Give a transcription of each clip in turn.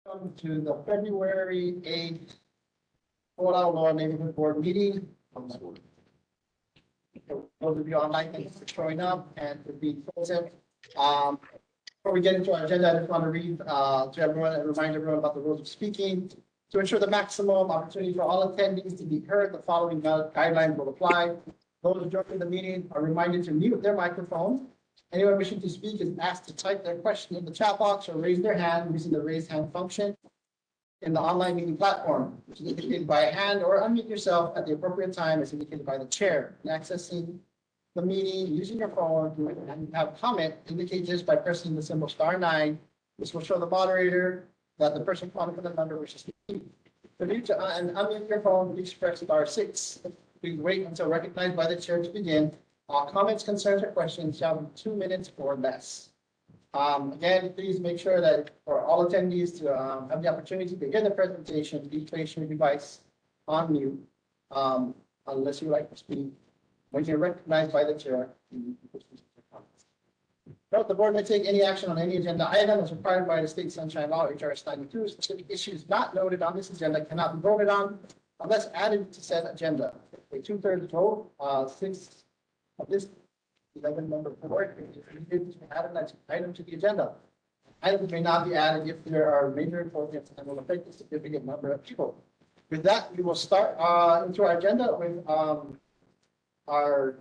Welcome to the February 8th Olauloa Neighborhood Board meeting. Those of you online, thanks for showing up and for being present. Before we get into our agenda, I just want to read to everyone and remind everyone about the rules of speaking. To ensure the maximum opportunity for all attendees to be heard, the following guidelines will apply. Those joining the meeting are reminded to mute their microphone. Anyone wishing to speak is asked to type their question in the chat box or raise their hand using the raise hand function in the online meeting platform, which is indicated by a hand, or unmute yourself at the appropriate time as indicated by the chair. In accessing the meeting using your phone and have a comment, indicate this by pressing the symbol *9. This will show the moderator that the person calling for the number wishes to speak. For you to unmute your phone, please press *6. Please wait until recognized by the chair to begin. Comments, concerns, or questions shall be 2 minutes or less. Again, please make sure that for all attendees to have the opportunity to hear the presentation, please place your device on mute unless you like to speak. When you're recognized by the chair, note the board may take any action on any agenda item as required by the state sunshine law, HRS 92. Specific issues not noted on this agenda cannot be voted on unless added to said agenda. A 2/3 vote, 6 of this 11-member board is to add an item to the agenda. Items may not be added if there are major improvements and will affect a significant number of people. With that, we will start into our agenda with our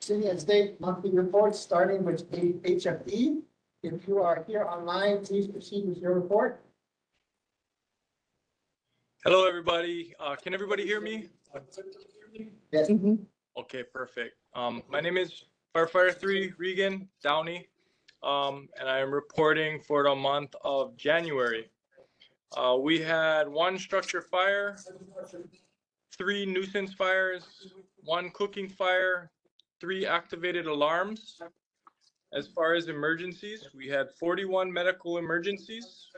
city and state monthly reports, starting with HFE. If you are here online, please proceed with your report. Hello, everybody. Can everybody hear me? Yes. Okay, perfect. My name is Firefighter 3 Regan Downey, and I am reporting for the month of January. We had 1 structure fire, 3 nuisance fires, 1 cooking fire, 3 activated alarms. As far as emergencies, we had 41 medical emergencies,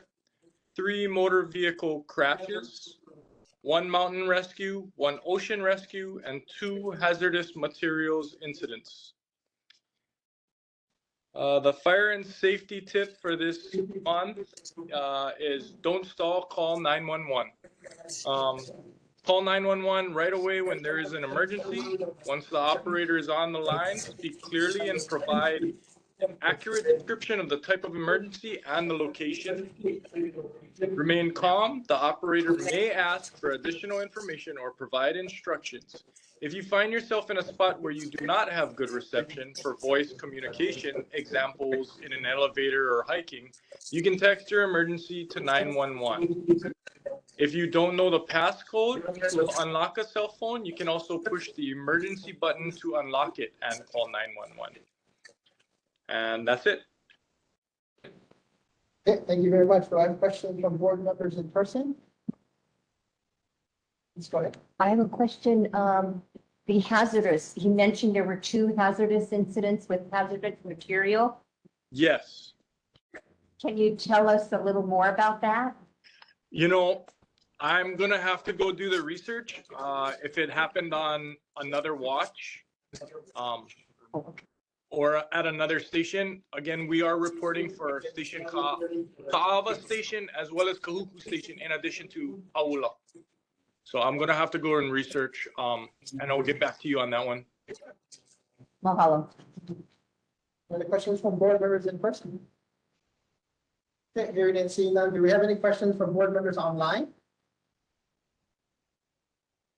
3 motor vehicle crashes, 1 mountain rescue, 1 ocean rescue, and 2 hazardous materials incidents. The fire and safety tip for this month is don't stall, call 911. Call 911 right away when there is an emergency. Once the operator is on the line, speak clearly and provide an accurate description of the type of emergency and the location. Remain calm. The operator may ask for additional information or provide instructions. If you find yourself in a spot where you do not have good reception for voice communication, examples in an elevator or hiking, you can text your emergency to 911. If you don't know the passcode to unlock a cell phone, you can also push the emergency button to unlock it and call 911. And that's it. Okay, thank you very much. Do I have questions from board members in person? Let's go ahead. I have a question. The hazardous, he mentioned there were 2 hazardous incidents with hazardous material. Yes. Can you tell us a little more about that? You know, I'm going to have to go do the research. If it happened on another watch or at another station, again, we are reporting for station Ka'ava station as well as Kahuku station in addition to Aula. So I'm going to have to go and research and I'll get back to you on that one. Mahalo. Any questions from board members in person? Okay, hearing and seeing none. Do we have any questions from board members online?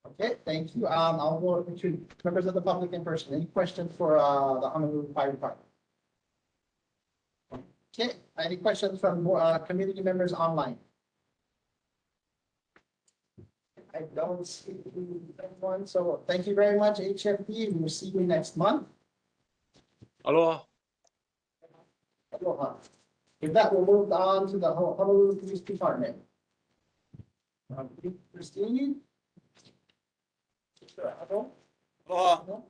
Okay, thank you. I'll go to members of the public in person. Any questions for the Honolulu Fire Department? Okay, any questions from community members online? I don't see anyone, so thank you very much, HFP. We'll see you next month. Aloha. Aloha. With that, we'll move on to the Honolulu Police Department. Christine? Aloha.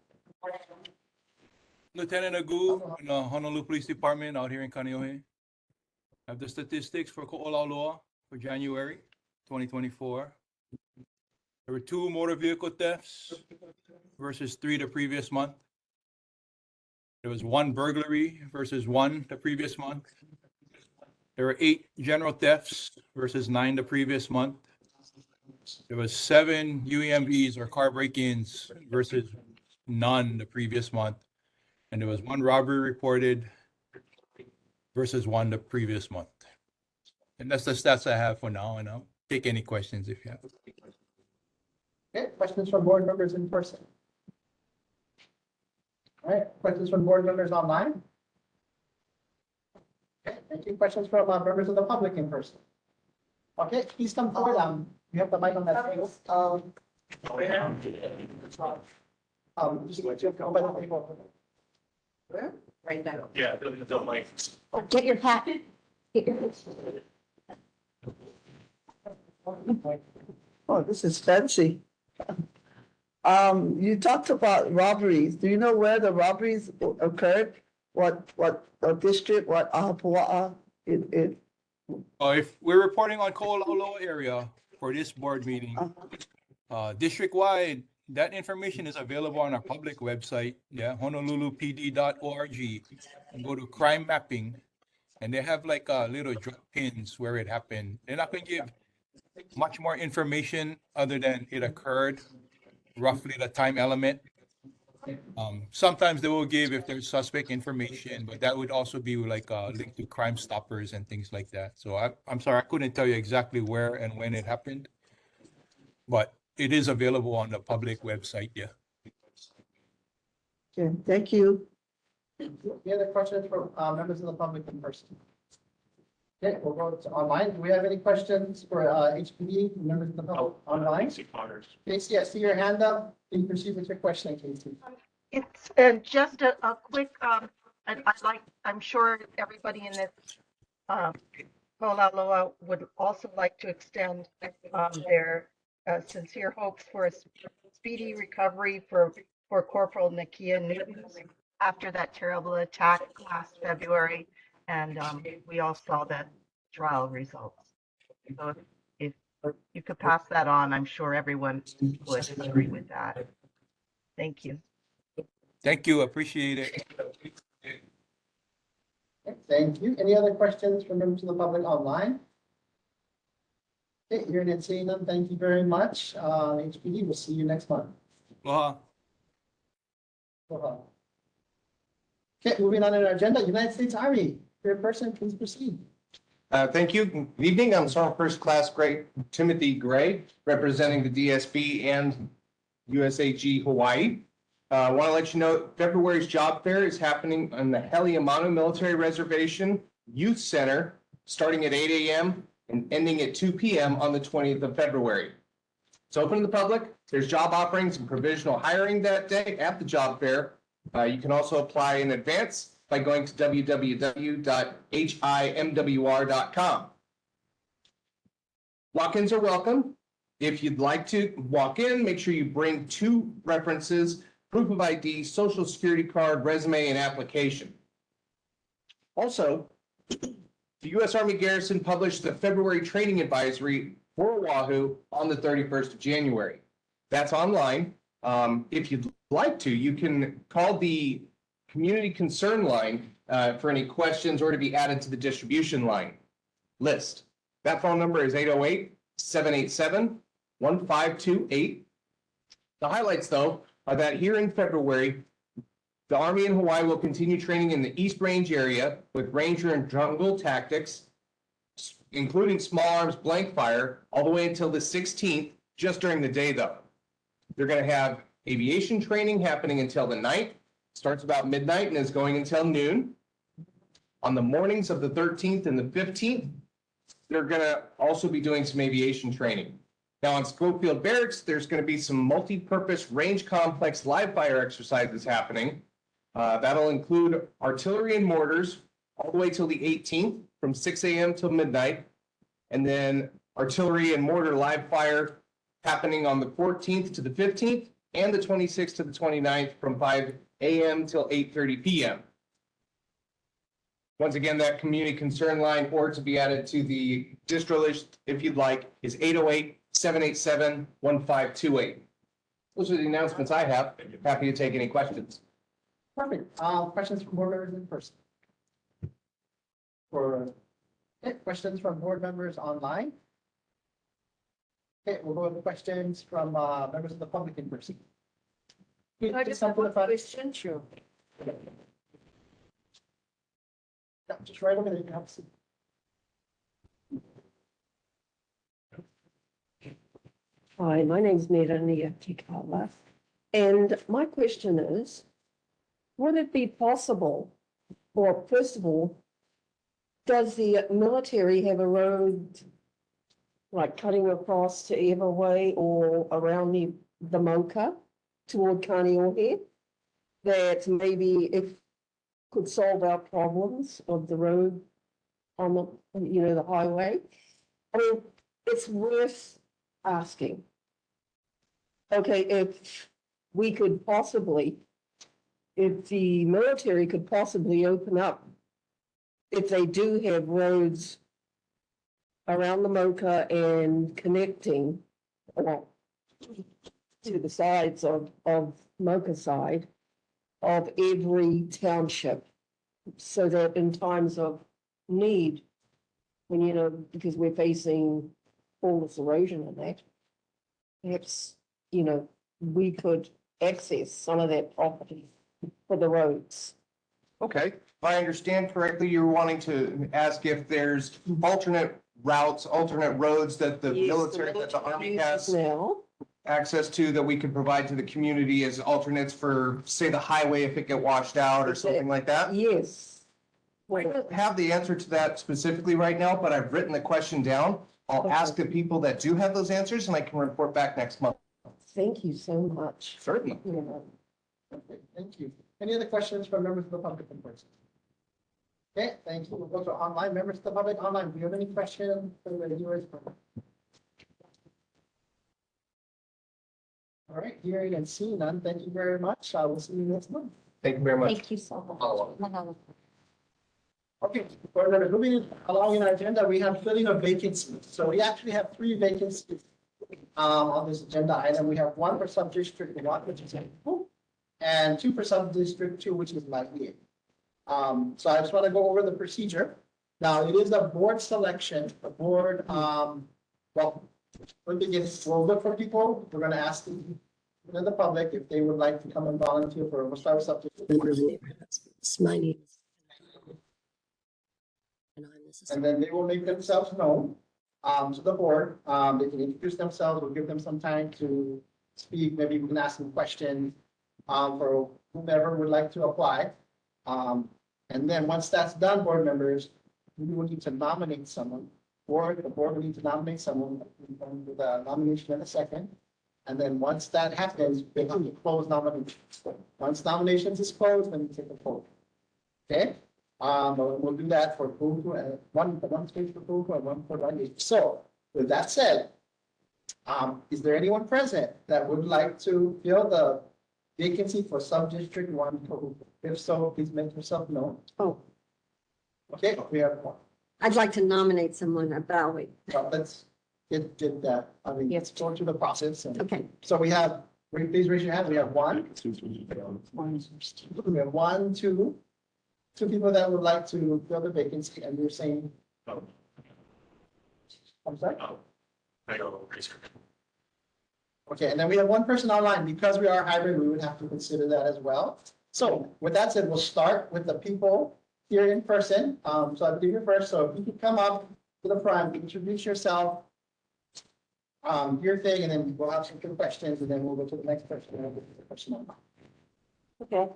Lieutenant Agu in the Honolulu Police Department out here in Kaneohe. I have the statistics for olauloa for January 2024. There were 2 motor vehicle thefts versus 3 the previous month. There was 1 burglary versus 1 the previous month. There were 8 general thefts versus 9 the previous month. There was 7 UEMVs or car break-ins versus none the previous month. And there was 1 robbery reported versus 1 the previous month. And that's the stats I have for now, and I'll take any questions if you have. Okay, questions from board members in person? All right, questions from board members online? Okay, thank you. Questions from members of the public in person? Okay, please come forward. You have the mic on that table. Just go by the table. Where? Right now. Yeah, the mic. Oh, get your hat. Get your hat. Oh, this is fancy. You talked about robberies. Do you know where the robberies occurred? What district, what Ahapua'a? If we're reporting on olauloa area for this board meeting, district-wide, that information is available on our public website, honolulupd.org. And go to crime mapping, and they have like little drop pins where it happened. They're not going to give much more information other than it occurred, roughly the time element. Sometimes they will give if there's suspect information, but that would also be like linked to Crime Stoppers and things like that. So I'm sorry, I couldn't tell you exactly where and when it happened, but it is available on the public website. Yeah. Okay, thank you. Any other questions from members of the public in person? Okay, we'll go to online. Do we have any questions for HPD, members of the public online? Casey, I see your hand up. Can you proceed with your question, Casey? It's just a quick, I'm sure everybody in this olauloa would also like to extend their sincere hopes for a speedy recovery for Corporal Nakia Newton after that terrible attack last February. And we all saw the trial results. So if you could pass that on, I'm sure everyone would agree with that. Thank you. Thank you. Appreciate it. Okay, thank you. Any other questions from members of the public online? Okay, hearing and seeing none, thank you very much. HPD, we'll see you next month. Aloha. Aloha. Okay, moving on to our agenda, United States Army. Third person, please proceed. Thank you. Good evening. I'm Sergeant First Class Timothy Gray, representing the DSB and USAG Hawaii. I want to let you know February's job fair is happening on the Heliamano Military Reservation Youth Center, starting at 8 a.m. and ending at 2 p.m. on the 20th of February. It's open to the public. There's job offerings and provisional hiring that day at the job fair. You can also apply in advance by going to www.himwr.com. Walk-ins are welcome. If you'd like to walk in, make sure you bring 2 references, proof of ID, social security card, resume, and application. Also, the U.S. Army Garrison published the February training advisory for Oahu on the 31st of January. That's online. If you'd like to, you can call the community concern line for any questions or to be added to the distribution line list. That phone number is 808-787-1528. The highlights, though, are that here in February, the Army in Hawaii will continue training in the East Range area with Ranger and Jungle tactics, including small arms blank fire, all the way until the 16th, just during the day, though. They're going to have aviation training happening until the 9th. Starts about midnight and is going until noon. On the mornings of the 13th and the 15th, they're going to also be doing some aviation training. Now on Schofield Barracks, there's going to be some multi-purpose range complex live fire exercises happening. That'll include artillery and mortars all the way till the 18th from 6 a.m. till midnight. And then artillery and mortar live fire happening on the 14th to the 15th and the 26th to the 29th from 5 a.m. till 8:30 p.m. Once again, that community concern line or to be added to the distro list, if you'd like, is 808-787-1528. Those are the announcements I have. Happy to take any questions. Perfect. Questions from board members in person? For Okay, questions from board members online? Okay, we'll go with the questions from members of the public in person. Okay, I just just come have to the one front. question, sure. Yeah, just right over there, you can have a seat. Hi, my name's Nerania Tikala. And my question is, would it be possible, or first of all, does the military have a road like cutting across to Everway or around the Moka toward Kaneohe? That maybe if could solve our problems of the road on the, the highway? I mean, it's worth asking. Okay, if we could possibly, if the military could possibly open up, if they do have roads around the Moka and connecting or to the sides of Moka side of every township, so that in times of need, when, because we're facing all this erosion and that, perhaps, we could access some of that property for the roads. Okay, if I understand correctly, you're wanting to ask if there's alternate routes, alternate roads that the Yes, military, that the army uses has now. access to that we could provide to the community as alternates for, say, the highway if it get washed out or something like that? Yes. I don't have the answer to that specifically right now, but I've written the question down. I'll ask the people that do have those answers and I can report back next month. Thank you so much. Certainly. Okay, thank you. Any other questions from members of the public in person? Okay, thank you. We'll go to online members of the public online. Do you have any questions for the viewers? All right, hearing and seeing none, thank you very much. I will see you next month. Thank you very much. Thank you so much. Okay, for moving along in our agenda, we have filling of vacancies. So we actually have 3 vacancies on this agenda item. We have 1 for sub-district 1, which is and 2 for sub-district 2, which is Lightyear. So I just want to go over the procedure. Now, it is a board selection, the board, well, we'll look for people. We're going to ask the public if they would like to come and volunteer for, we'll start with sub-district 1. It's my name. And then they will make themselves known to the board. They can introduce themselves. We'll give them some time to speak. Maybe we can ask them questions for whomever would like to apply. And then once that's done, board members, we will need to nominate someone, or the board will need to nominate someone with a nomination in a second. And then once that happens, they have to close nominations. Once nominations is closed, then we take a vote. Okay? We'll do that for Google and one space for Google and 1 for Lightyear. So with that said, is there anyone present that would like to fill the vacancy for sub-district 1 for Google? If so, please make yourself known. Oh, Okay, we have 1. I'd like to nominate someone about it. Well, let's get that. I mean, Yes. let's go through the process. Okay. So we have, please raise your hand. We have 1. We have 1, 2. 2 people that would like to fill the vacancy, and you're saying. I'm sorry? Okay, and then we have 1 person online. Because we are hybrid, we would have to consider that as well. So with that said, we'll start with the people here in person. So I believe you're first. So if you could come up to the front, introduce yourself, your thing, and then we'll have some good questions, and then we'll go to the next person. And we'll go to the person online. Okay.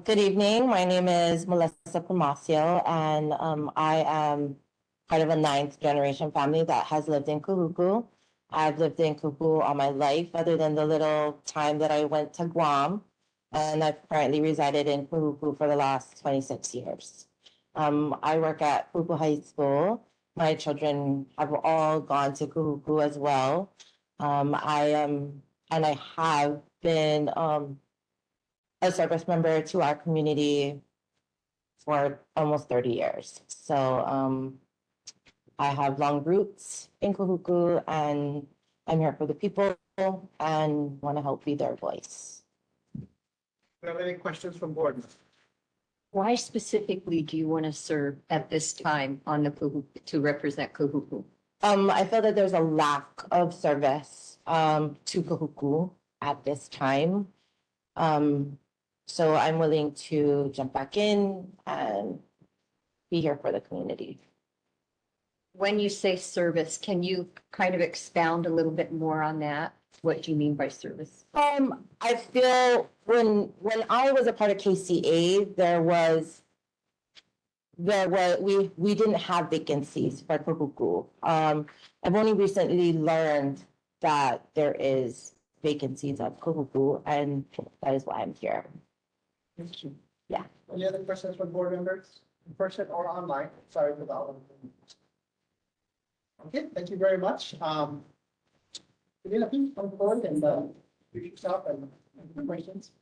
Good evening. My name is Melissa Primacio, and I am part of a 9th generation family that has lived in Kahuku. I've lived in Kahuku all my life, other than the little time that I went to Guam, and I've currently resided in Kahuku for the last 26 years. I work at Kahuku High School. My children have all gone to Kahuku as well. I have been a service member to our community for almost 30 years. So I have long roots in Kahuku, and I'm here for the people and want to help be their voice. Do you have any questions from board members? Why specifically do you want to serve at this time on the Kahuku, to represent Kahuku? I feel that there's a lack of service to Kahuku at this time. So I'm willing to jump back in and be here for the community. When you say service, can you kind of expound a little bit more on that? What do you mean by service? I feel when I was a part of KCA, we didn't have vacancies for Kahuku. I've only recently learned that there is vacancies at Kahuku, and that is why I'm here. Thank you. Yeah. Any other questions from board members, in person or online? Sorry for that one. Okay, thank you very much. Elena, please come forward and introduce yourself and the questions.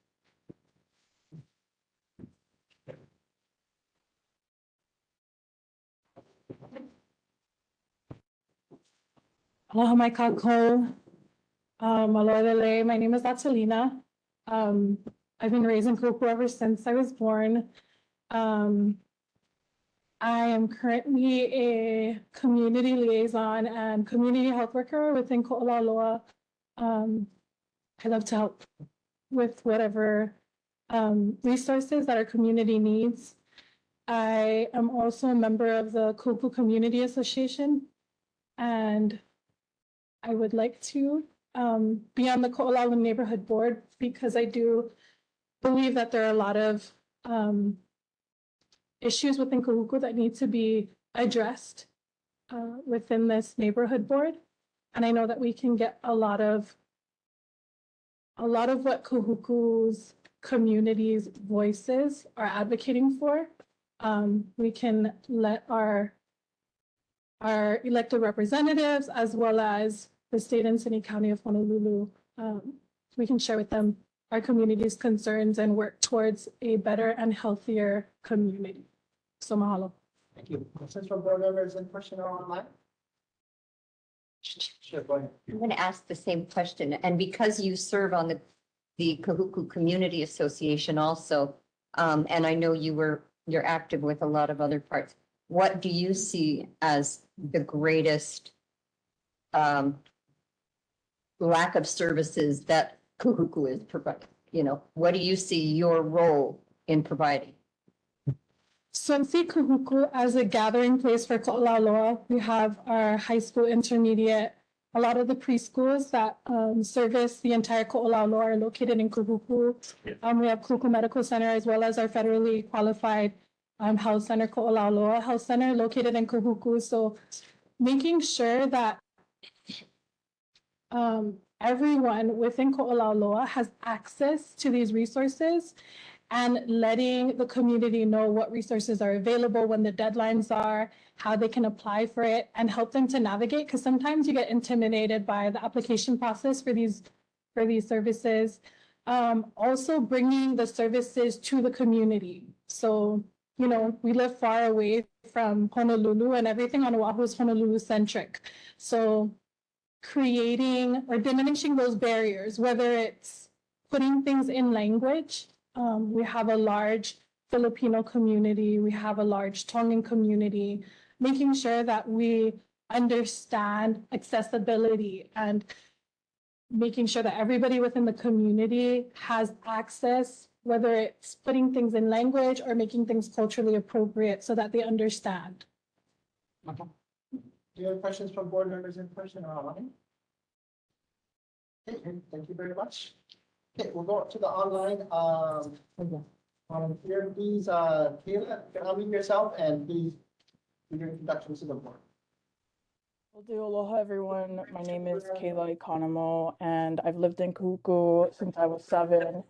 Aloha mai kākou. Aloha lele. My name is Atalina. I've been raised in Kuku ever since I was born. I am currently a community liaison and community health worker within Olauloa. I love to help with whatever resources that our community needs. I am also a member of the Kuku Community Association, and I would like to be on the Ko'olaula Neighborhood Board because I do believe that there are a lot of issues within Kahuku that need to be addressed within this neighborhood board. And I know that we can get a lot of what Kahuku's community's voices are advocating for. We can let our elected representatives, as well as the state and city county of Honolulu, we can share with them our community's concerns and work towards a better and healthier community. So mahalo. Thank you. Questions from board members in person or online? Sure, go ahead. I'm going to ask the same question, and because you serve on the Kahuku Community Association also, and I know you're active with a lot of other parts. What do you see as the greatest lack of services that Kahuku is providing? You know, what do you see your role in providing? So I see Kahuku as a gathering place for Ko'olaula. We have our high school, intermediate, a lot of the preschools that service the entire Ko'olaula are located in Kahuku. We have Kahuku Medical Center as well as our federally qualified health center, Ko'olaula Health Center, located in Kahuku. So making sure that everyone within Ko'olaula has access to these resources and letting the community know what resources are available, when the deadlines are, how they can apply for it, and help them to navigate. Because sometimes you get intimidated by the application process for these services. Also bringing the services to the community. So, you know, we live far away from Honolulu, and everything on Oahu is Honolulu centric. So creating or diminishing those barriers, whether it's putting things in language. We have a large Filipino community, we have a large Tongan community, making sure that we understand accessibility and making sure that everybody within the community has access, whether it's putting things in language or making things culturally appropriate so that they understand. Do you have questions from board members in person or online? Okay, thank you very much. Okay, we'll go up to the online. Here, please, Kayla, you can unmute yourself and please give your introductions to the board. Will do. Aloha, everyone. My name is Kayla Economo, and I've lived in Kahuku since I was 7.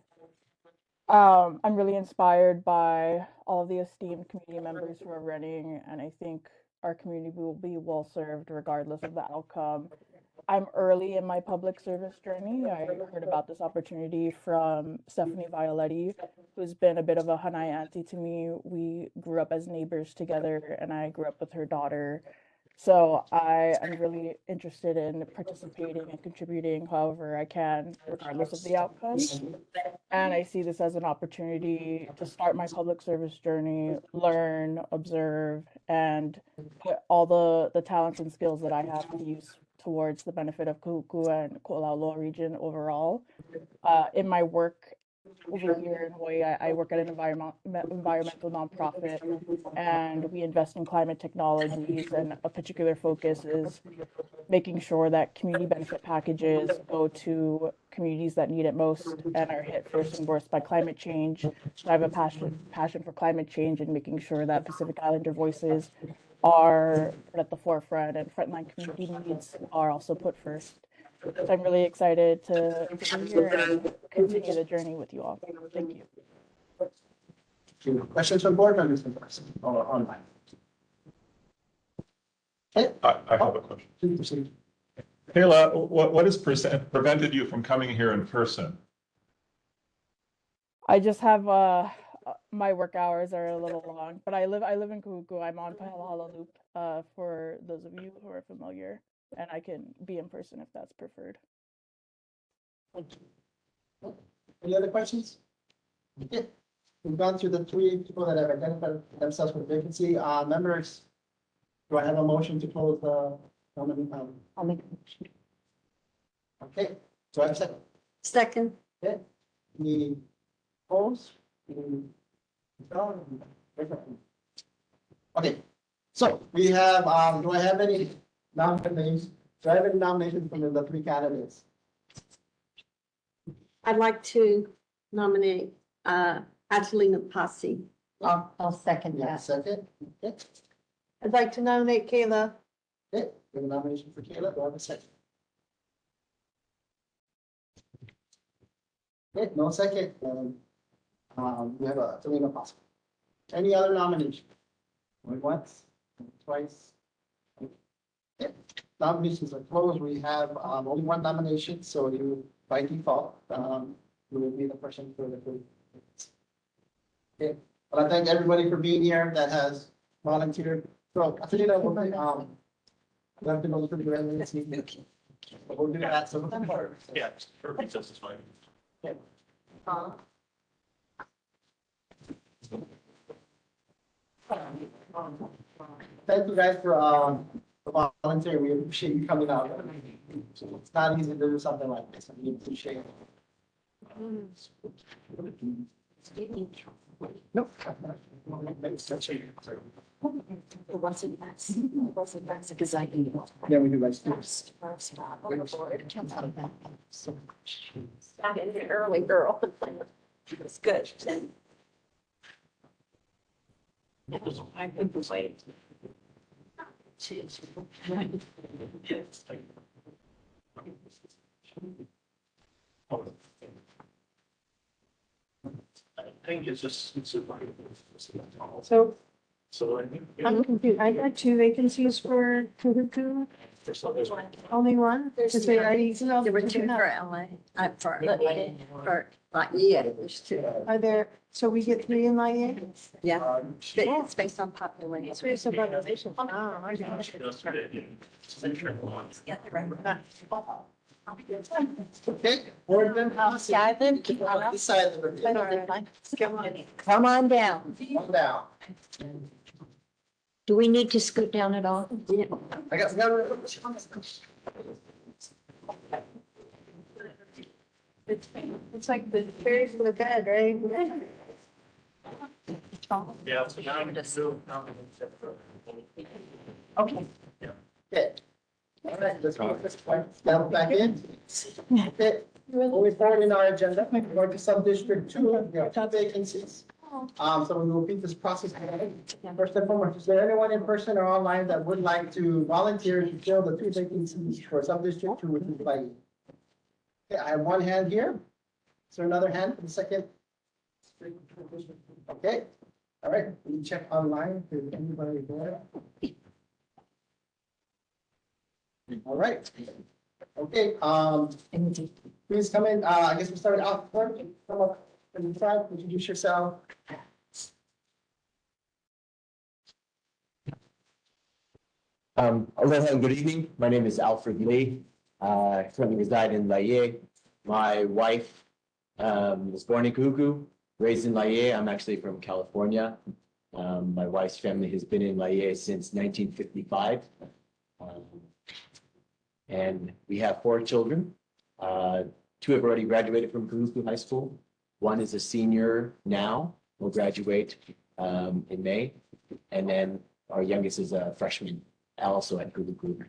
I'm really inspired by all the esteemed community members who are running, and I think our community will be well served regardless of the outcome. I'm early in my public service journey. I heard about this opportunity from Stephanie Violetti, who's been a bit of a Hanai auntie to me. We grew up as neighbors together, and I grew up with her daughter. So I am really interested in participating and contributing however I can, regardless of the outcome. And I see this as an opportunity to start my public service journey, learn, observe, and put all the talents and skills that I have to use towards the benefit of Kahuku and Olauloa region overall. In my work over here in Hawaii, I work at an environmental nonprofit, and we invest in climate technologies, and a particular focus is making sure that community benefit packages go to communities that need it most and are hit first and worst by climate change. So I have a passion for climate change and making sure that Pacific Islander voices are put at the forefront and frontline community needs are also put first. So I'm really excited to be here and continue the journey with you all. Thank you. Questions from board members in person or online? Okay. I have a question. Please proceed. Kayla, what has prevented you from coming here in person? I just have my work hours are a little long, but I live in Kahuku. I'm on Pahala Loop for those of you who are familiar, and I can be in person if that's preferred. Any other questions? Okay. We've gone through the three people that have identified themselves for vacancy. Members, do I have a motion to close the nomination? I'll make a motion. Okay, so I have a second. Second. Okay. Any opposed? Okay, so we have, do I have any nominations? Do I have any nominations from the three candidates? I'd like to nominate Adelina Posse. I'll second Yeah, that. second. Okay, I'd like to nominate Kayla. okay, we have a nomination for Caleb. Do I have a second? Okay, no second. We have a Selena possible. Any other nomination? Going once, twice. Okay. Nominations are closed. We have only one nomination, so you, by default, you will be the person for the group. Okay, well, I thank everybody for being here that has volunteered. So, Selena, we'll have to go through the residency. We'll do that. So, Yeah, for recess is fine. Thank you guys for volunteering. We appreciate you coming out. It's not easy to do something like this. We appreciate it. Nope. Yeah, we do like this. Early girl. It's good. I've been waiting. I think it's just. So So I think. I'm confused. I got two vacancies for Kahuku. Only one? There were two for LA, yeah, there's two. Are there, so we get three in Laie? Yeah, it's based on population. It's based on population. Oh, okay. Okay, board members. Yeah, I live. This side of the room. Come on down. Come down. Do we need to scoot down at all? I got. It's like the fairies in the bed, right? Yeah. So now we just do. Okay. Okay. All right, let's move this point. Now back in. Okay, moving forward in our agenda, we're going to sub-district two, we have two vacancies. So we will repeat this process again. First and foremost, is there anyone in person or online that would like to volunteer to fill the two vacancies for sub-district two, which is by? Okay, I have one hand here. Is there another hand for the second? Okay, all right, we can check online if there's anybody there. All right. Okay, please come in. I guess we started out front. Come up and try, introduce yourself. Aloha and good evening. My name is Alfred Lee. I currently reside in Laie. My wife was born in Kahuku, raised in Laie. I'm actually from California. My wife's family has been in Laie since 1955. And we have 4 children. 2 have already graduated from Kahuku High School. 1 is a senior now, will graduate in May. And then our youngest is a freshman, also at Kahuku.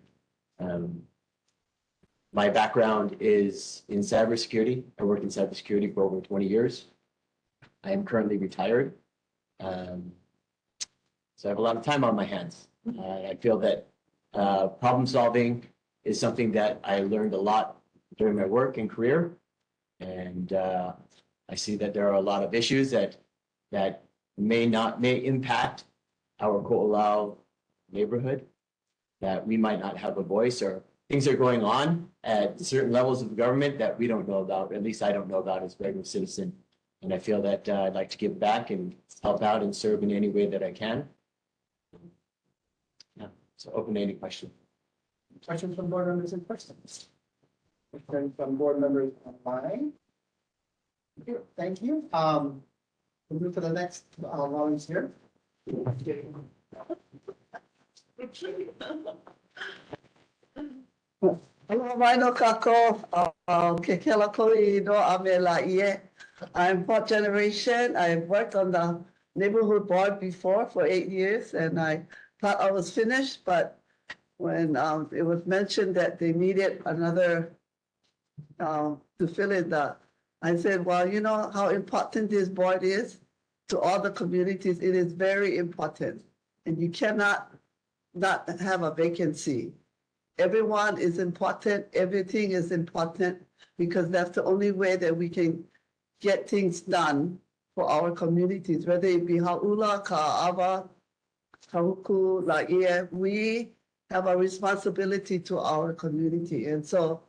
My background is in cybersecurity. I worked in cybersecurity for over 20 years. I am currently retired. So I have a lot of time on my hands. I feel that problem solving is something that I learned a lot during my work and career. And I see that there are a lot of issues that may impact our Ko'olau neighborhood, that we might not have a voice, or things are going on at certain levels of government that we don't know about, at least I don't know about as a regular citizen. And I feel that I'd like to give back and help out and serve in any way that I can. Yeah, so open to any question. Questions from board members in person? Questions from board members online? Thank you. We'll move to the next volunteer. Hello, Maino Kako, Kekela Koi no Ame Laie. I'm 4th generation. I've worked on the neighborhood board before for 8 years, and I thought I was finished, but when it was mentioned that they needed another to fill in I said, well, you know how important this board is to all the communities. It is very important, and you cannot not have a vacancy. Everyone is important. Everything is important, because that's the only way that we can get things done for our communities, whether it be Hau'ula, Ka'ava, Kahuku, Laie. We have a responsibility to our community. And so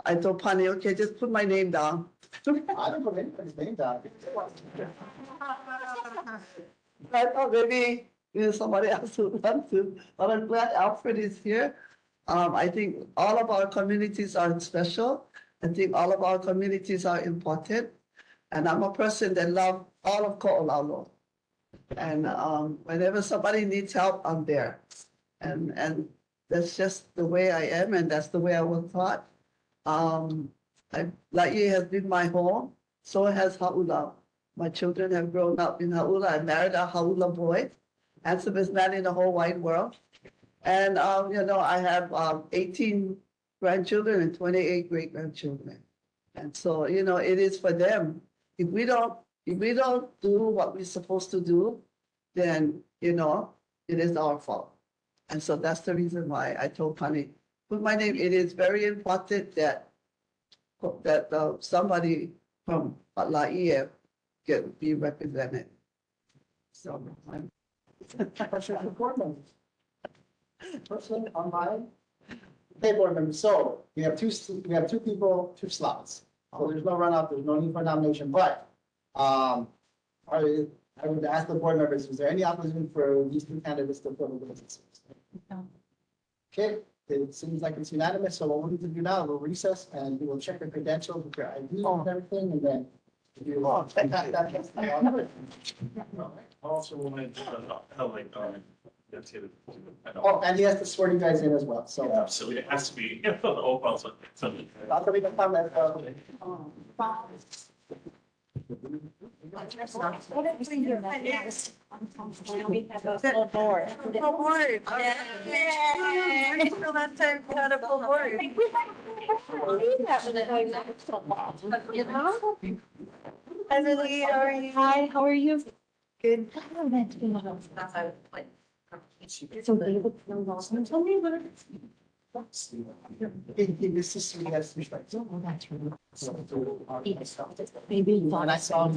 I told Pani, okay, just put my name down. I don't put anybody's name down. I thought maybe somebody else would want to, but I'm glad Alfred is here. I think all of our communities are special. I think all of our communities are important. And I'm a person that loves all of Ko'olauloa. And whenever somebody needs help, I'm there. And that's just the way I am, and that's the way I was taught. Laie has been my home, so has Hau'ula. My children have grown up in Hau'ula. I married a Hau'ula boy, handsomest man in the whole wide world. And, I have 18 grandchildren and 28 great-grandchildren. And so, it is for them. If we don't do what we're supposed to do, then, it is our fault. And so that's the reason why I told Pani, put my name. It is very important that somebody from Laie can be represented. So Question from board members. Person online. Hey, board members. So we have two people, 2 slots. So there's no runoff. There's no need for nomination. But I would ask the board members: is there any opposition for these 2 candidates to fill the vacancies? No. Okay, it seems like it's unanimous. So what we need to do now, we'll recess and we will check your credentials with your ID and everything, and then. I also wanted to, that's it. Oh, and he has to swear you guys in as well. So. Absolutely, it has to be. Also, I'll leave a comment. Emily, how are you? Hi, how are you? Good. So they would know lost. Tell me about it. This is you guys. Oh, that's really. Maybe When I saw him.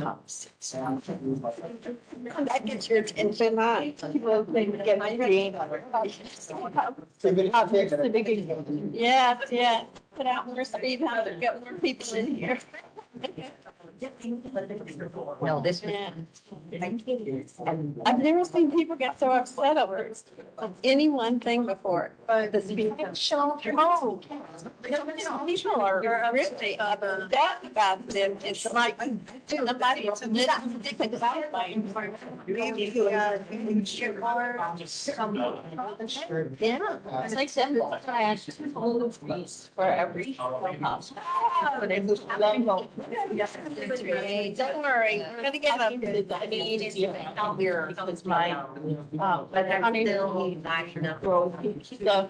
that gets your attention, huh? People get my brain. Yes, yeah. Put out more speed, have to get more people in here. No, this was. I've never seen people get so upset over any one thing before, but the speaker show. Oh, people are really upset about them. It's like somebody different about my. Yeah, it's like simple. I asked for every house. But it was level. Don't worry, we're gonna get up to the meeting out here because my, but they're on the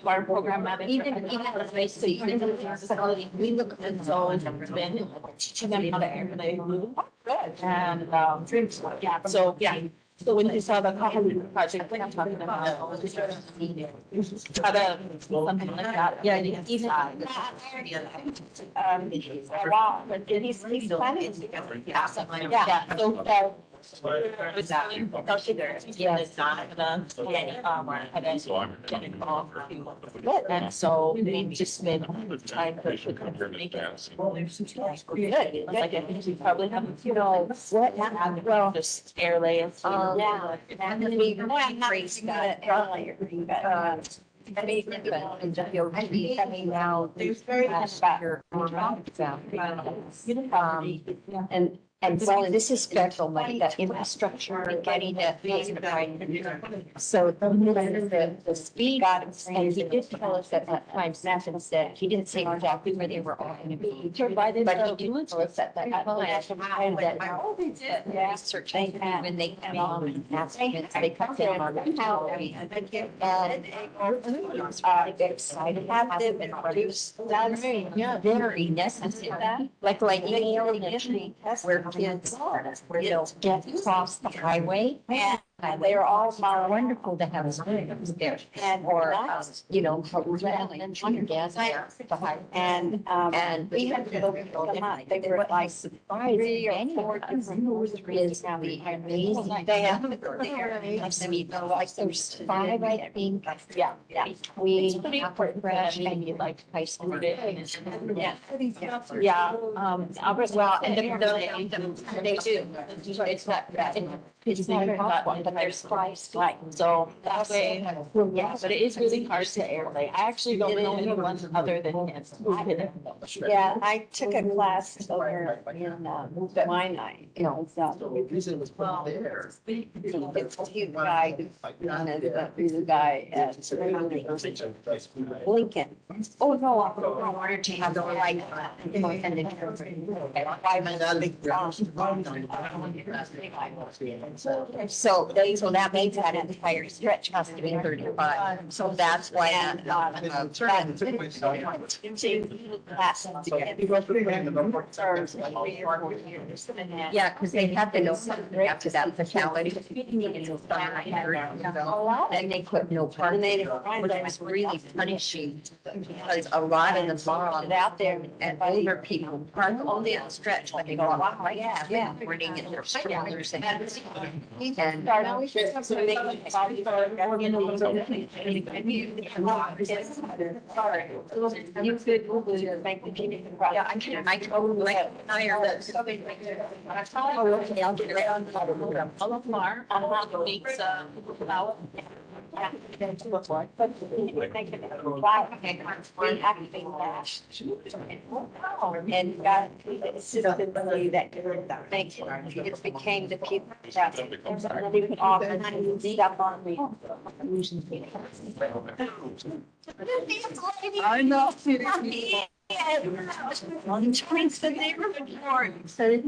farm program manager. Even as they see, even in the facility, we look at And so it's been teaching them how to everyday move. And, yeah, so, yeah. So when you saw the common project, I'm talking about. Try to, something like that. Yeah, even. Wow, but he's planning. Yeah, so. Yeah, it's not gonna, and so we've just been trying to make it. Good, like I think we probably have, what, well, just air layers. Yeah. And then we raised that earlier, but, I mean, now. There's very much back. And so this is special, like that infrastructure and getting that. So the speed, and he did tell us at that time, Snapson said, he didn't say exactly where they were all gonna be. But he did tell us at that time that research they had when they came on and estimates, they cut down on the calories. And he was really excited to have them and produce, that's very necessary. Like in elementary, where kids, you know, get across the highway. And they are all wonderful to have schools there. And, or, you know, and junior gas there. And even they were like surprised. Is the amazing. They have like there's 5, I think. Yeah. We have for fresh and you like high school. Yeah. Well, and they do. It's not, it's not a hot one, but there's spice. Right. So that way, yeah, but it is really hard to airlay. I actually don't know anyone other than him. Yeah, I took a class over in Waianae. You know, it's a cute guy, who's a guy at Lincoln. Oh, no, I wanted to have the right. So that means that entire stretch has to be 35. So that's why. Yeah, because they have to know after that fatality. And they put no part, which was really punishing because a lot of the moms out there and older people park on the stretch, but they go, wow, yeah, running in their strollers and. You could make the community. Yeah, I totally hire this. Okay, I'll get it on. Mar, makes flour. Yeah. But they can reactivate that. And got assistantly that makes it became the people that they could often stuff on me. I know. On twins that they were born. So it's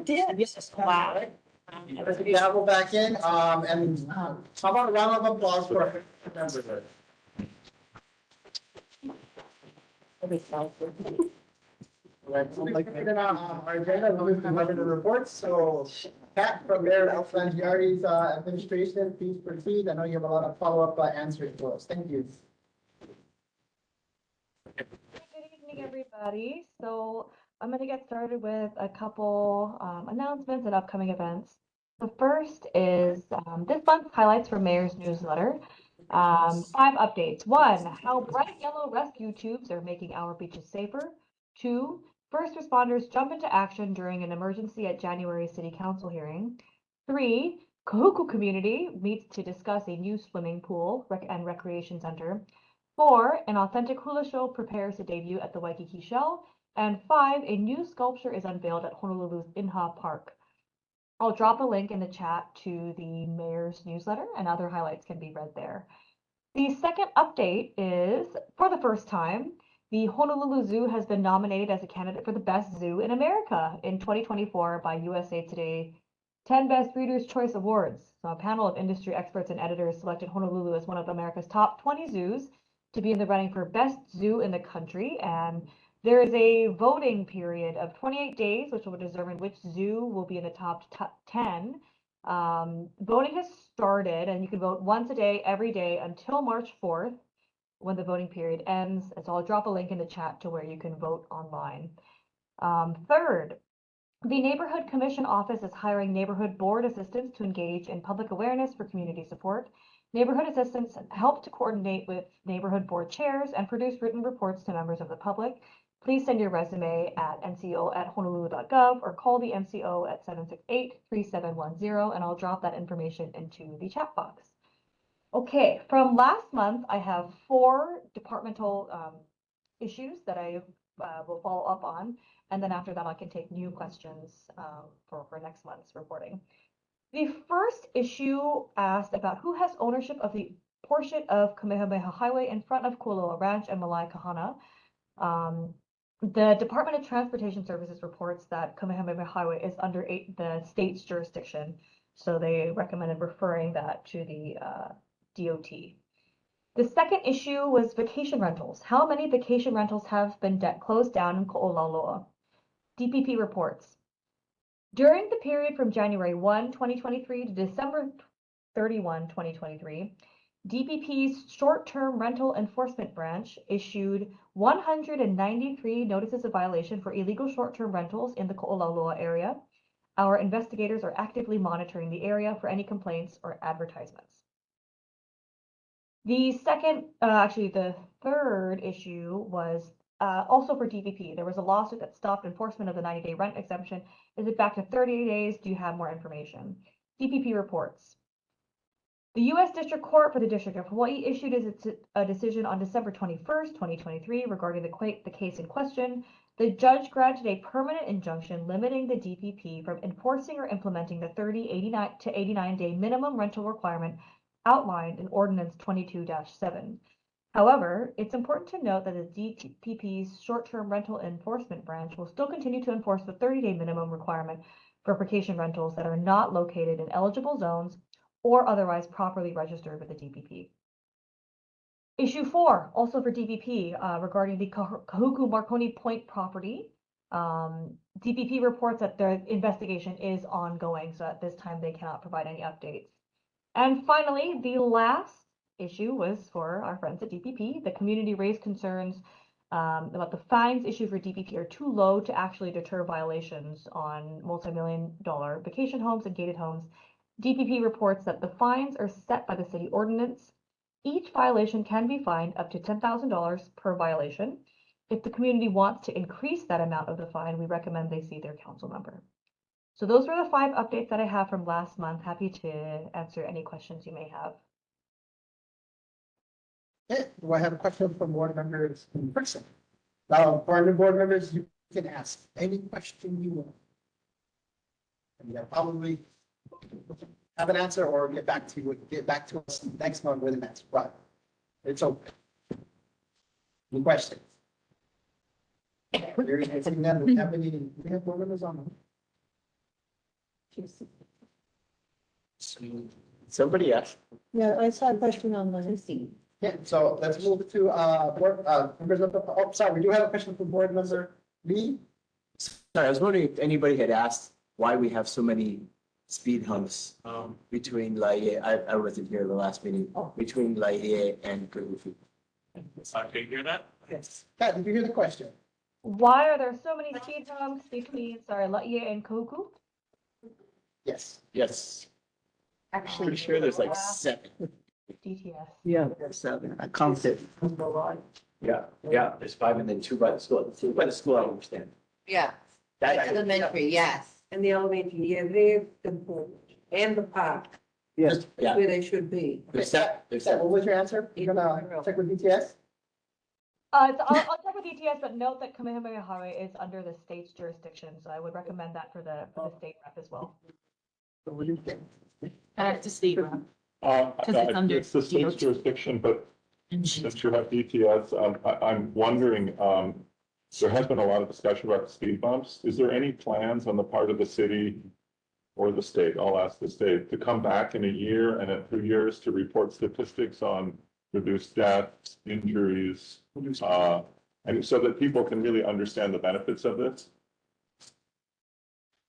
did. Wow. Let's get the gavel back in, and how about a round of applause for our members? Right, so like, our agenda, we'll move to the reports, so Pat from Mayor Alfangiari's administration, please proceed. I know you have a lot of follow-up answers for us. Thank you. Good evening, everybody. So I'm going to get started with a couple announcements and upcoming events. The first is this month's highlights for Mayor's newsletter. 5 updates. 1, how bright yellow rescue tubes are making our beaches safer. 2, first responders jump into action during an emergency at January City Council hearing. 3, Kahuku community meets to discuss a new swimming pool and recreation center. 4, an authentic hula show prepares to debut at the Waikiki Shell. And 5, a new sculpture is unveiled at Honolulu's Inha Park. I'll drop a link in the chat to the mayor's newsletter, and other highlights can be read there. The second update is, for the first time, the Honolulu Zoo has been nominated as a candidate for the best zoo in America in 2024 by USA Today 10 Best Readers' Choice Awards. So a panel of industry experts and editors selected Honolulu as one of America's top 20 zoos to be in the running for best zoo in the country. And there is a voting period of 28 days, which will determine which zoo will be in the top 10. Voting has started, and you can vote once a day, every day, until March 4th, when the voting period ends. And so I'll drop a link in the chat to where you can vote online. Third, the Neighborhood Commission Office is hiring neighborhood board assistants to engage in public awareness for community support. Neighborhood assistants help to coordinate with neighborhood board chairs and produce written reports to members of the public. Please send your resume at nco@honolulu.gov or call the NCO at 768-3710, and I'll drop that information into the chat box. Okay, from last month, I have 4 departmental issues that I will follow up on, and then after that, I can take new questions for next month's reporting. The first issue asked about who has ownership of the portion of Kamehameha Highway in front of Kualoa Ranch and Malai Kahana. The Department of Transportation Services reports that Kamehameha Highway is under the state's jurisdiction, so they recommended referring that to the DOT. The second issue was vacation rentals. How many vacation rentals have been closed down in Olauloa? DPP reports. During the period from January 1, 2023 to December 31, 2023, DPP's short-term rental enforcement branch issued 193 notices of violation for illegal short-term rentals in the Olauloa area. Our investigators are actively monitoring the area for any complaints or advertisements. The third issue was also for DPP. There was a lawsuit that stopped enforcement of the 90-day rent exemption. Is it back to 30 days? Do you have more information? DPP reports. The U.S. District Court for the District of Hawaii issued a decision on December 21st, 2023 regarding the case in question. The judge granted a permanent injunction limiting the DPP from enforcing or implementing the 30 to 89-day minimum rental requirement outlined in Ordinance 22-7. However, it's important to note that the DPP's short-term rental enforcement branch will still continue to enforce the 30-day minimum requirement for vacation rentals that are not located in eligible zones or otherwise properly registered with the DPP. Issue 4, also for DPP, regarding the Kahuku Marconi Point property. DPP reports that the investigation is ongoing, so at this time they cannot provide any updates. And finally, the last issue was for our friends at DPP. The community raised concerns about the fines issued for DPP are too low to actually deter violations on multi-million-dollar vacation homes and gated homes. DPP reports that the fines are set by the city ordinance. Each violation can be fined up to $10,000 per violation. If the community wants to increase that amount of the fine, we recommend they see their council member. So those were the 5 updates that I have from last month. Happy to answer any questions you may have. Okay, do I have a question from board members in person? Now, for the board members, you can ask any question you want. And they'll probably have an answer or get back to us next month with an answer, but it's open. Any questions? We have board members on. Somebody asked. Yeah, I saw a question on the Lucy. Yeah, so let's move to, board, members of the, oh, sorry, we do have a question from board member Lee. Sorry, I was wondering if anybody had asked why we have so many speed humps between Laie, I wasn't here the last meeting, between Laie and Kahuku. Can you hear that? Yes. Pat, did you hear the question? Why are there so many speed humps between, sorry, Laie and Koku? Yes. Yes, Actually, pretty sure there's like 7. DTS. Yeah, there's 7. I counted. Yeah, there's 5 and then 2 by the school. 2 by the school, I understand. yeah, That, elementary, yes. And the elementary, yeah, they're important, and the park, Yes. yeah, where they should be. there's 7, there's What 7. was your answer? You're gonna check with BTS? I'll check with DTS, but note that Kamehameha Highway is under the state's jurisdiction, so I would recommend that for the state rep as well. What do you think? To Steve. it's under It's the state's DOT. jurisdiction, but since you have DTS, I'm wondering, there has been a lot of discussion about speed bumps. Is there any plans on the part of the city or the state, I'll ask the state, to come back in a year and in 2 years to report statistics on reduced deaths, injuries, and so that people can really understand the benefits of this?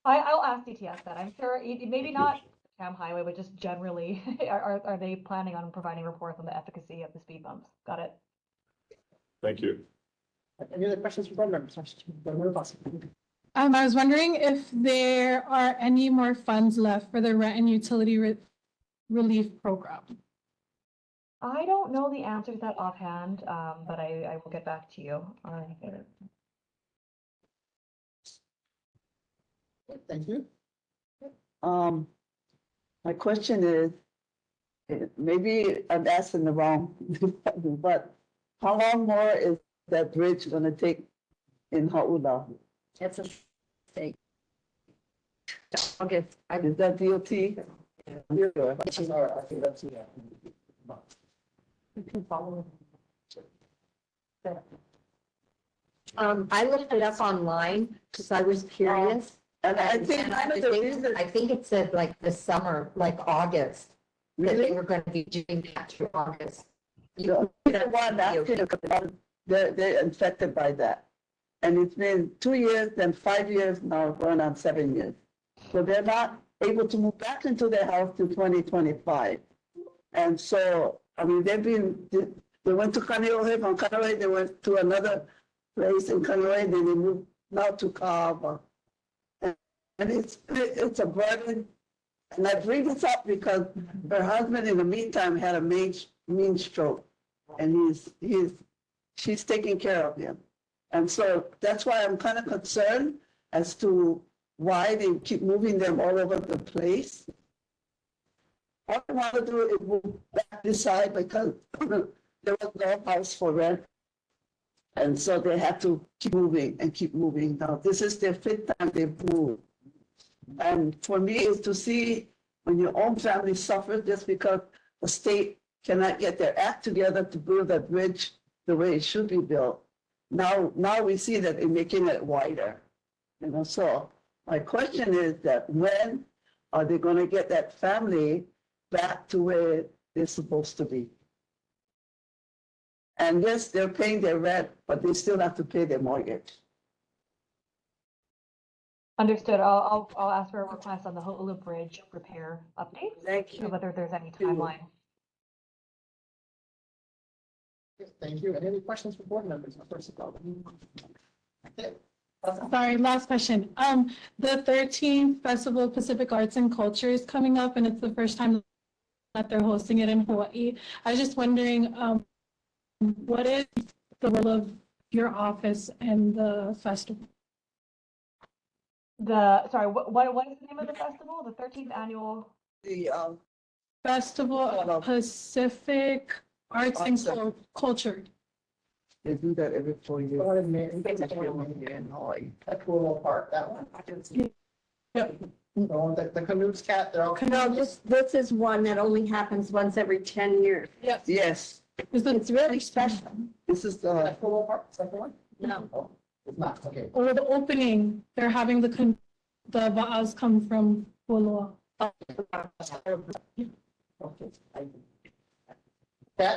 I'll ask DTS that. I'm sure, maybe not Cam Highway, but just generally, are they planning on providing reports on the efficacy of the speed bumps? Got it. Thank you. Any other questions from board members? Board Member Foster. I was wondering if there are any more funds left for the rent and utility relief program. I don't know the answer to that offhand, but I will get back to you. Thank you. My question is, maybe I'm asking the wrong, but how long more is that bridge gonna take in Hauula? It's a state. Okay, is that DOT? Yeah. Which is our, I think that's, yeah. I looked it up online because I was curious. And I think And one of the reasons, I think it said like the summer, like August, that they really, were going to be doing that through August. the one after, they're infected by that. And it's been 2 years, then 5 years, now going on 7 years. So they're not able to move back into their house till 2025. And so, I mean, they went to Kaneohe, from Kaneohe, they went to another place in Kaneohe, then they moved now to Kaaba. And it's a burden. And I bring this up because her husband in the meantime had a mean stroke. And she's taking care of him. And so that's why I'm kind of concerned as to why they keep moving them all over the place. All I want to do is move back this side because there was no house for rent. And so they had to keep moving and keep moving. Now, this is their 5th time they've moved. And for me, is to see when your own family suffers just because the state cannot get their act together to build that bridge the way it should be built. Now we see that they're making it wider. So my question is that when are they going to get that family back to where they're supposed to be? And yes, they're paying their rent, but they still have to pay their mortgage. Understood. I'll ask for a request on the Ho'ola Bridge repair updates. Thank you. Whether there's any timeline. Thank you. Any questions for board members? First of all. Okay. Sorry, last question. The 13th Festival of Pacific Arts and Culture is coming up, and it's the first time that they're hosting it in Hawaii. I was just wondering, what is the role of your office and the festival? Sorry, what is the name of the festival? The 13th annual? The Festival of Pacific Arts and Culture. They do that every 4 years. In Hawaii. That cool part, that one. Yep. The canoes cat, they're all. No, this is one that only happens once every 10 years. Yes. Yes, It's really special. this is That cool part, second one? No. Oh, it's not, okay. Over the opening, they're having the va'as come from Olauloa. Pat,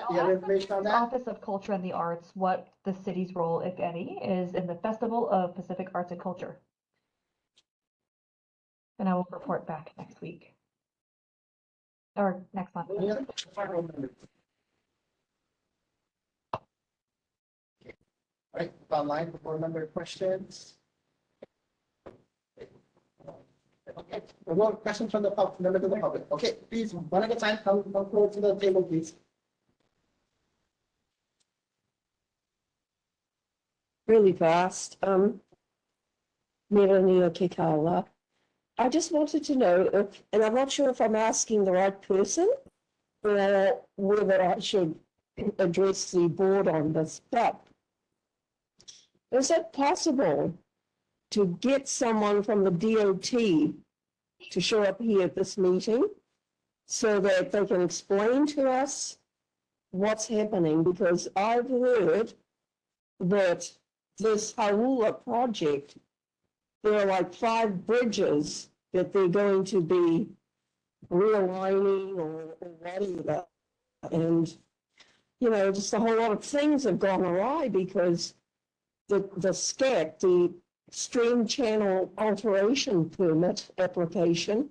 do you have information on The that? Office of Culture and the Arts, what the city's role, if any, is in the Festival of Pacific Arts and Culture. And I will report back next week. Or next month. Any other board members? Okay. All right, online for board member questions. Okay, well, questions from the public, members of the public. Okay, please, one at a time, come forward to the table, please. Really fast. Melania Kikala. I just wanted to know if, and I'm not sure if I'm asking the right person or whether I should address the board on this, but is it possible to get someone from the DOT to show up here at this meeting so that they can explain to us what's happening? Because I've heard that this Haula project, there are like 5 bridges that they're going to be realigning or whatever. And, you know, just a whole lot of things have gone awry because the SCAT, the Stream Channel Alteration Permit application,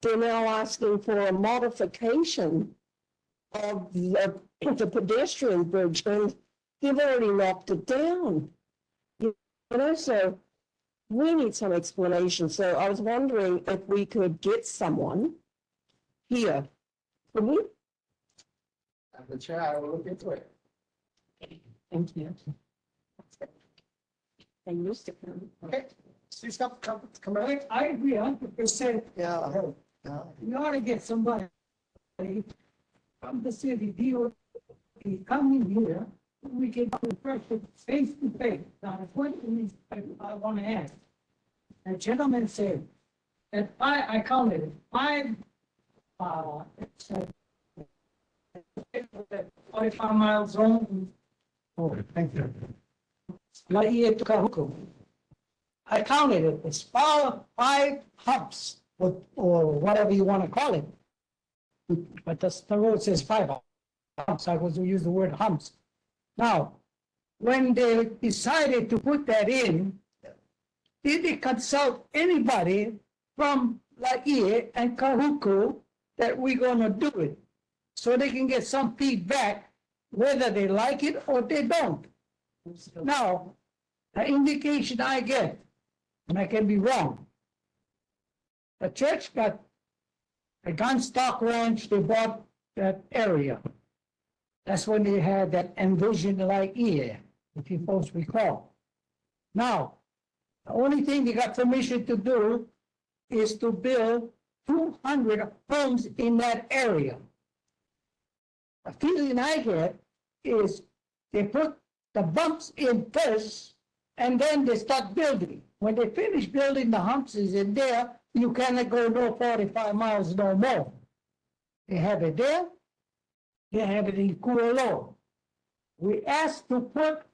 they're now asking for a modification of the pedestrian bridge, and they've already knocked it down. You know, so we need some explanation. So I was wondering if we could get someone here. Could we? The chair, I will look into it. Thank you. And Mr. Chairman. Okay, please come right. I agree 100%. Yeah. You ought to get somebody from the city, DOT, coming here, we can refresh it face to face. Now, the question is, I want to ask. The gentleman said that I counted it, 5, 45-mile zone. Oh, thank you. Not yet to Kahuku. I counted it, it's 5 humps, or whatever you want to call it. But the road says 5 humps, I was to use the word humps. Now, when they decided to put that in, did they consult anybody from Laie and Kahuku that we're gonna do it? So they can get some feedback whether they like it or they don't. Now, the indication I get, and I can be wrong, the church got a gun stock ranch, they bought that area. That's when they had that envision like ear, if you folks recall. Now, the only thing they got permission to do is to build 200 homes in that area. The feeling I get is they put the bumps in first, and then they start building. When they finish building, the humps is in there, you cannot go no 45 miles no more. They have it there, they have it in Olauloa. We asked to put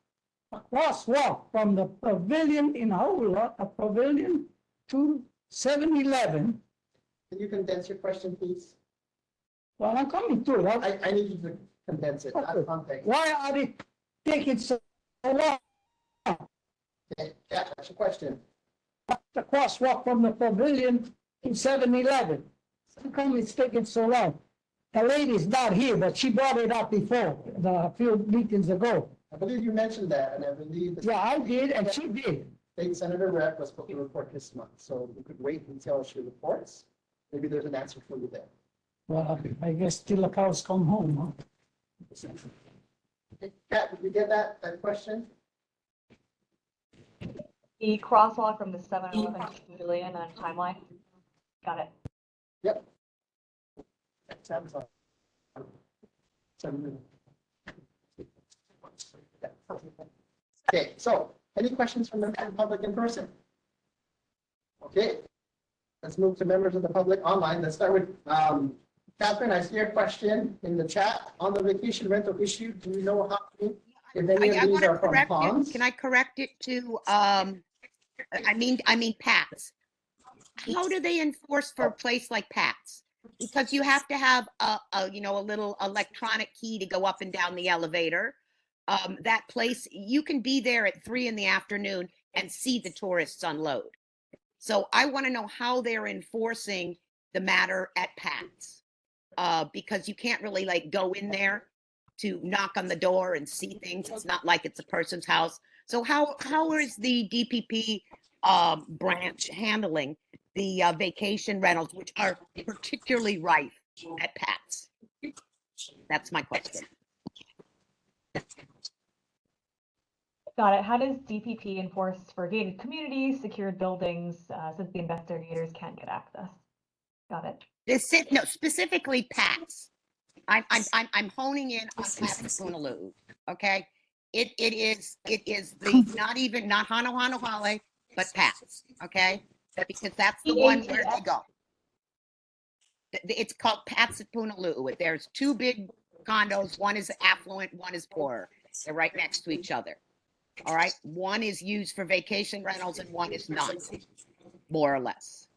a crosswalk from the pavilion in Haula, a pavilion to 7-Eleven. Can you condense your question, please? Well, I'm coming to it. I need you to condense it, not context. Why are they taking so long? Okay, yeah, that's your question. The crosswalk from the pavilion to 7-Eleven. How come it's taking so long? The lady's not here, but she brought it up before, a few meetings ago. I believe you mentioned that, and I believe. Yeah, I did, and she did. State Senator Rep was supposed to report this month, so we could wait until she reports. Maybe there's an answer for you there. Well, I guess till the cows come home, huh? Okay, Pat, did you get that question? The crosswalk from the 7-Eleven to Pavilion and timeline. Got it. Yep. Sounds like. Okay, so any questions from the public in person? Okay, let's move to members of the public online. Let's start with Catherine. I see your question in the chat on the vacation rental issue. Do you know how many, if any of these are from ponds? Can I correct it to, I mean Pat's? how do they enforce for a place like Pat's? Because you have to have a little electronic key to go up and down the elevator. That place, you can be there at 3 p.m. and see the tourists unload. So I want to know how they're enforcing the matter at Pat's. Because you can't really like go in there to knock on the door and see things. It's not like it's a person's house. So how is the DPP branch handling the vacation rentals, which are particularly rife at Pat's? That's my question. Got it. How does DPP enforce for gated communities, secured buildings, since the investigators can't get access? Got it. No, specifically Pat's. I'm honing in on Pat's Punaluu. Okay, it is not Hano Hano Hale, but Pat's. Okay, because that's the one where they go. It's called Pat's at Punaluu. There's 2 big condos. One is affluent, one is poorer. They're right next to each other. All right, one is used for vacation rentals and one is not, more or less.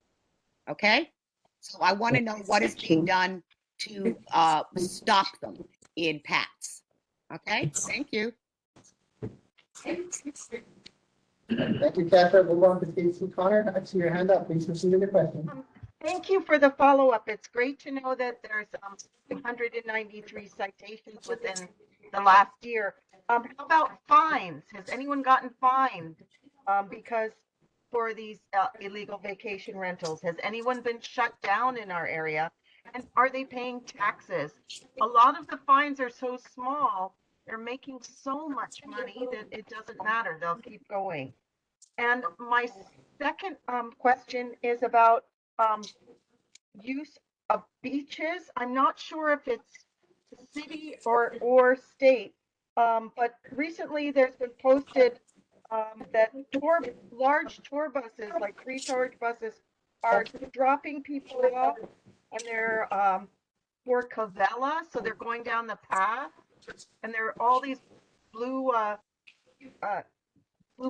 Okay, so I want to know what is being done to stop them in Pat's. Okay, thank you. Thank you, Catherine. Move on to Casey Connor. I see your hand up. Please proceed with your question. Thank you for the follow-up. It's great to know that there's 193 citations within the last year. How about fines? Has anyone gotten fined because for these illegal vacation rentals? Has anyone been shut down in our area? And are they paying taxes? A lot of the fines are so small, they're making so much money that it doesn't matter. They'll keep going. And my second question is about use of beaches. I'm not sure if it's city or state, but recently there's been posted that large tour buses, like 3 tour buses, are dropping people off, and they're for Cavella, so they're going down the path, and there are all these blue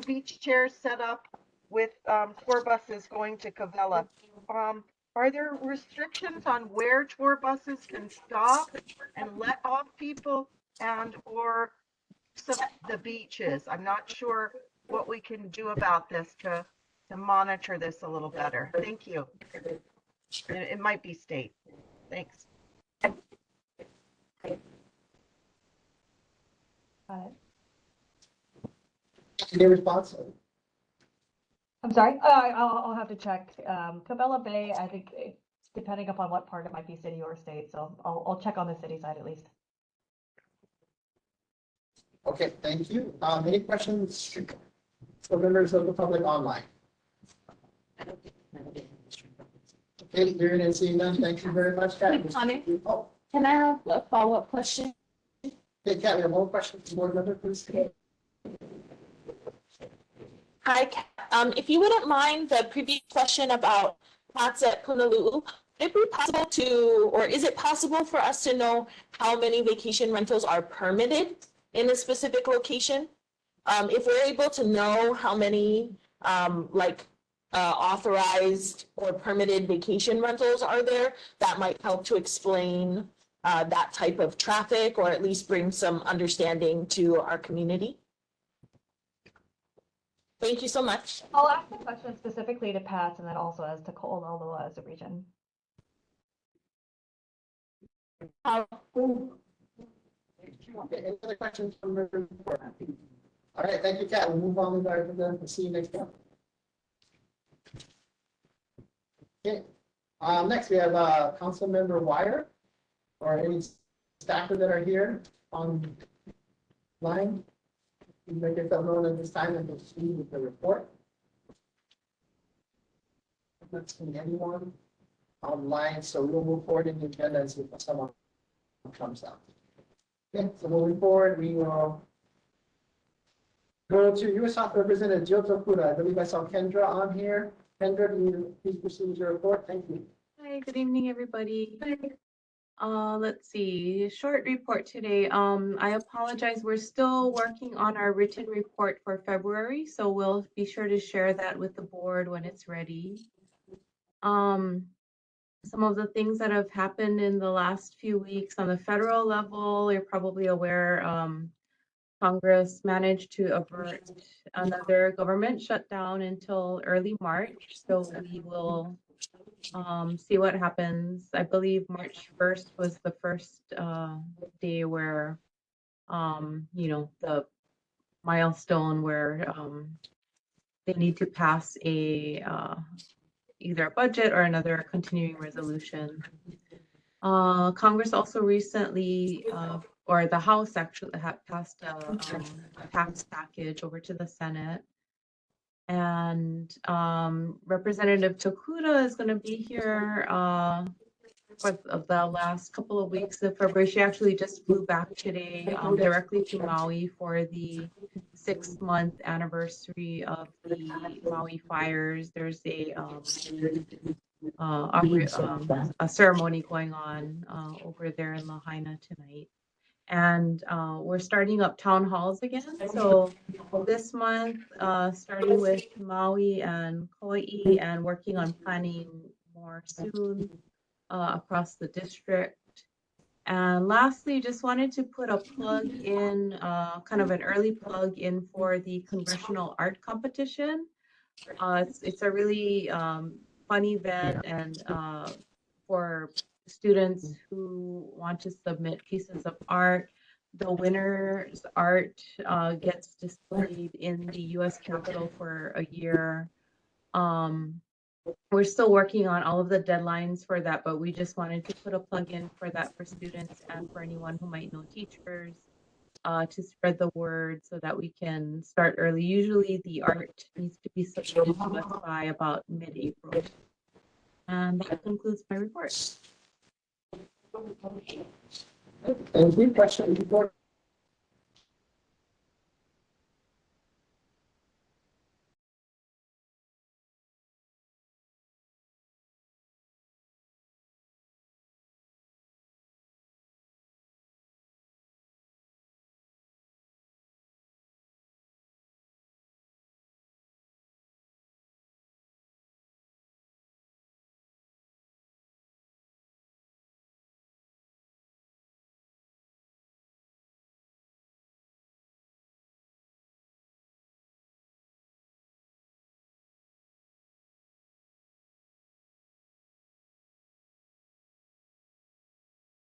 beach chairs set up with tour buses going to Cavella. Are there restrictions on where tour buses can stop and let off people or the beaches? I'm not sure what we can do about this to monitor this a little better. Thank you. It might be state. Thanks. Any response? I'm sorry. I'll have to check. Cabela Bay, I think, depending upon what part, it might be city or state. So I'll check on the city side at least. Okay, thank you. Any questions for members of the public online? Okay, hearing and seeing none. Thank you very much, Kat. Oh, Can I have a follow-up question? okay, Kat, we have one question from board member, please. Hi, if you wouldn't mind the previous question about plots at Punaluu, would it be possible to, or is it possible for us to know how many vacation rentals are permitted in a specific location? If we're able to know how many authorized or permitted vacation rentals are there, that might help to explain that type of traffic, or at least bring some understanding to our community. Thank you so much. I'll ask the question specifically to Pat and then also as to olauloa as a region. Okay, any other questions from the board? All right, thank you, Kat. We'll move on with our agenda. We'll see you next time. Okay, next we have Council Member Wire, or any staffers that are here online. You make yourself known at this time and proceed with the report. I'm not seeing anyone online, so we'll move forward in the agenda and see if someone comes out. Okay, so moving forward, we will go to U.S. South Representative Jill Tokuda. I believe I saw Kendra on here. Kendra, can you please proceed with your report? Thank you. Hi, good evening, everybody. Let's see, short report today. I apologize. We're still working on our written report for February, so we'll be sure to share that with the board when it's ready. some of the things that have happened in the last few weeks on the federal level. You're probably aware, Congress managed to avert another government shutdown until early March. So we will see what happens. I believe March 1st was the first day where, the milestone where they need to pass either a budget or another continuing resolution. Congress also recently, or the House actually had passed a tax package over to the Senate. And Representative Tokuda is going to be here for the last couple of weeks of February. She actually just flew back today directly to Maui for the 6-month anniversary of the Maui fires. There's a ceremony going on over there in Lahaina tonight. And we're starting up town halls again. So this month, starting with Maui and Kauai and working on planning more soon across the district. And lastly, just wanted to put a plug in, kind of an early plug in for the Congressional Art Competition. It's a really fun event, and for students who want to submit pieces of art, the winner's art gets displayed in the U.S. Capitol for a year. We're still working on all of the deadlines for that, but we just wanted to put a plug in for that for students and for anyone who might know teachers to spread the word so that we can start early. Usually the art needs to be submitted to us by about mid-April. And that concludes my report. Thank you. Question report.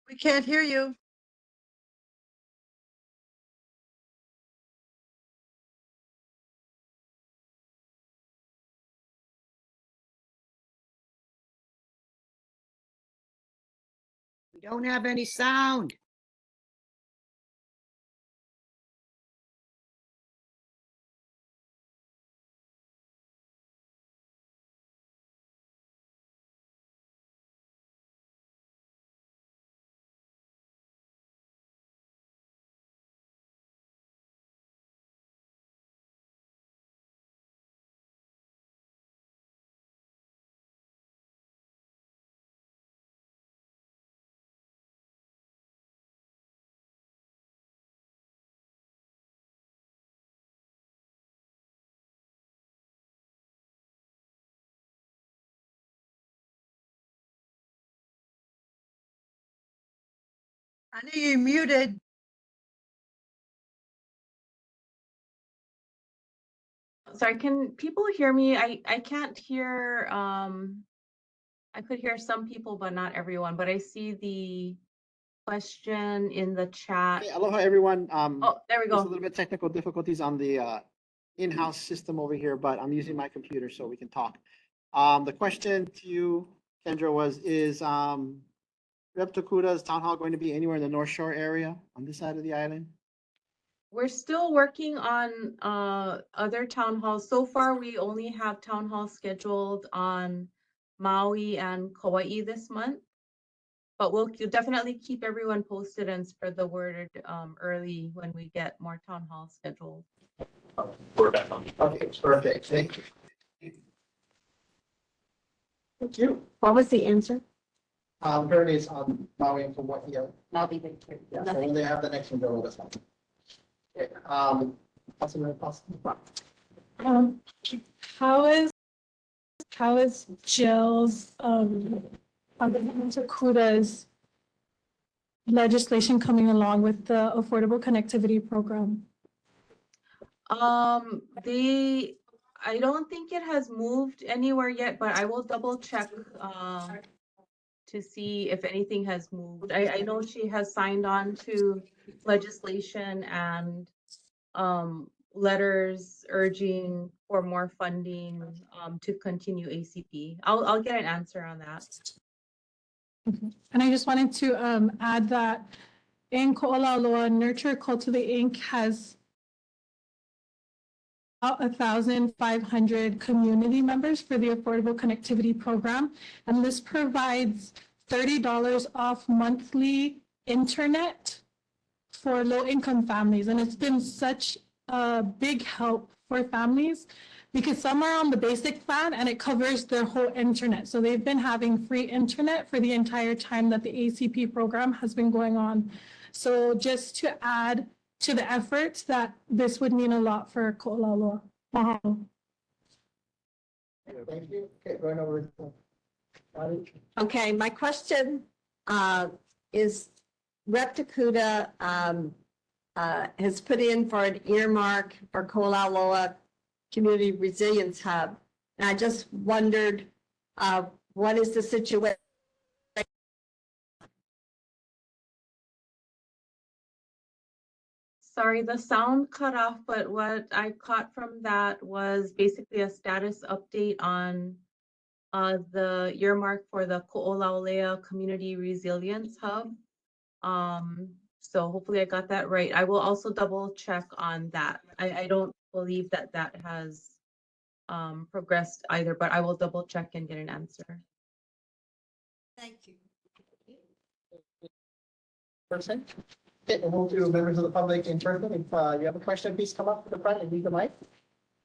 We can't hear you. We don't have any sound. I know you're muted. Sorry, can people hear me? I can't hear, I could hear some people, but not everyone, but I see the question in the chat. Okay, aloha, everyone. Oh, there we There's a go. little bit technical difficulties on the in-house system over here, but I'm using my computer so we can talk. The question to you, Kendra, is Rep. Tokuda's town hall going to be anywhere in the North Shore area on this side of the island? We're still working on other town halls. So far, we only have town halls scheduled on Maui and Kauai this month. But we'll definitely keep everyone posted and spread the word early when we get more town halls scheduled. Okay, perfect. Thank you. Thank you. What was the answer? Apparently it's on Maui and Kauai. Maui, Yeah, so when they have the next one, they'll let us know. Okay, Councilman. How is how is Jill's, Congresswoman Takuta's legislation coming along with the Affordable Connectivity Program? I don't think it has moved anywhere yet, but I will double check, to see if anything has moved. I know she has signed on to legislation and, letters urging for more funding, to continue ACP. I'll get an answer on that. And I just wanted to add that in Ko'olauloa, Nurture Cultivate Inc. has about 1,500 community members for the Affordable Connectivity Program. And this provides $30 off monthly internet for low-income families. And it's been such a big help for families because some are on the basic plan and it covers their whole internet. So they've been having free internet for the entire time that the ACP program has been going on. So just to add to the efforts, that this would mean a lot for Ko'olauloa. Mahalo. Thank you. Okay, going over. Okay, my question is Rep. Takuta has put in for an earmark for Ko'olauloa Community Resilience Hub. And I just wondered, what is the situation? Sorry, the sound cut off, but what I caught from that was basically a status update on the earmark for the Ko'olauloa Community Resilience Hub. So hopefully I got that right. I will also double check on that. I don't believe that that has progressed either, but I will double check and get an answer. Thank you. Person. Okay, we'll move to members of the public in person. If you have a question, please come up to the front and leave the mic.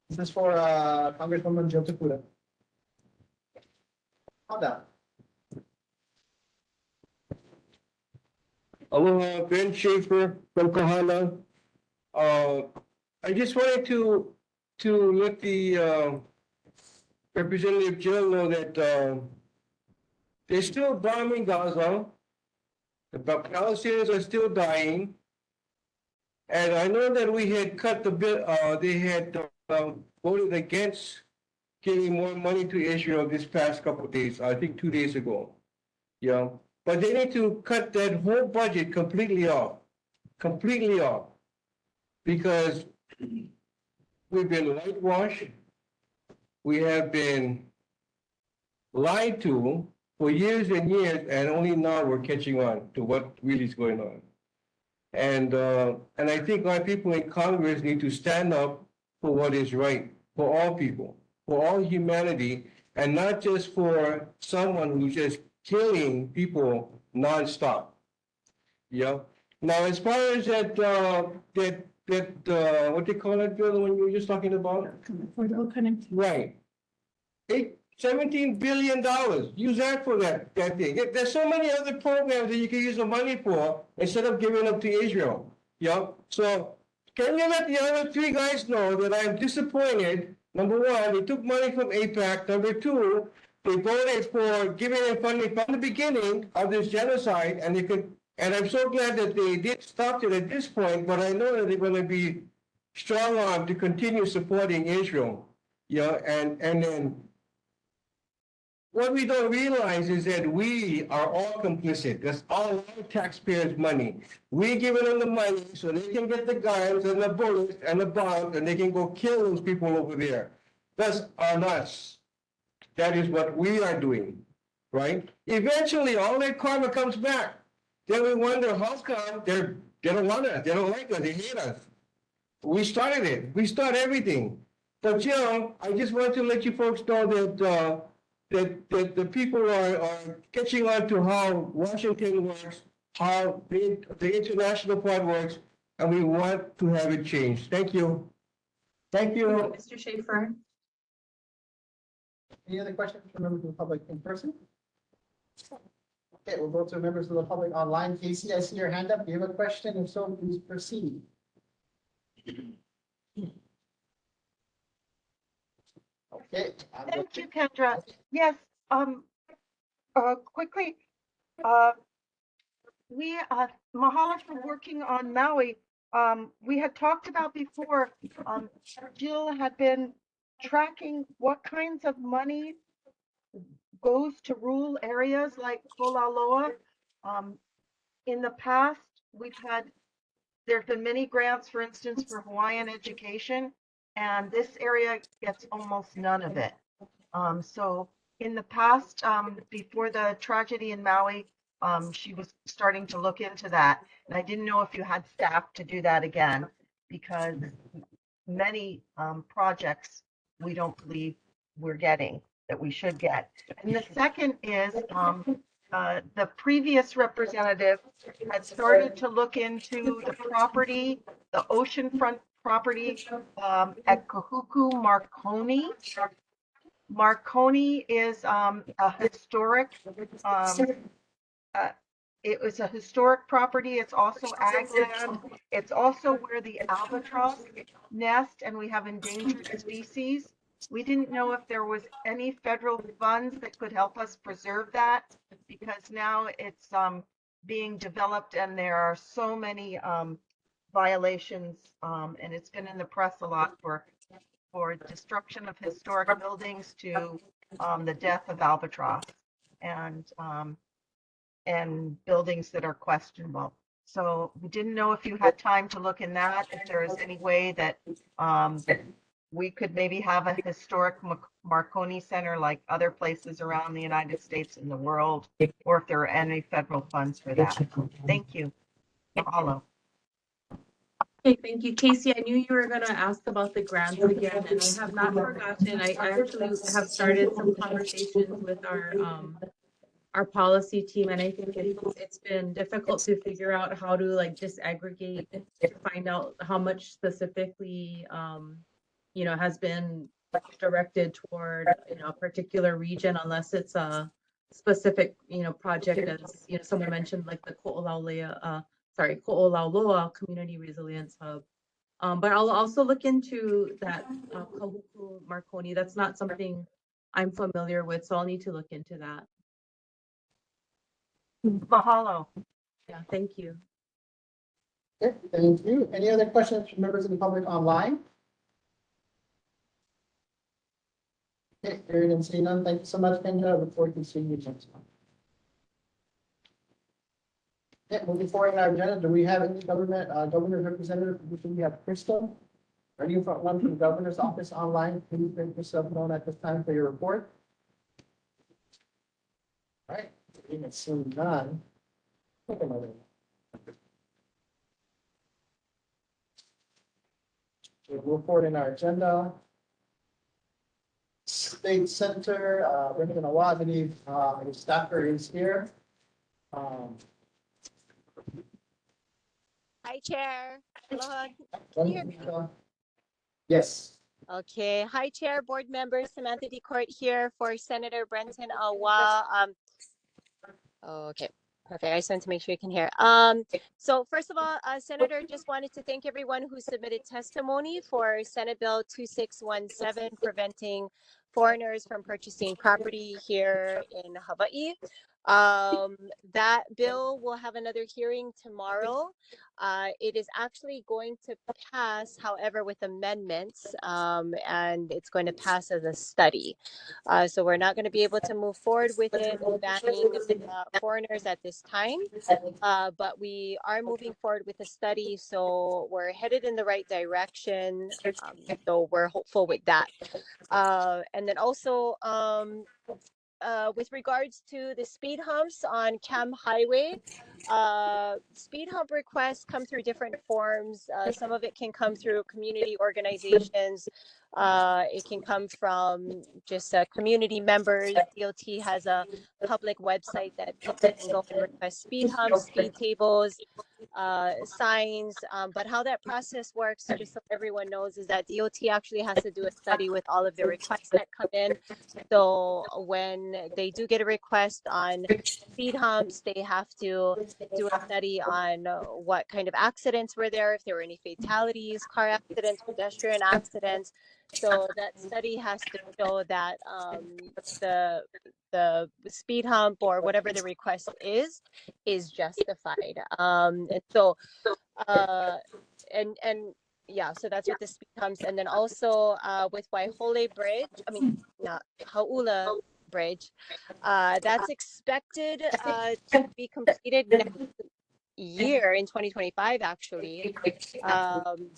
This is for Congresswoman Jill Takuta. Calm down. Aloha, Ben Schaefer from Kahana. I just wanted to let the Representative Jill know that they're still bombing Gaza. The Palestinians are still dying. And I know that we had cut the bill, they had voted against giving more money to Israel this past couple of days, I think 2 days ago. Yeah, but they need to cut that whole budget completely off, because we've been whitewashed, we have been lied to for years and years, and only now we're catching on to what really is going on. And I think our people in Congress need to stand up for what is right, for all people, for all humanity, and not just for someone who's just killing people nonstop. Yeah. Now, as far as that, what they call it, Bill, when you were just talking about? Affordable Connectivity. Right. $17 billion. Use that for that thing. There's so many other programs that you can use the money for instead of giving up to Israel. Yeah. So can you let the other three guys know that I'm disappointed? Number one, they took money from AIPAC. Number two, they voted for giving them funding from the beginning of this genocide, and they could. And I'm so glad that they did stop it at this point. But I know that they're going to be strong armed to continue supporting Israel. Yeah, and then. What we don't realize is that we are all complicit. That's all our taxpayers' money. We're giving them the money so they can get the guns and the bullets and the bombs and they can go kill those people over there. That's on us. That is what we are doing, right? Eventually, all that karma comes back. Then we wonder how come they don't want us, they don't like us, they hate us. We started it. We start everything. But you know, I just want to let you folks know that. That the people are catching on to how Washington works, how the international part works, and we want to have it changed. Thank you. Thank you. Mr. Schaefer. Any other questions from members of the public in person? Okay, we'll go to members of the public online. Casey, I see your hand up. Do you have a question? If so, please proceed. Okay. Thank you, Kendra. Yes, quickly, we, mahalo for working on Maui. We had talked about before, Jill had been tracking what kinds of money goes to rural areas like Olauloa. In the past, there've been many grants, for instance, for Hawaiian education, and this area gets almost none of it. So in the past, before the tragedy in Maui, she was starting to look into that. And I didn't know if you had staff to do that again, because many projects we don't believe we're getting that we should get. And the second is the previous representative had started to look into the property, the oceanfront property at Kahuku Marconi. Marconi is a historic, it was a historic property. It's also ag land. It's also where the albatross nest, and we have endangered species. We didn't know if there was any federal funds that could help us preserve that, because now it's being developed and there are so many violations, and it's been in the press a lot for destruction of historic buildings to the death of albatross and buildings that are questionable. So we didn't know if you had time to look in that, if there is any way that we could maybe have a historic Marconi Center like other places around the United States and the world, or if there are any federal funds for that. Thank you. Mahalo. Okay, thank you. Casey, I knew you were going to ask about the grants again, and I have not forgotten. I actually have started some conversations with our policy team, and I think it's been difficult to figure out how to like disaggregate to find out how much specifically has been directed toward a particular region, unless it's a specific project, as someone mentioned, like the Ko'olauloa Community Resilience Hub. But I'll also look into that Kahuku Marconi. That's not something I'm familiar with, so I'll need to look into that. Mahalo. Yeah, thank you. Okay, thank you. Any other questions from members of the public online? Okay, hearing and seeing none, thank you so much, Kendra. I look forward to seeing you next month. Okay, moving forward in our agenda, do we have any governor representative? We have Crystal. Are you from one from the governor's office online? Please make yourself known at this time for your report. All right, hearing and seeing none. We'll move forward in our agenda. State Senator, Representative Awad, I believe his staffer is here. Hi, Chair. Aloha. Can you hear me? Yes. Okay. Hi, Chair, board members. Samantha DeCourt here for Senator Brenton Awa. Okay. Perfect. I just wanted to make sure you can hear. So first of all, Senator, just wanted to thank everyone who submitted testimony for Senate Bill 2617, preventing foreigners from purchasing property here in Hawaii. That bill will have another hearing tomorrow. It is actually going to pass, however, with amendments, and it's going to pass as a study. So we're not going to be able to move forward with it banning foreigners at this time, but we are moving forward with a study, so we're headed in the right direction. So we're hopeful with that. And then also, with regards to the speed humps on Cam Highway, speed hump requests come through different forms. Some of it can come through community organizations. It can come from just community members. DOT has a public website that people can go and request speed humps, speed tables, signs. But how that process works, just so everyone knows, is that DOT actually has to do a study with all of the requests that come in. So when they do get a request on speed humps, they have to do a study on what kind of accidents were there, if there were any fatalities, car accidents, pedestrian accidents. So that study has to show that the the speed hump or whatever the request is justified. And so uh, and yeah, so that's with the speed humps, and then also with Waihole Bridge. I mean, not Hauula Bridge. That's expected to be completed next year in 2025, actually.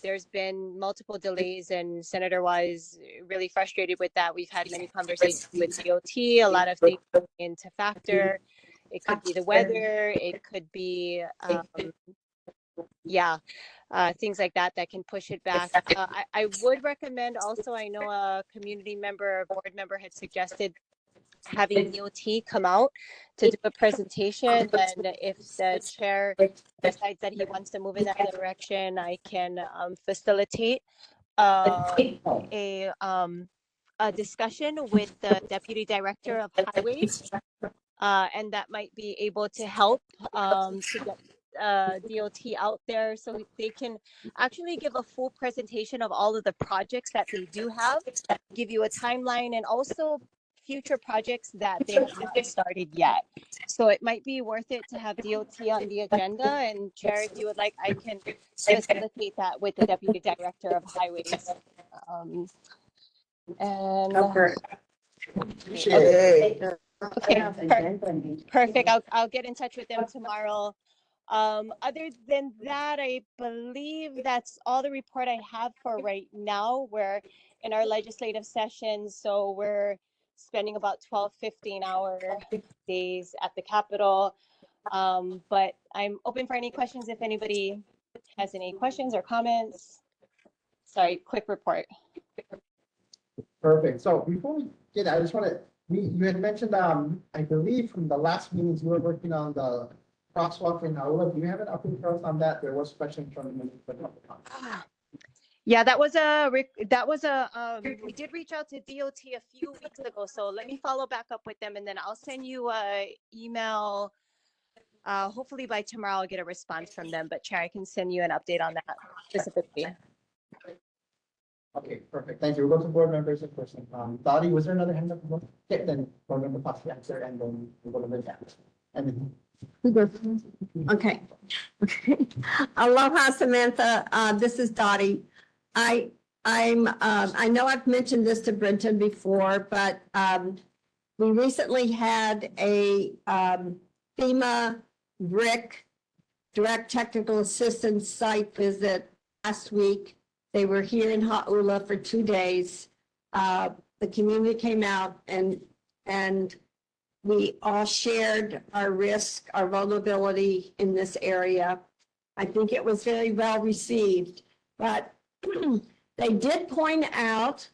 There's been multiple delays, and Senator Wise really frustrated with that. We've had many conversations with DOT, a lot of things into factor. It could be the weather, it could be, yeah, things like that that can push it back. I would recommend also, I know a community member, a board member had suggested having DOT come out to do a presentation. And if the chair decides that he wants to move in that direction, I can facilitate a discussion with the deputy director of highways, and that might be able to help to get DOT out there so they can actually give a full presentation of all of the projects that they do have, give you a timeline, and also future projects that they have not started yet. So it might be worth it to have DOT on the agenda. And Chair, if you would like, I can facilitate that with the Deputy Director of Highways. And perfect. I'll get in touch with them tomorrow. Other than that, I believe that's all the report I have for right now. We're in our legislative session, so we're spending about 12, 15-hour days at the Capitol. But I'm open for any questions if anybody has any questions or comments. Sorry, quick report. Perfect. So before we get, I just want to, you had mentioned, I believe from the last meetings, you were working on the crosswalk in Aula. Do you have an update for us on that? There was questions from the. Yeah, that was we did reach out to DOT a few weeks ago. So let me follow back up with them, and then I'll send you a email. Hopefully by tomorrow I'll get a response from them, but Chair, I can send you an update on that specifically. Okay, perfect. Thank you. We'll go to board members in person. Dottie, was there another hand up? Okay, then board member Fox answer, and then we'll go to the chat. And then. Okay. Aloha, Samantha. This is Dottie. I know I've mentioned this to Brenton before, but we recently had a FEMA RIC Direct Technical Assistance site visit last week. They were here in Hauula for 2 days. The community came out and we all shared our risk, our vulnerability in this area. I think it was very well received, but they did point out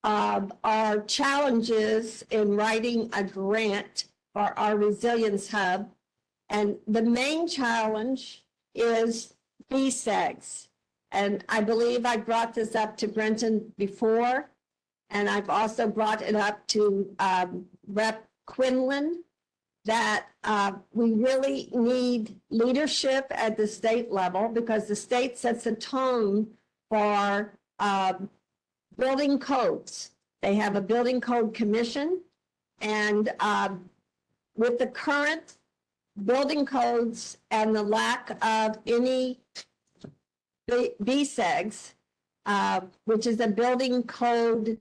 our challenges in writing a grant for our resilience hub. And the main challenge is BSEGs. And I believe I brought this up to Brenton before, and I've also brought it up to Rep. Quinlan, that we really need leadership at the state level, because the state sets a tone for building codes. They have a building code commission, and with the current building codes and the lack of any BSEGs, which is a building code,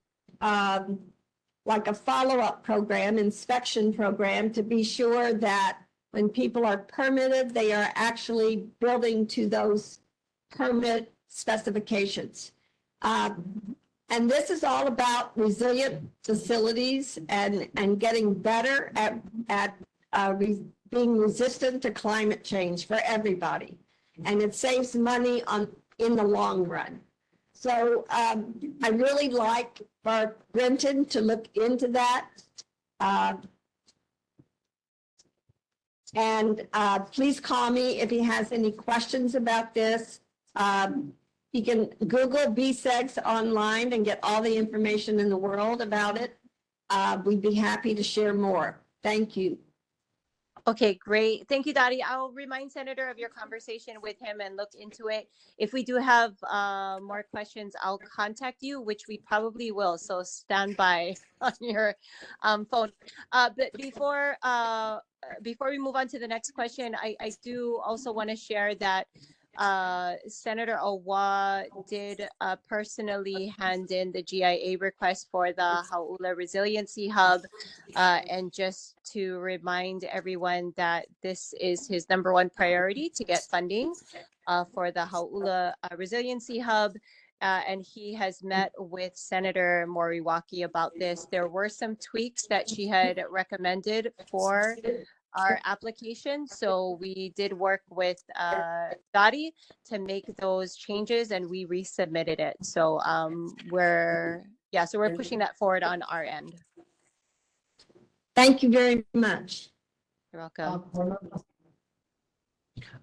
like a follow-up program, inspection program, to be sure that when people are permitted, they are actually building to those permit specifications. And this is all about resilient facilities and getting better at being resistant to climate change for everybody. And it saves money in the long run. So I really like for Brenton to look into that. And please call me if he has any questions about this. He can Google BSEGs online and get all the information in the world about it. We'd be happy to share more. Thank you. Okay, great. Thank you, Dottie. I'll remind Senator of your conversation with him and look into it. If we do have more questions, I'll contact you, which we probably will. So stand by on your phone. But before we move on to the next question, I do also want to share that Senator Owa did personally hand in the GIA request for the Hau'ula Resiliency Hub. And just to remind everyone that this is his #1 priority to get funding for the Hau'ula Resiliency Hub. And he has met with Senator Moriwaki about this. There were some tweaks that she had recommended for our application. So we did work with Dottie to make those changes and we resubmitted it. So we're pushing that forward on our end. Thank you very much. You're welcome.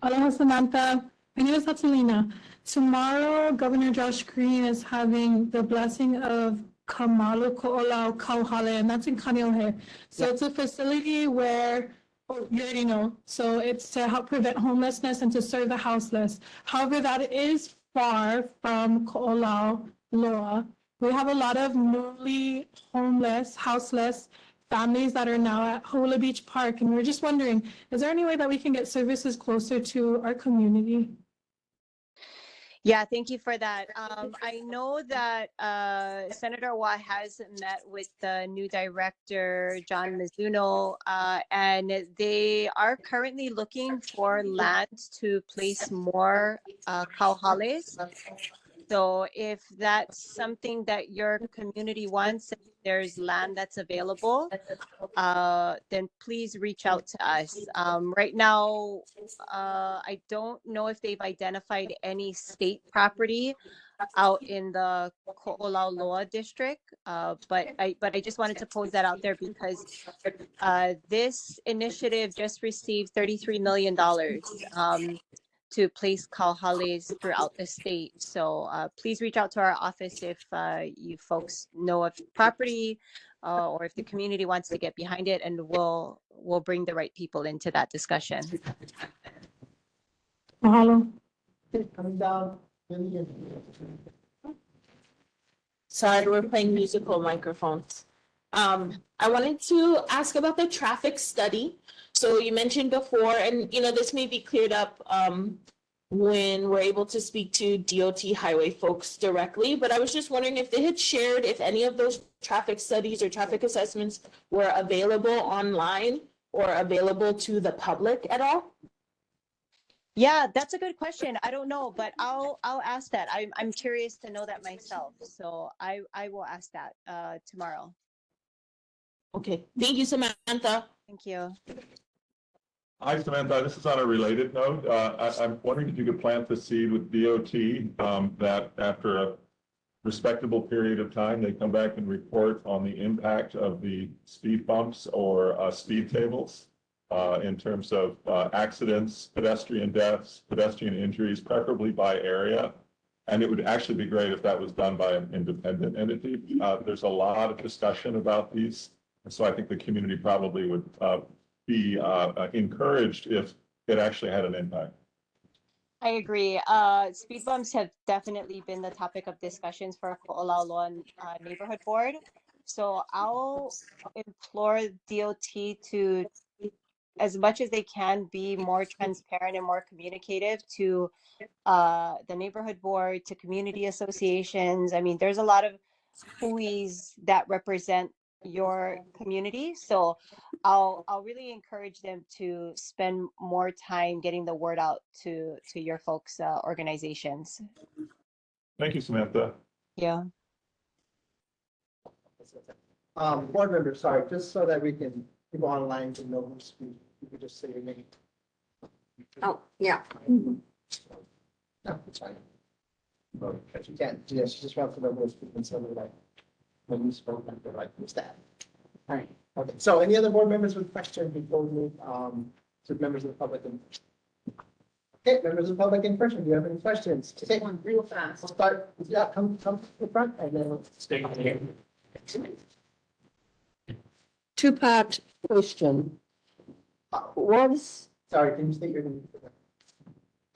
Aloha, Samantha. My name is Catalina. Tomorrow, Governor Josh Green is having the blessing of Kamalu Ko'olau Kauhale, and that's in Kaneohe. So it's a facility where, you already know, so it's to help prevent homelessness and to serve the houseless. However, that is far from Ko'olau Loa. We have a lot of newly homeless, houseless families that are now at Hula Beach Park, and we're just wondering, is there any way that we can get services closer to our community? Yeah, thank you for that. I know that Senator Wa has met with the new director, John Mizuno, and they are currently looking for land to place more kauhales. So if that's something that your community wants, there's land that's available, then please reach out to us. Right now, I don't know if they've identified any state property out in the Olauloa district, but I just wanted to pose that out there because this initiative just received $33 million to place kauhales throughout the state. So please reach out to our office if you folks know of property or if the community wants to get behind it, and we'll bring the right people into that discussion. Mahalo. Coming down. Sorry, we're playing musical microphones. I wanted to ask about the traffic study. So you mentioned before, and this may be cleared up when we're able to speak to DOT highway folks directly, but I was just wondering if they had shared if any of those traffic studies or traffic assessments were available online or available to the public at all? Yeah, that's a good question. I don't know, but I'll ask that. I'm curious to know that myself. So I will ask that tomorrow. Okay, thank you, Samantha. Thank you. Hi, Samantha. This is on a related note. I'm wondering if you could plant the seed with DOT that after a respectable period of time, they come back and report on the impact of the speed bumps or speed tables in terms of accidents, pedestrian deaths, pedestrian injuries, preferably by area. And it would actually be great if that was done by an independent entity. There's a lot of discussion about these. And so I think the community probably would be encouraged if it actually had an impact. I agree. Speed bumps have definitely been the topic of discussions for Olauloa Neighborhood Board. So I'll implore DOT to, as much as they can, be more transparent and more communicative to the neighborhood board, to community associations. I mean, there's a lot of who's that represent your community. So I'll really encourage them to spend more time getting the word out to your folks' organizations. Thank you, Samantha. Yeah. Board members, sorry, just so that we can, people online to know who's speaking, you could just say your name. Oh, yeah. No, it's fine. Oh, but you can't, yes, you just want to know who's speaking, so they're like, when you spoke, they're like, who's that? All right, okay, so any other board members with questions before we move to members of the public? Okay, members of the public in person, do you have any questions? Take one real fast. We'll start, yeah, come to the front and then we'll stay here. Two-part question. Was, Sorry, can you state your name?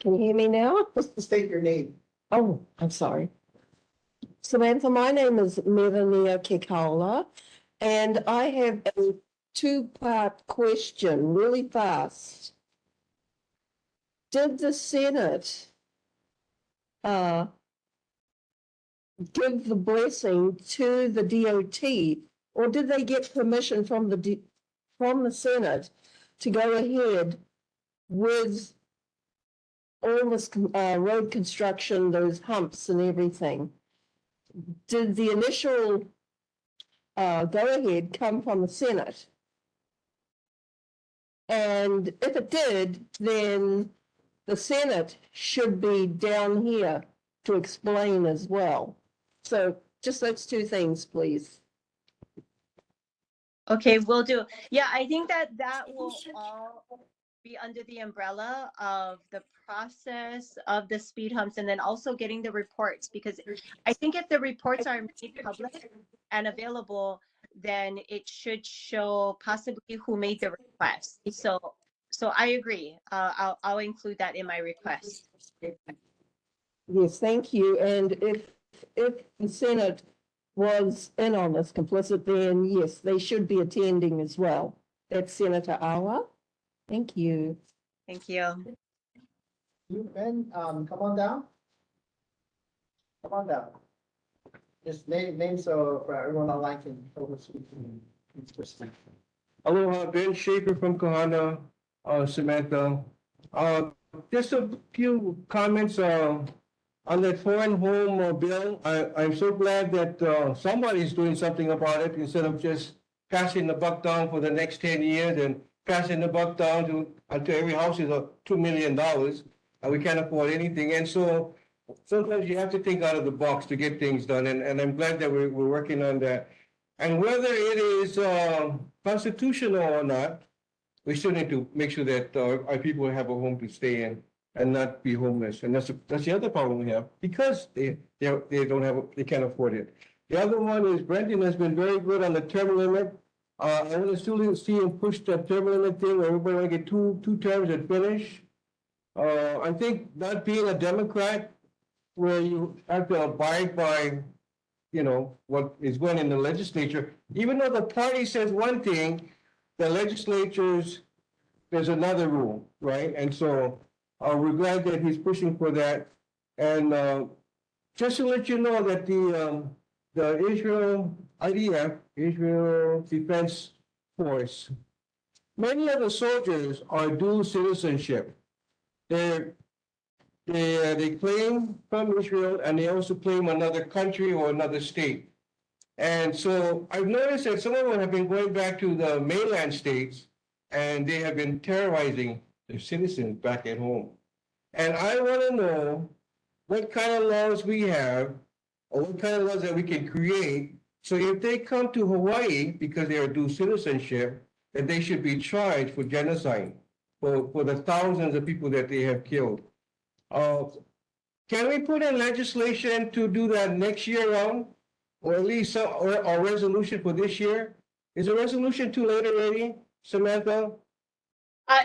can you hear me now? State your name. Oh, I'm sorry. Samantha, my name is Melania Kekaula, and I have a two-part question, really fast. Did the Senate give the blessing to the DOT, or did they get permission from the Senate to go ahead with all this road construction, those humps and everything? Did the initial go ahead come from the Senate? And if it did, then the Senate should be down here to explain as well. So just those two things, please. Okay, will do. Yeah, I think that will all be under the umbrella of the process of the speed humps and then also getting the reports, because I think if the reports are made public and available, then it should show possibly who made the request. So I agree. I'll include that in my request. Yes, thank you. And if the Senate was in on this complicit, then yes, they should be attending as well. That's Senator Awa. Thank you. Thank you. You, Ben, come on down. Come on down. Just name so everyone online can overspeak. Aloha, Ben Schaefer from Kahana, Samantha. Just a few comments on that foreign home bill. I'm so glad that somebody's doing something about it instead of just passing the buck down for the next 10 years and passing the buck down to until every house is $2 million. And we can't afford anything. And so sometimes you have to think out of the box to get things done. And I'm glad that we're working on that. And whether it is constitutional or not, we still need to make sure that our people have a home to stay in and not be homeless. And that's the other problem we have, because they can't afford it. The other one is Brendan has been very good on the term limit. I want to still see him push that term limit thing where everybody want to get two terms and finish. I think not being a Democrat, where you have to abide by, what is going in the legislature, even though the party says one thing, the legislatures, there's another rule, right? And so we're glad that he's pushing for that. And just to let you know that the Israel IDF, Israel Defense Force, many of the soldiers are dual citizenship. They claim from Israel and they also claim another country or another state. And so I've noticed that some of them have been going back to the mainland states and they have been terrorizing their citizens back at home. And I want to know what kind of laws we have or what kind of laws that we can create. So if they come to Hawaii because they are dual citizenship, that they should be charged for genocide for the thousands of people that they have killed. Can we put in legislation to do that next year round? Or at least a resolution for this year? Is a resolution too late already, Samantha?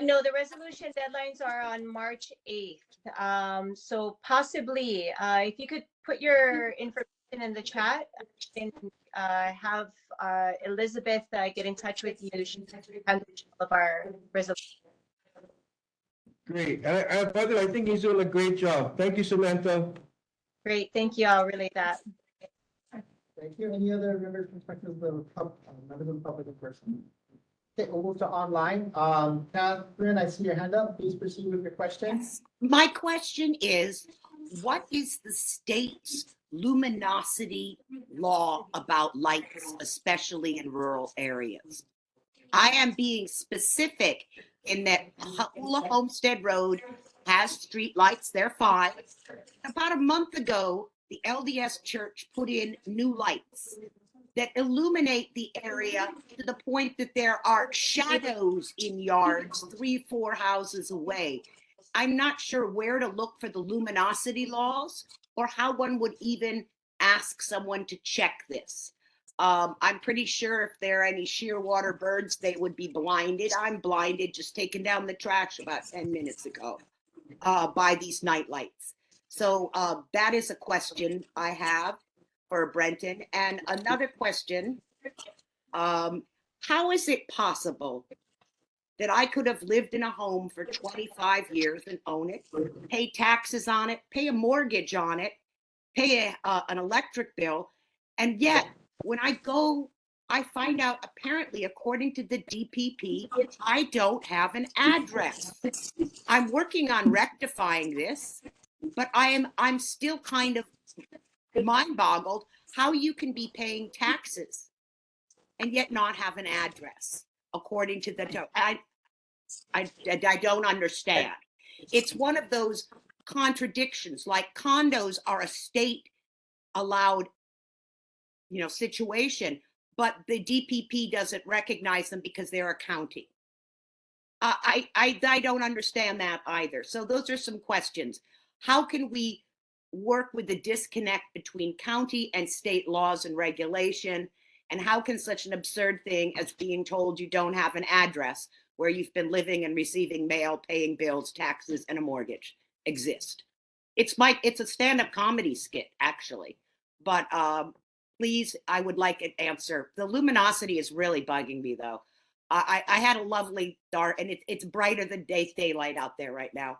No, the resolution deadlines are on March 8th. So possibly, if you could put your information in the chat and have Elizabeth get in touch with you. She can handle all of our resolutions. Great. And by the way, I think he's doing a great job. Thank you, Samantha. Great, thank you. I'll relay that. Thank you. Any other members' perspectives of members of the public in person? Okay, we'll move to online. Catherine, I see your hand up. Please proceed with your question. Yes. My question is, what is the state's luminosity law about lights, especially in rural areas? I am being specific in that Ha'ula Homestead Road has street lights. They're fine. About a month ago, the LDS Church put in new lights that illuminate the area to the point that there are shadows in yards 3-4 houses away. I'm not sure where to look for the luminosity laws or how one would even ask someone to check this. I'm pretty sure if there are any shearwater birds, they would be blinded. I'm blinded just taking down the trash about 10 minutes ago by these night lights. So that is a question I have for Brenton. And another question, how is it possible that I could have lived in a home for 25 years and own it, pay taxes on it, pay a mortgage on it, pay an electric bill, and yet when I go, I find out apparently, according to the DPP, I don't have an address. I'm working on rectifying this, but I'm still kind of mind boggled how you can be paying taxes and yet not have an address according to the I don't understand. It's one of those contradictions, like condos are a state allowed, situation, but the DPP doesn't recognize them because they're a county. I don't understand that either. So those are some questions. How can we work with the disconnect between county and state laws and regulation? And how can such an absurd thing as being told you don't have an address where you've been living and receiving mail, paying bills, taxes, and a mortgage exist? It's a stand-up comedy skit, actually. But please, I would like an answer. The luminosity is really bugging me, though. I had a lovely dark, and it's brighter than daylight out there right now.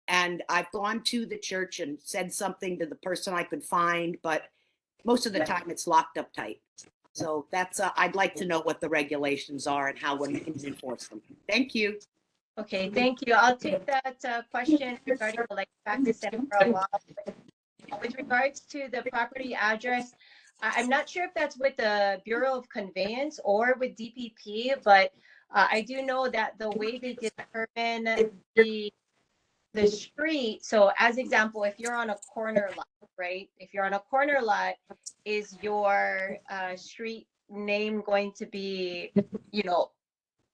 And I've gone to the church and said something to the person I could find, but most of the time it's locked up tight. So that's, I'd like to know what the regulations are and how one can enforce them. Thank you. Okay, thank you. I'll take that question regarding the like practice center for a while. With regards to the property address, I'm not sure if that's with the Bureau of Conveyance or with DPP, but I do know that the way they determine the street, so as example, if you're on a corner lot, right? If you're on a corner lot, is your street name going to be,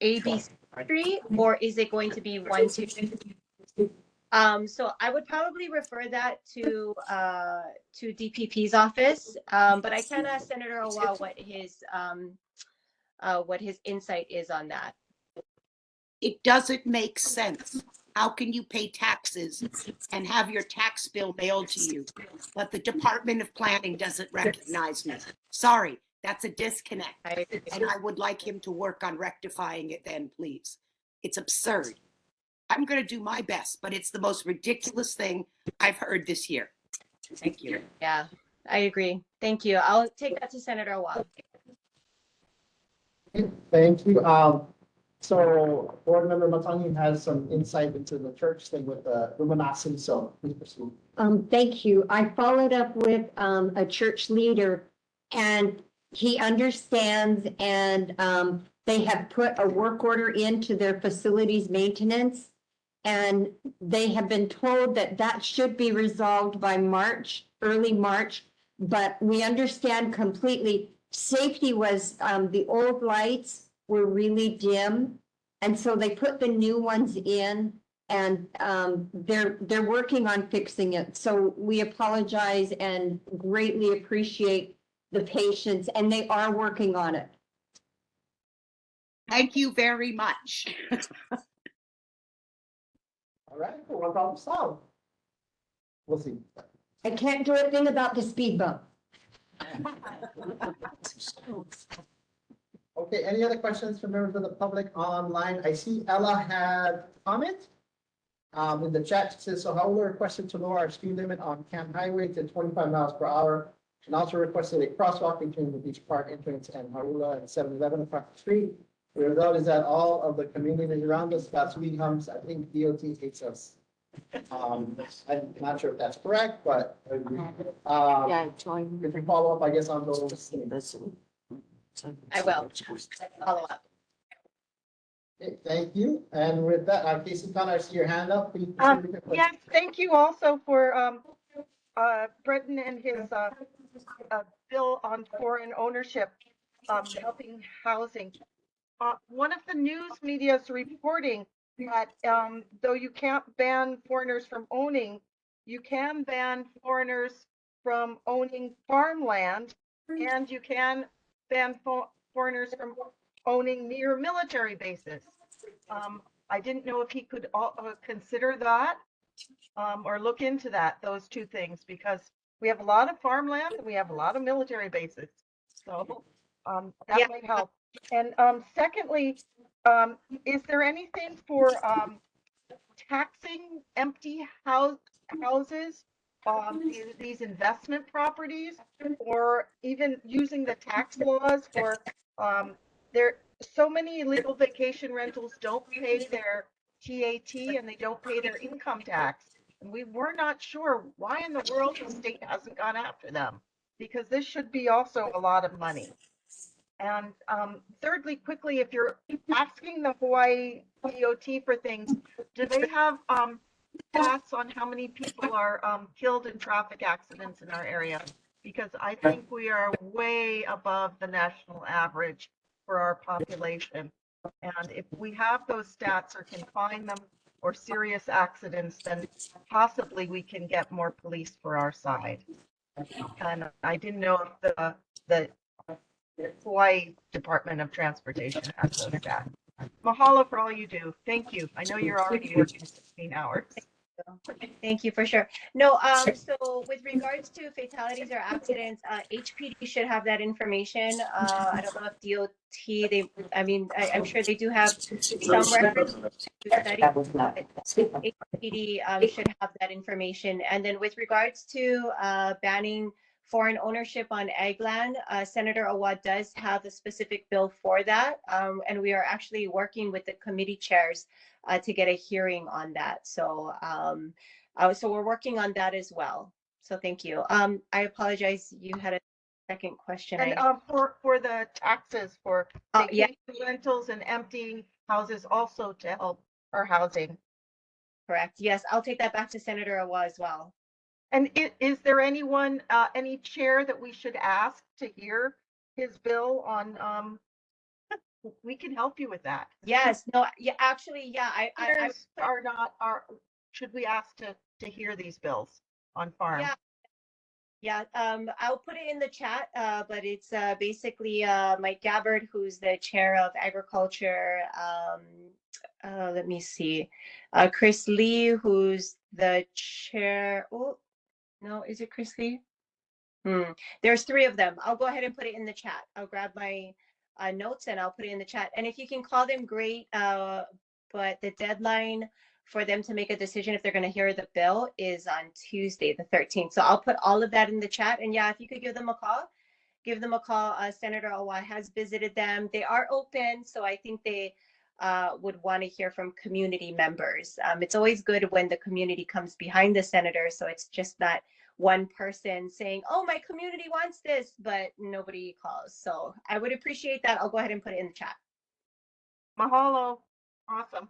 ABC Street, or is it going to be 123? So I would probably refer that to DPP's office, but I can ask Senator Owa what his insight is on that. It doesn't make sense. How can you pay taxes and have your tax bill mailed to you, but the Department of Planning doesn't recognize me? Sorry, that's a disconnect. And I would like him to work on rectifying it then, please. It's absurd. I'm going to do my best, but it's the most ridiculous thing I've heard this year. Thank you. Yeah, I agree. Thank you. I'll take that to Senator Owa. Thank you. So Board Member Matangi has some insight into the church thing with the luminosity, so please proceed. Thank you. I followed up with a church leader, and he understands, and they have put a work order into their facilities maintenance, and they have been told that that should be resolved by March, early March, but we understand completely. Safety was, the old lights were really dim, and so they put the new ones in, and they're working on fixing it. So we apologize and greatly appreciate the patience, and they are working on it. Thank you very much. All right, what problem solved? We'll see. I can't do a thing about the speed bump. Okay, any other questions from members of the public online? I see Ella had a comment. In the chat, it says, so Haula requested to lower our speed limit on Camp Highway to 25 miles per hour. And also requested a crosswalk between the Beach Park entrance and Haula and 7-Eleven across the street. The result is that all of the communities around us got speed humps. I think DOT hates us. I'm not sure if that's correct, but if we follow up, I guess, on those things. I will follow up. Okay, thank you. And with that, Casey Connor, I see your hand up. Please Yes, thank you also for Brenton and his bill on foreign ownership, helping housing. One of the news media is reporting that though you can't ban foreigners from owning, you can ban foreigners from owning farmland, and you can ban foreigners from owning near military bases. I didn't know if he could consider that or look into that, those two things, because we have a lot of farmland and we have a lot of military bases. So that might help. And secondly, is there anything for taxing empty houses, these investment properties, or even using the tax laws for there? So many illegal vacation rentals don't pay their TAT and they don't pay their income tax. And we're not sure why in the world the state hasn't gone after them, because this should be also a lot of money. And thirdly, quickly, if you're asking the Hawaii DOT for things, do they have stats on how many people are killed in traffic accidents in our area? Because I think we are way above the national average for our population. And if we have those stats or can find them, or serious accidents, then possibly we can get more police for our side. And I didn't know if the Hawaii Department of Transportation has those stats. Mahalo for all you do. Thank you. I know you're already working 16 hours. Thank you for sure. No, so with regards to fatalities or accidents, HPD should have that information. I don't know if DOT, I'm sure they do have some records to study. HPD should have that information. And then with regards to banning foreign ownership on ag land, Senator Awa does have a specific bill for that. And we are actually working with the committee chairs to get a hearing on that. So, so we're working on that as well. So thank you. I apologize. You had a second question. And for the taxes for vacation rentals and empty houses also to help our housing. Correct. Yes, I'll take that back to Senator Awa as well. And is there anyone, any chair that we should ask to hear his bill on? We can help you with that. Yes. No. Yeah. Actually, yeah. Should we ask to hear these bills on farm? Yeah. Yeah. I'll put it in the chat. But it's basically Mike Gabbard, who's the chair of agriculture. Let me see. Chris Lee, who's the chair. Oh, no, is it Chris Lee? There's three of them. I'll go ahead and put it in the chat. I'll grab my notes and I'll put it in the chat. And if you can call them, great. But the deadline for them to make a decision if they're going to hear the bill is on Tuesday, the 13th. So I'll put all of that in the chat. And yeah, if you could give them a call, Senator Awa has visited them. They are open. So I think they would want to hear from community members. It's always good when the community comes behind the senator. So it's just not one person saying, oh, my community wants this, but nobody calls. So I would appreciate that. I'll go ahead and put it in the chat. Mahalo. Awesome.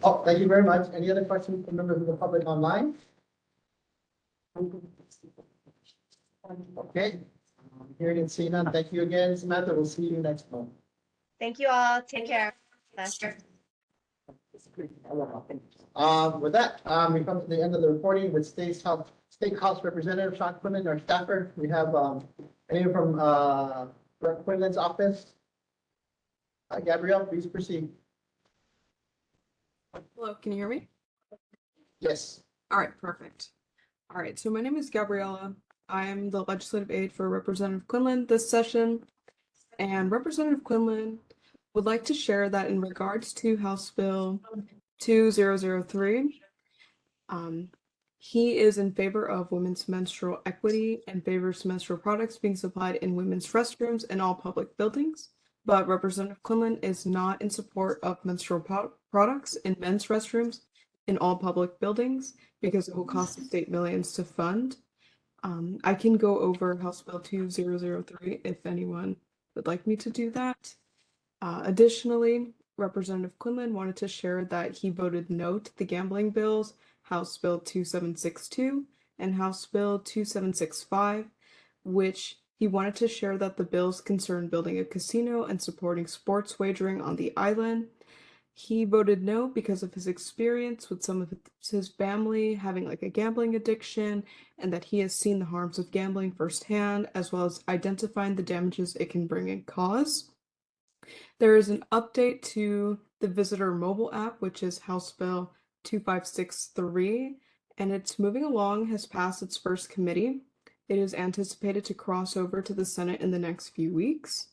Oh, thank you very much. Any other questions from members of the public online? Okay. Hearing and seeing none. Thank you again, Samantha. We'll see you next month. Thank you all. Take care. With that, we come to the end of the reporting with State House Representative Sean Quinlan, our staffer. We have anyone from Rep. Quinlan's office. Gabrielle, please proceed. Hello, can you hear me? Yes. All right, perfect. All right, so my name is Gabriella. I'm the legislative aide for Representative Quinlan this session. And Representative Quinlan would like to share that in regards to House Bill 2003, he is in favor of women's menstrual equity and favors menstrual products being supplied in women's restrooms in all public buildings. But Representative Quinlan is not in support of menstrual products in men's restrooms in all public buildings because it will cost the state millions to fund. I can go over House Bill 2003 if anyone would like me to do that. Additionally, Representative Quinlan wanted to share that he voted no to the gambling bills, House Bill 2762 and House Bill 2765, which he wanted to share that the bills concern building a casino and supporting sports wagering on the island. He voted no because of his experience with some of his family having like a gambling addiction, and that he has seen the harms of gambling firsthand, as well as identifying the damages it can bring and cause. There is an update to the visitor mobile app, which is House Bill 2563, and it's moving along, has passed its first committee. It is anticipated to cross over to the Senate in the next few weeks.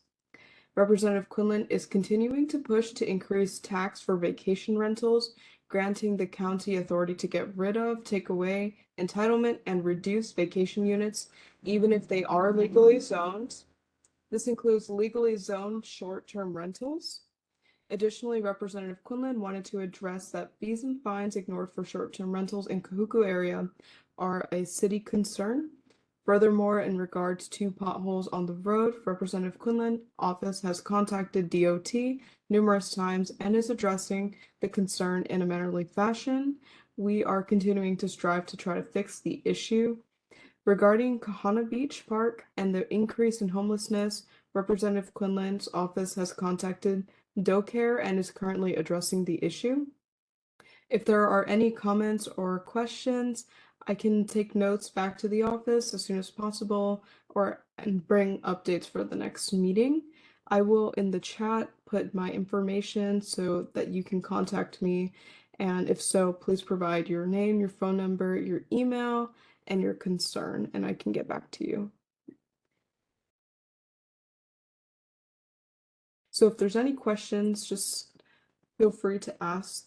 Representative Quinlan is continuing to push to increase tax for vacation rentals, granting the county authority to get rid of, take away entitlement, and reduce vacation units, even if they are legally zoned. This includes legally zoned short-term rentals. Additionally, Representative Quinlan wanted to address that fees and fines ignored for short-term rentals in Kahuku area are a city concern. Furthermore, in regards to potholes on the road, Representative Quinlan office has contacted DOT numerous times and is addressing the concern in a mannerly fashion. We are continuing to strive to try to fix the issue. Regarding Kahana Beach Park and the increase in homelessness, Representative Quinlan's office has contacted DoCare and is currently addressing the issue. If there are any comments or questions, I can take notes back to the office as soon as possible and bring updates for the next meeting. I will in the chat put my information so that you can contact me. And if so, please provide your name, your phone number, your email, and your concern, and I can get back to you. So if there's any questions, just feel free to ask.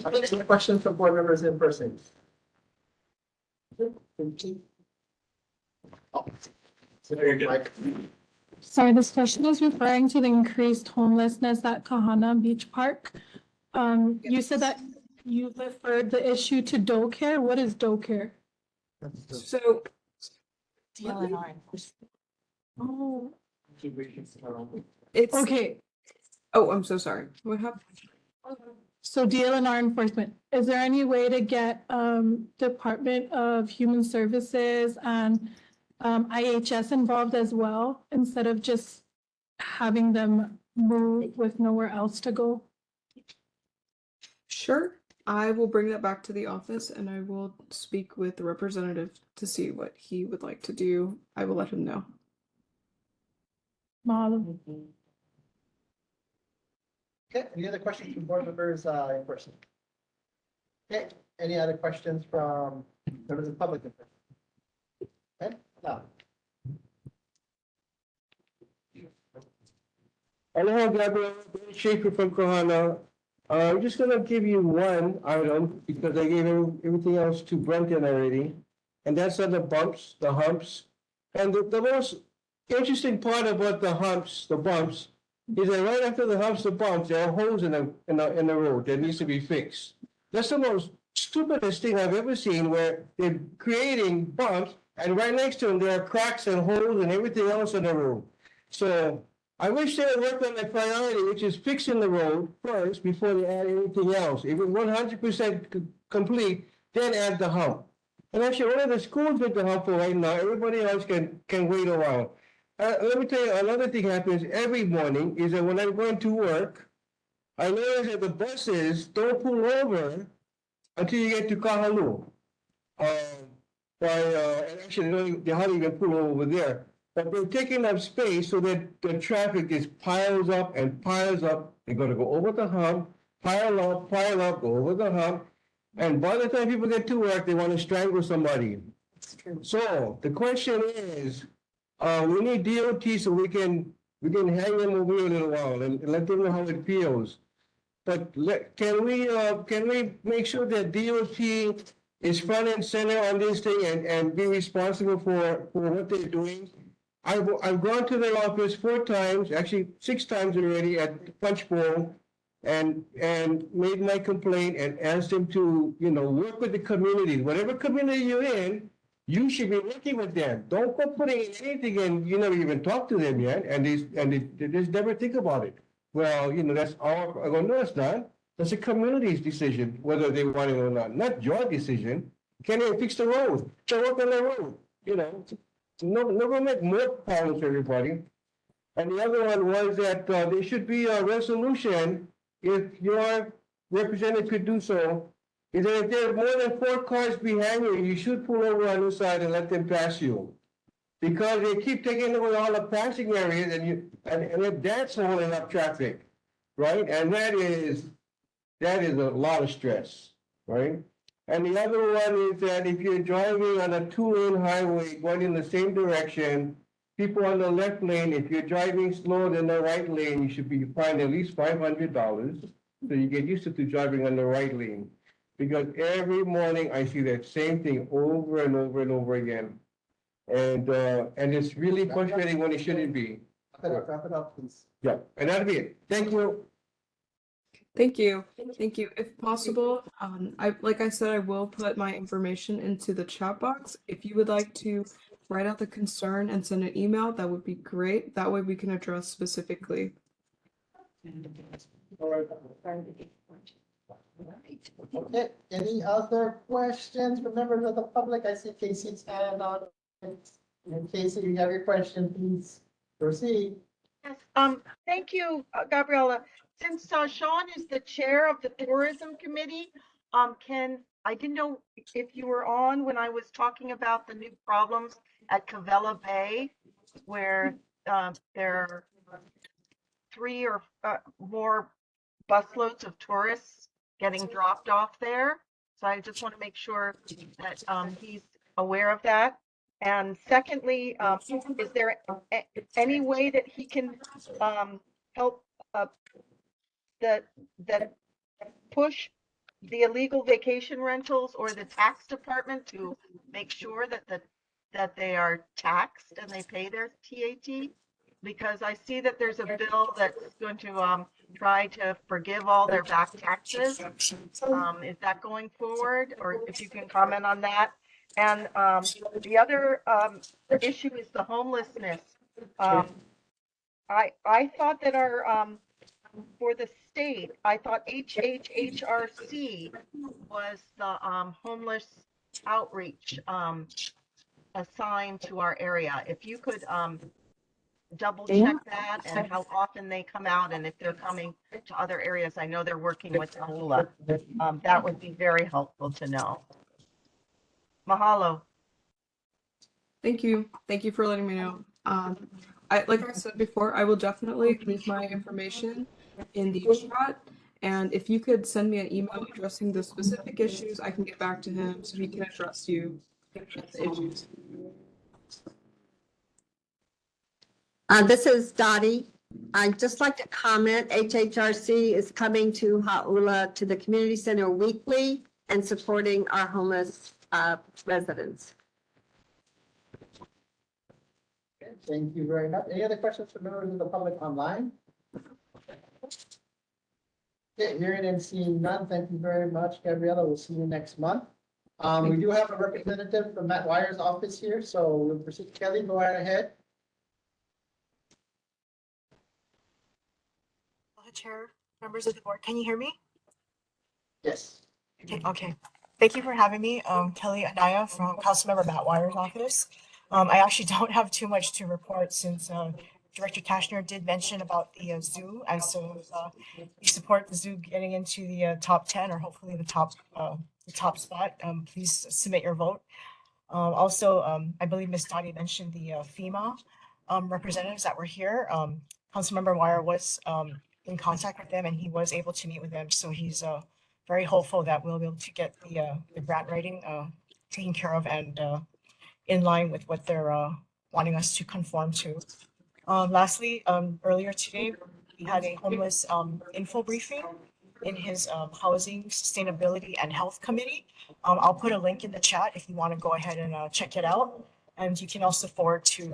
Any questions from board members in person? Oh, so there you go, Mike. Sorry, this question is referring to the increased homelessness at Kahana Beach Park. You said that you referred the issue to DoCare. What is DoCare? So, Oh, it's okay. Oh, I'm so sorry. What happened? So DLNR enforcement, is there any way to get Department of Human Services and IHS involved as well, instead of just having them move with nowhere else to go? Sure. I will bring that back to the office and I will speak with the representative to see what he would like to do. I will let him know. Okay, any other questions from board members in person? Okay, any other questions from members of the public in person? Okay, no. Aloha, Gabriel. Ben Schaefer from Kohana. I'm just gonna give you one item because I gave everything else to Brenton already. And that's on the bumps, the humps. And the most interesting part about the humps, the bumps, is that right after the humps, the bumps, there are holes in the road that needs to be fixed. That's the most stupidest thing I've ever seen, where they're creating bumps and right next to them, there are cracks and holes and everything else on the road. So I wish they would work on the priority, which is fixing the road first before they add anything else. If it's 100% complete, then add the hump. And actually, only the schools with the hump for right now. Everybody else can wait a while. Let me tell you, another thing happens every morning is that when I'm going to work, I notice that the buses don't pull over until you get to Kahalu. And actually, they hardly even pull over there. But they're taking up space so that the traffic just piles up and piles up. They're going to go over the hump, pile up, go over the hump. And by the time people get to work, they want to strangle somebody. So the question is, we need DOT so we can hang them over here a little while and let them know how it feels. But can we make sure that DOT is front and center on this thing and be responsible for what they're doing? I've gone to their office 4 times, actually 6 times already at Punch Bowl, and made my complaint and asked them to, work with the community. Whatever community you're in, you should be working with them. Don't go putting in anything and you never even talk to them yet, and they just never think about it. Well, that's all. I go, no, it's not. That's a community's decision, whether they want it or not your decision. Can't even fix the road. So work on the road, no go make more problems, everybody. And the other one was that there should be a resolution, if your representative could do so, is that if there are more than 4 cars behind you, you should pull over on the side and let them pass you. Because they keep taking away all the passing areas and that's holding up traffic, right? And that is a lot of stress, right? And the other one is that if you're driving on a 2-lane highway going in the same direction, people on the left lane, if you're driving slower than the right lane, you should be fined at least $500. So you get used to driving on the right lane. Because every morning I see that same thing over and over and over again. And it's really frustrating when it shouldn't be. Wrap it up, please. Yeah, and that'll be it. Thank you. Thank you. Thank you. If possible, like I said, I will put my information into the chat box. If you would like to write out the concern and send an email, that would be great. That way we can address specifically. All right. Okay, any other questions from members of the public? I see Casey's hand on. In case you have your question, please proceed. Yes, thank you, Gabriella. Since Sean is the chair of the tourism committee, I didn't know if you were on when I was talking about the new problems at Cavella Bay, where there are 3 or more busloads of tourists getting dropped off there. So I just want to make sure that he's aware of that. And secondly, is there any way that he can help that push the illegal vacation rentals or the tax department to make sure that they are taxed and they pay their TAT? Because I see that there's a bill that's going to try to forgive all their back taxes. Is that going forward, or if you can comment on that? And the other issue is the homelessness. I thought that our for the state, I thought HHHRC was the homeless outreach assigned to our area. If you could double check that and how often they come out and if they're coming to other areas. I know they're working with Aula. That would be very helpful to know. Mahalo. Thank you. Thank you for letting me know. Like I said before, I will definitely leave my information in the chat. And if you could send me an email addressing the specific issues, I can get back to him so he can address you the issues. This is Dottie. I'd just like to comment, HHRC is coming to Hau'ula to the community center weekly and supporting our homeless residents. Okay, thank you very much. Any other questions from members of the public online? Okay, hearing and seeing none, thank you very much, Gabriella. We'll see you next month. We do have a representative from Matt Wire's office here, so we'll proceed. Kelly, go right ahead. Chair, members of the board, can you hear me? Yes. Okay. Thank you for having me. Kelly Anaya from Councilmember Matt Wire's office. I actually don't have too much to report since Director Kashner did mention about the zoo, and so we support the zoo getting into the top 10 or hopefully the top spot. Please submit your vote. Also, I believe Ms. Dottie mentioned the FEMA representatives that were here. Councilmember Wire was in contact with them and he was able to meet with them. So he's very hopeful that we'll be able to get the grant writing taken care of and in line with what they're wanting us to conform to. Lastly, earlier today, we had a homeless info briefing in his Housing, Sustainability and Health Committee. I'll put a link in the chat if you want to go ahead and check it out. And you can also forward to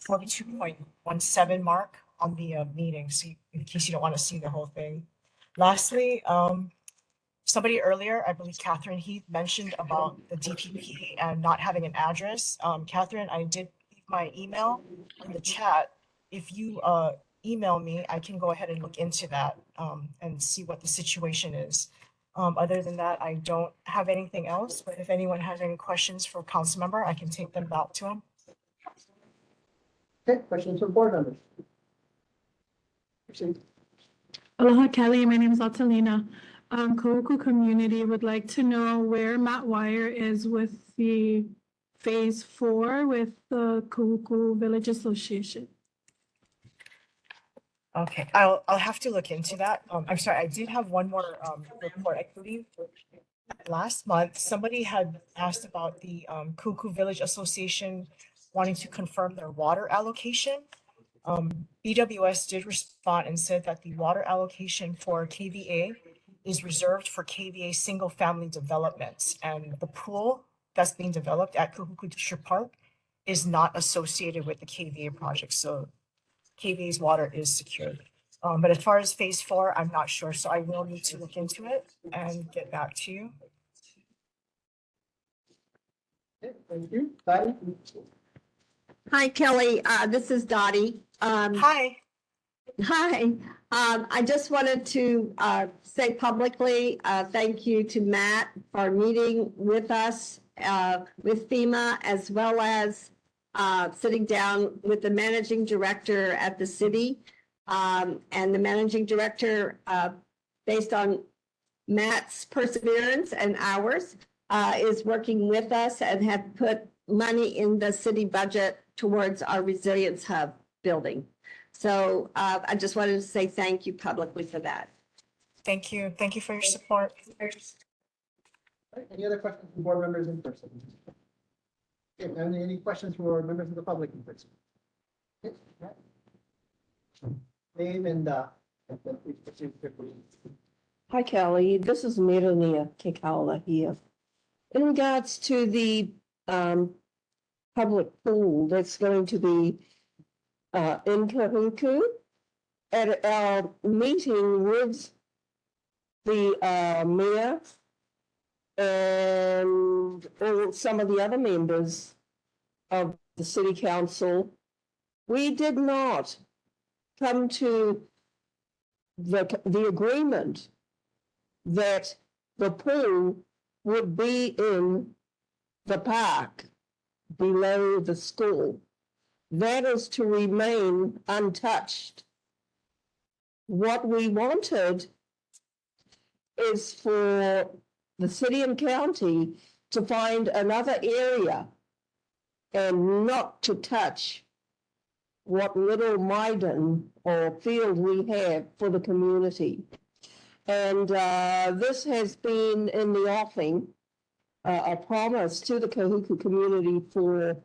42.17 mark on the meeting, so in case you don't want to see the whole thing. Lastly, somebody earlier, I believe Catherine Heath, mentioned about the DPP and not having an address. Catherine, I did leave my email in the chat. If you email me, I can go ahead and look into that and see what the situation is. Other than that, I don't have anything else, but if anyone has any questions for council member, I can take them back to him. Okay, questions from board members? Proceed. Aloha Kelly, my name is Atalina. Kahuku community would like to know where Matt Wire is with the phase 4 with the Kahuku Village Association. Okay, I'll have to look into that. I'm sorry, I did have one more report. I believe last month somebody had asked about the Kuku Village Association wanting to confirm their water allocation. BWS did respond and said that the water allocation for KVA is reserved for KVA single family developments, and the pool that's being developed at Kahuku District Park is not associated with the KVA project. So KVA's water is secured. But as far as phase 4, I'm not sure, so I will need to look into it and get back to you. Okay, thank you. Dottie? Hi, Kelly. This is Dottie. Hi. Hi. I just wanted to say publicly, thank you to Matt for meeting with us with FEMA, as well as sitting down with the managing director at the city. And the managing director, based on Matt's perseverance and ours, is working with us and have put money in the city budget towards our Resilience Hub building. So I just wanted to say thank you publicly for that. Thank you. Thank you for your support. Right, any other questions from board members in person? Okay, any questions for members of the public in person? Okay, right. Name and please proceed quickly. Hi, Kelly. This is Mirania Kekaula here. In regards to the public pool that's going to be in Kahuku, at our meeting with the mayor and some of the other members of the city council, we did not come to the agreement that the pool would be in the park below the school. That is to remain untouched. What we wanted is for the city and county to find another area and not to touch what little Maiden or field we have for the community. And this has been in the offing, a promise to the Kahuku community for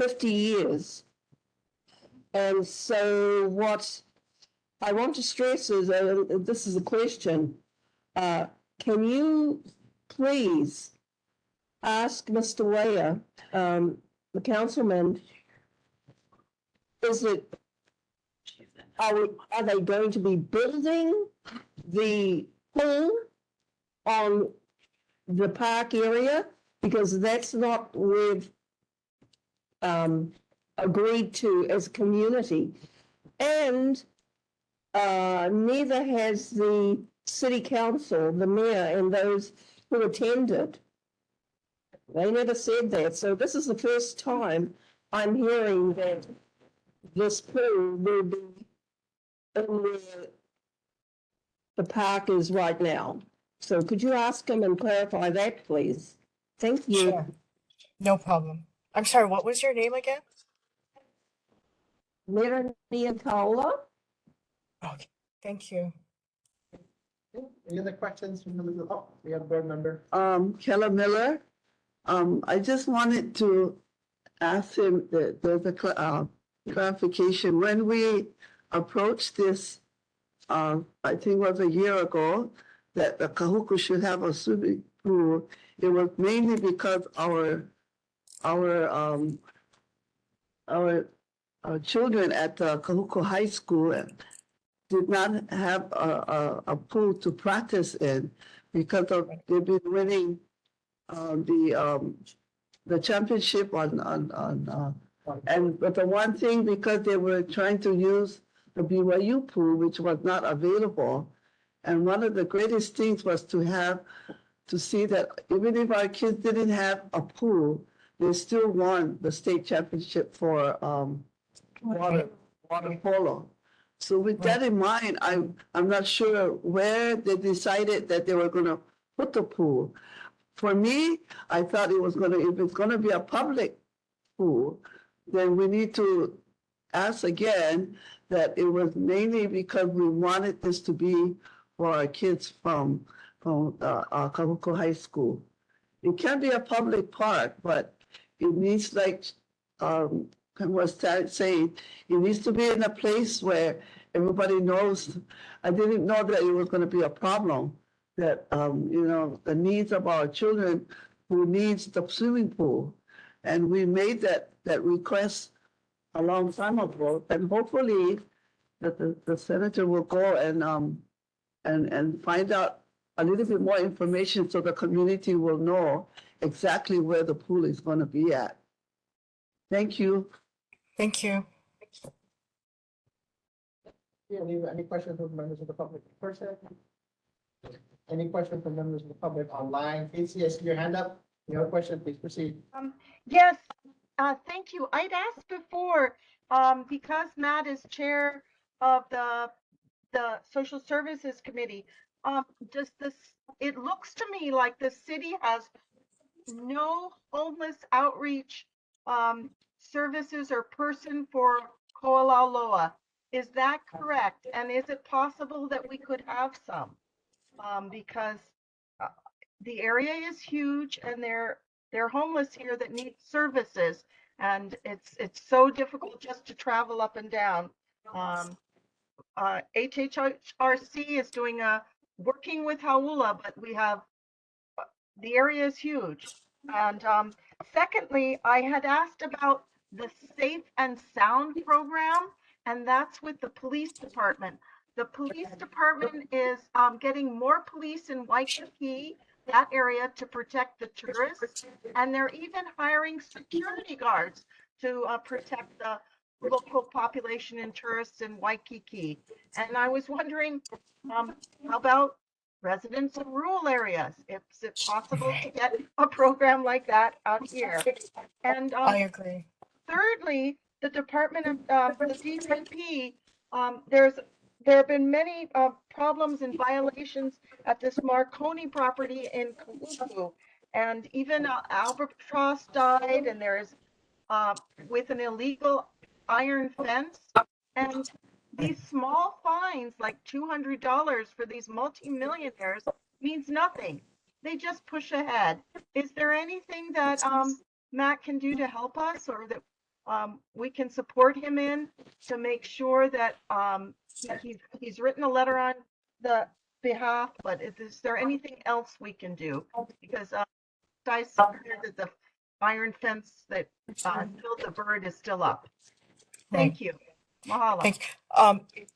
50 years. And so what I want to stress is, this is a question, can you please ask Mr. Weyer, the councilman, are they going to be building the pool on the park area? Because that's not what we've agreed to as a community. And neither has the city council, the mayor, and those who attended. They never said that. So this is the first time I'm hearing that this pool will be in where the park is right now. So could you ask him and clarify that, please? Thank you. Sure. No problem. I'm sorry, what was your name again? Mirania Kaula. Okay, thank you. Any other questions from members of, oh, we have a board member. Keller Miller. I just wanted to ask him that there's a clarification. When we approached this, I think it was a year ago, that the Kahuku should have a swimming pool, it was mainly because our children at the Kahuku High School did not have a pool to practice in because of they've been winning the championship but the one thing, because they were trying to use the BYU pool, which was not available, and one of the greatest things was to see that even if our kids didn't have a pool, they still won the state championship for water polo. So with that in mind, I'm not sure where they decided that they were gonna put the pool. For me, I thought it was gonna, if it's gonna be a public pool, then we need to ask again that it was mainly because we wanted this to be for our kids from Kahuku High School. It can be a public park, but it needs like, was saying, it needs to be in a place where everybody knows. I didn't know that it was gonna be a problem, that, the needs of our children who needs the swimming pool. And we made that request a long time ago, and hopefully that the senator will go and find out a little bit more information so the community will know exactly where the pool is going to be at. Thank you. Thank you. Any questions from members of the public in person? Any questions from members of the public online? Casey, I see your hand up. You have a question, please proceed. Yes, thank you. I'd asked before, because Matt is chair of the Social Services Committee, it looks to me like the city has no homeless outreach services or person for olauloa. Is that correct? And is it possible that we could have some? Because the area is huge and they're homeless here that need services, and it's so difficult just to travel up and down. HHRC is doing working with Haula, but we have the area is huge. And secondly, I had asked about the Safe and Sound program, and that's with the police department. The police department is getting more police in Waikiki, that area, to protect the tourists, and they're even hiring security guards to protect the local population and tourists in Waikiki. And I was wondering, how about residents in rural areas? Is it possible to get a program like that out here? And I agree. thirdly, the Department of the DPP, there have been many problems and violations at this Marconi property in Kahuku, and even albatross died, and there's with an illegal iron fence, and these small fines like $200 for these multimillionaires means nothing. They just push ahead. Is there anything that Matt can do to help us, or that we can support him in, to make sure that he's written a letter on the behalf, but is there anything else we can do? Because I heard that the iron fence that killed the bird is still up. Thank you. Mahalo. Thank you.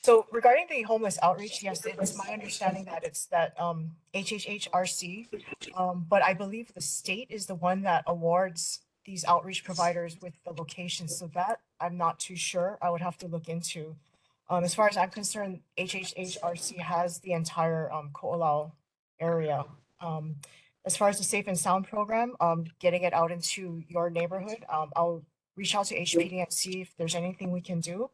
So regarding the homeless outreach, yes, it's my understanding that it's that HHHRC, but I believe the state is the one that awards these outreach providers with the locations. So that I'm not too sure. I would have to look into. As far as I'm concerned, HHHRC has the entire Ko'olau area. As far as the Safe and Sound program, getting it out into your neighborhood, I'll reach out to HPD and see if there's anything we can do.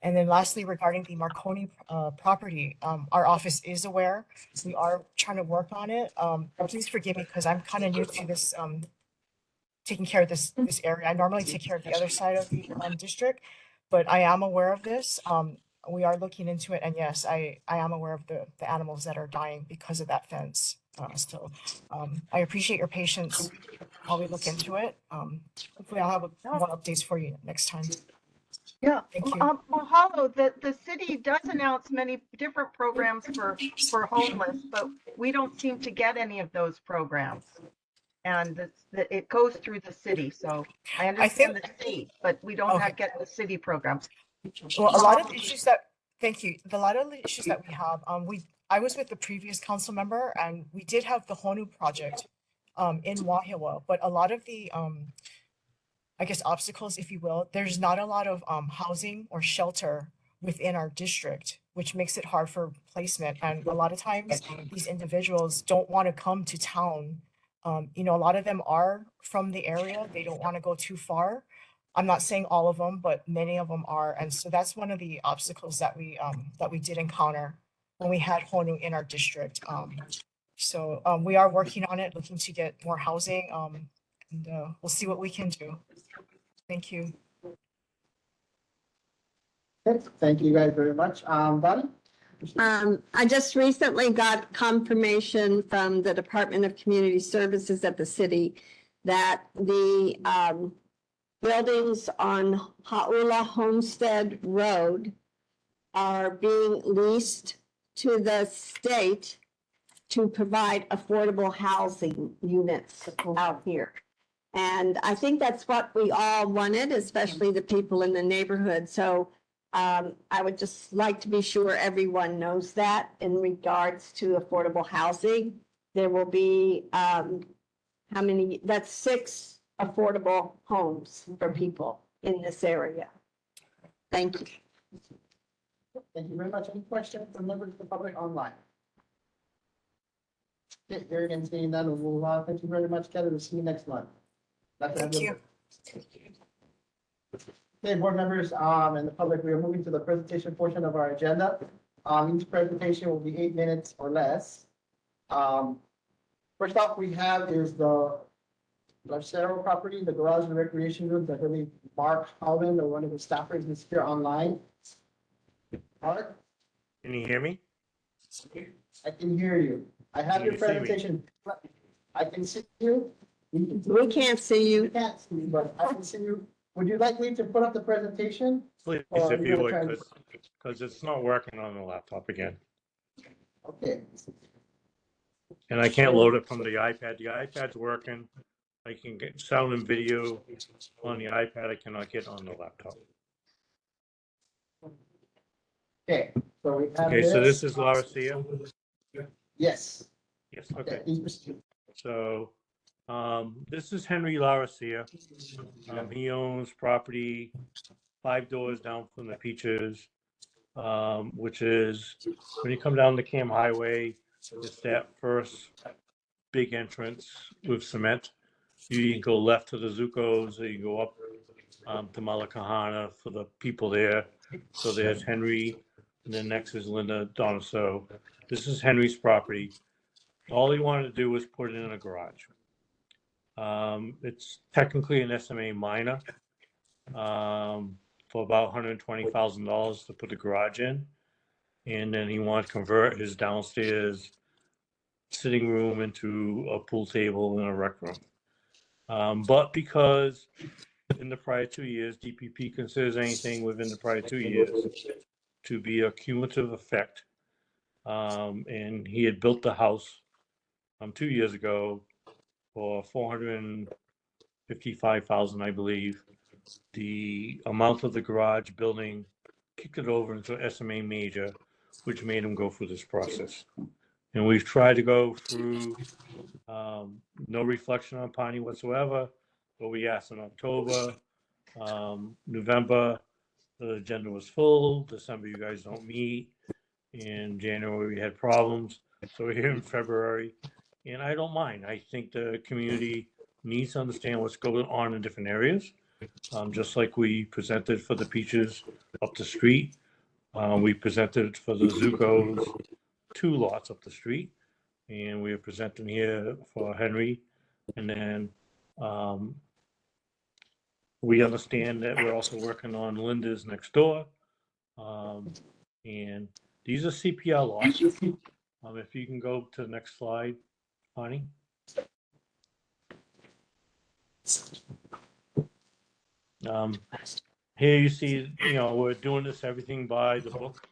And then lastly, regarding the Marconi property, our office is aware. We are trying to work on it. Please forgive me because I'm kind of new to this, taking care of this area. I normally take care of the other side of the district, but I am aware of this. We are looking into it, and yes, I am aware of the animals that are dying because of that fence. So I appreciate your patience while we look into it. Hopefully I'll have more updates for you next time. Yeah, Thank you. Mahalo, the city does announce many different programs for homeless, but we don't seem to get any of those programs. And it goes through the city, so I understand the state, but we don't get the city programs. Well, a lot of the issues that, thank you. A lot of the issues that we have, I was with the previous council member, and we did have the Honu project in Wahiawa, but a lot of the I guess obstacles, if you will, there's not a lot of housing or shelter within our district, which makes it hard for placement. And a lot of times these individuals don't want to come to town. A lot of them are from the area. They don't want to go too far. I'm not saying all of them, but many of them are. And so that's one of the obstacles that we did encounter when we had Honu in our district. We are working on it, looking to get more housing. We'll see what we can do. Thank you. Thank you guys very much. Bonnie? I just recently got confirmation from the Department of Community Services at the city that the buildings on Hau'ula Homestead Road are being leased to the state to provide affordable housing units out here. And I think that's what we all wanted, especially the people in the neighborhood. So I would just like to be sure everyone knows that in regards to affordable housing. There will be, how many, that's 6 affordable homes for people in this area. Thank you. Thank you very much. Any questions from members of the public online? Okay, here again, seeing none, we'll move on. Thank you very much, Kelly. We'll see you next month. Thank you. Okay, board members, and the public, we are moving to the presentation portion of our agenda. Each presentation will be 8 minutes or less. First off, we have is the Larcero property, the garage and recreation room, that really Mark Alvin, or one of the staffers, is here online. Mark? Can you hear me? I can hear you. I have Can your you see me? presentation. I can see you. We can't see you. You can't see me, but I can see you. Would you like me to put up the presentation? Please, Or if are you gonna would, try and- because it's not working on the laptop again. Okay. And I can't load it from the iPad. The iPad's working. I can get sound and video on the iPad. I cannot get on the laptop. Okay, so we have Okay, so this is Lauracia. Yes. Yes, okay. Please proceed. So this is Henry Lauracia. He owns property 5 doors down from the Peaches, which is when you come down the Cam Highway, it's that first big entrance with cement. You can go left to the Zucco's, or you go up to Malakahana for the people there. So there's Henry, and then next is Linda Donaso. This is Henry's property. All he wanted to do was put it in a garage. It's technically an SMA minor for about $120,000 to put the garage in. And then he wanted to convert his downstairs sitting room into a pool table and a rec room. But because in the prior 2 years, DPP considers anything within the prior 2 years to be a cumulative effect. And he had built the house 2 years ago for $455,000, I believe. The amount of the garage building kicked it over into SMA major, which made him go through this process. And we've tried to go through no reflection on Pawnee whatsoever, but we asked in October, November, the agenda was full. December, you guys don't meet. In January, we had problems. So we're here in February, and I don't mind. I think the community needs to understand what's going on in different areas. Just like we presented for the Peaches up the street. We presented for the Zucco's 2 lots up the street. And we are presenting here for Henry. And then we understand that we're also working on Linda's next door. And these are CPR lots. If you can go to the next slide, Connie. Here you see, we're doing this everything by the book,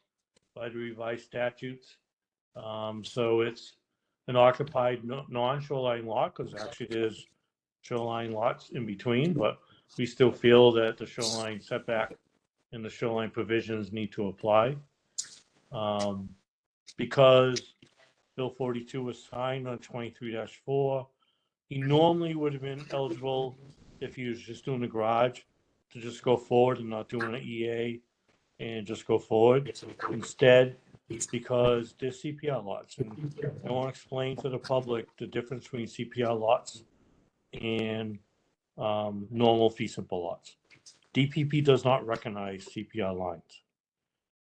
by the revised statutes. So it's an occupied non-shoreline lot, because actually there's shoreline lots in between, but we still feel that the shoreline setback and the shoreline provisions need to apply. Because Bill 42 was signed on 23-4, he normally would have been eligible if he was just doing the garage to just go forward and not doing an EA and just go forward. Instead, because they're CPR lots, and I want to explain to the public the difference between CPR lots and normal fee simple lots. DPP does not recognize CPR lines.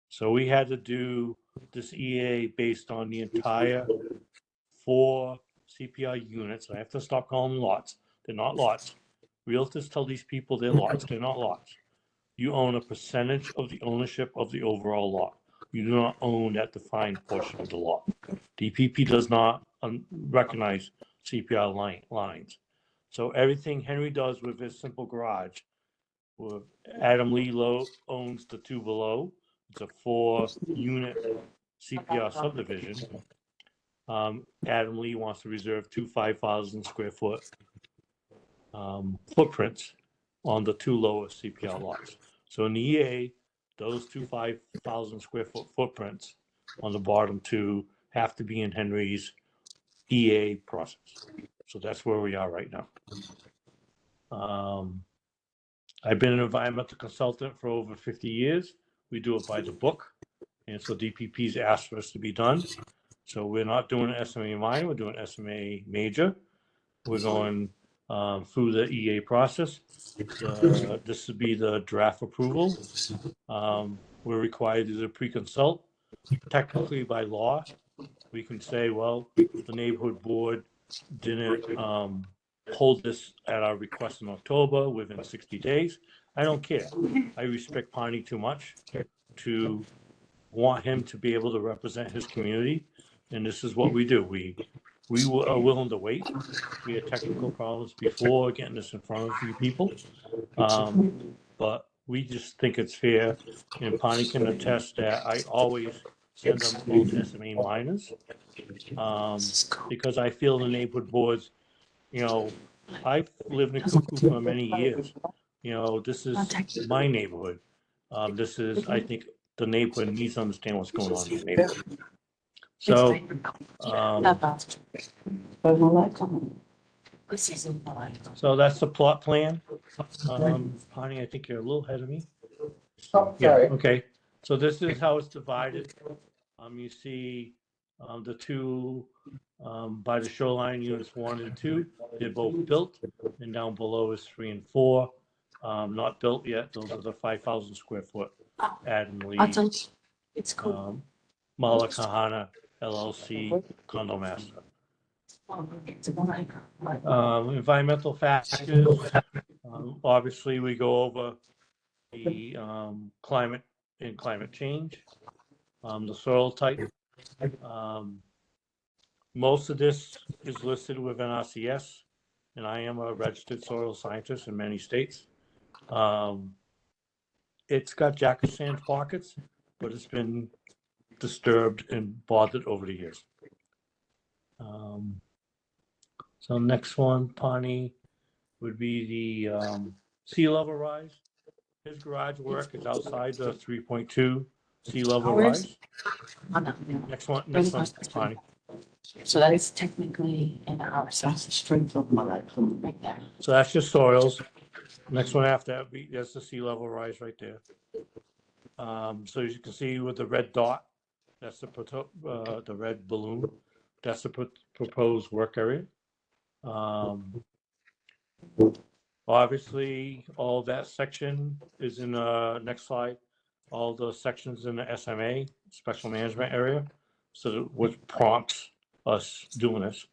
So we had to do this EA based on the entire 4 CPR units. I have to stop calling them lots. They're not lots. Realtors tell these people they're lots. They're not lots. You own a percentage of the ownership of the overall lot. You do not own that defined portion of the lot. DPP does not recognize CPR lines. So everything Henry does with his simple garage, with Adam Lee owns the 2 below. It's a 4-unit CPR subdivision. Adam Lee wants to reserve 2 5,000 square foot footprints on the 2 lowest CPR lots. So in the EA, those 2 5,000 square foot footprints on the bottom 2 have to be in Henry's EA process. So that's where we are right now. I've been an environmental consultant for over 50 years. We do it by the book. And so DPP's asked for us to be done. So we're not doing an SMA minor, we're doing SMA major. We're going through the EA process. This would be the draft approval. We're required to do a pre-consult. Technically, by law, we can say, well, the neighborhood board didn't hold this at our request in October within 60 days. I don't care. I respect Pawnee too much to want him to be able to represent his community. And this is what we do. We are willing to wait. We had technical problems before getting this in front of you people. But we just think it's fair. And Pawnee can attest that I always send them all to SMA minors. Because I feel the neighborhood boards, you know, I've lived in Cuckoo for many years. You know, this is my neighborhood. This is, I think, the neighborhood needs to understand what's going on in the neighborhood. So, so that's the plot plan. Pawnee, I think you're a little ahead of me. Oh, Yeah, sorry. okay. So this is how it's divided. You see the 2 by the shoreline units 1 and 2. They're both built, and down below is 3 and 4. Not built yet. Those are the 5,000 square foot Adam Lee. It's cool. Malakahana LLC condo master. Environmental factors. Obviously, we go over the climate and climate change, the soil type. Most of this is listed with NRCS, and I am a registered soil scientist in many states. It's got jack sand pockets, but it's been disturbed and bothered over the years. So next one, Pawnee, would be the sea level rise. His garage work is outside the 3.2 sea level rise. Next one, Pawnee. So that is technically in our South Street of Malakahana right there. So that's just soils. Next one after that, that's the sea level rise right there. So as you can see with the red dot, that's the red balloon. That's the proposed work area. Obviously, all that section is in the next slide. All the sections in the SMA, special management area. So which prompts us doing this.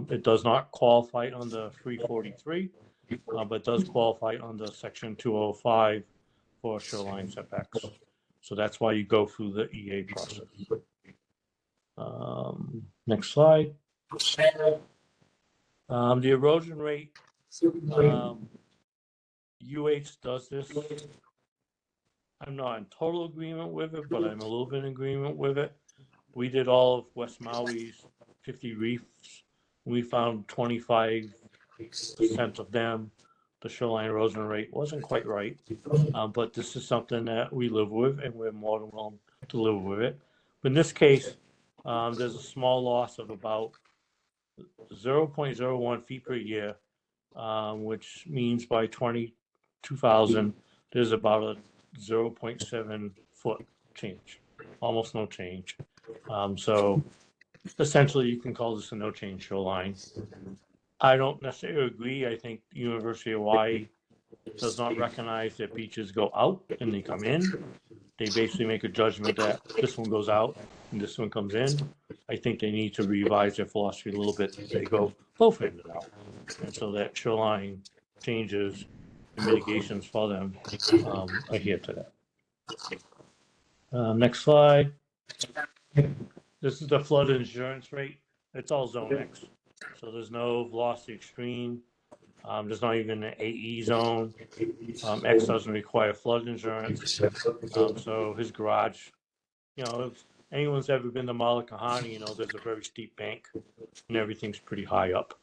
It does not qualify under 343, but does qualify under section 205 for shoreline setbacks. So that's why you go through the EA process. Next slide. The erosion rate, UH does this. I'm not in total agreement with it, but I'm a little bit in agreement with it. We did all of West Maui's 50 reefs. We found 25% of them. The shoreline erosion rate wasn't quite right, but this is something that we live with, and we're more than willing to live with it. But in this case, there's a small loss of about 0.01 feet per year, which means by 2000, there's about a 0.7 foot change, almost no change. So essentially, you can call this a no change shoreline. I don't necessarily agree. I think the University of Hawaii does not recognize that beaches go out and they come in. They basically make a judgment that this one goes out and this one comes in. I think they need to revise their philosophy a little bit. They go both in and out. And so that shoreline changes and mitigations for them adhere to that. Next slide. This is the flood insurance rate. It's all zone X. So there's no velocity extreme. There's not even an AE zone. X doesn't require flood insurance. So his garage, you know, if anyone's ever been to Malakahani, you know, there's a very steep bank and everything's pretty high up.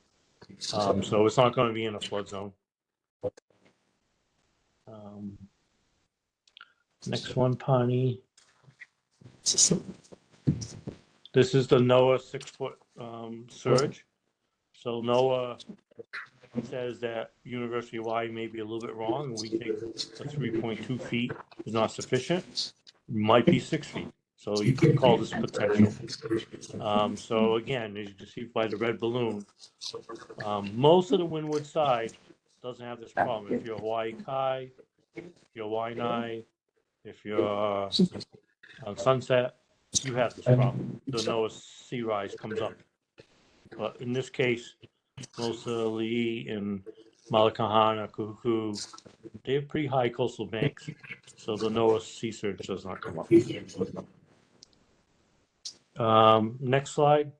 So it's not going to be in a flood zone. Next one, Pani. This is the NOAA 6-foot surge. So NOAA says that University of Hawaii may be a little bit wrong, and we think the 3.2 feet is not sufficient. It might be 6 feet. So you could call this potential. So again, as you can see by the red balloon, most of the windward side doesn't have this problem. If you're Hawaii Kai, if you're Waianae, if you're on Sunset, you have this problem. The NOAA sea rise comes up. But in this case, most of the Li'i and Malakahana, Kuhuku, they have pretty high coastal banks. So the NOAA sea surge does not come up. Next slide.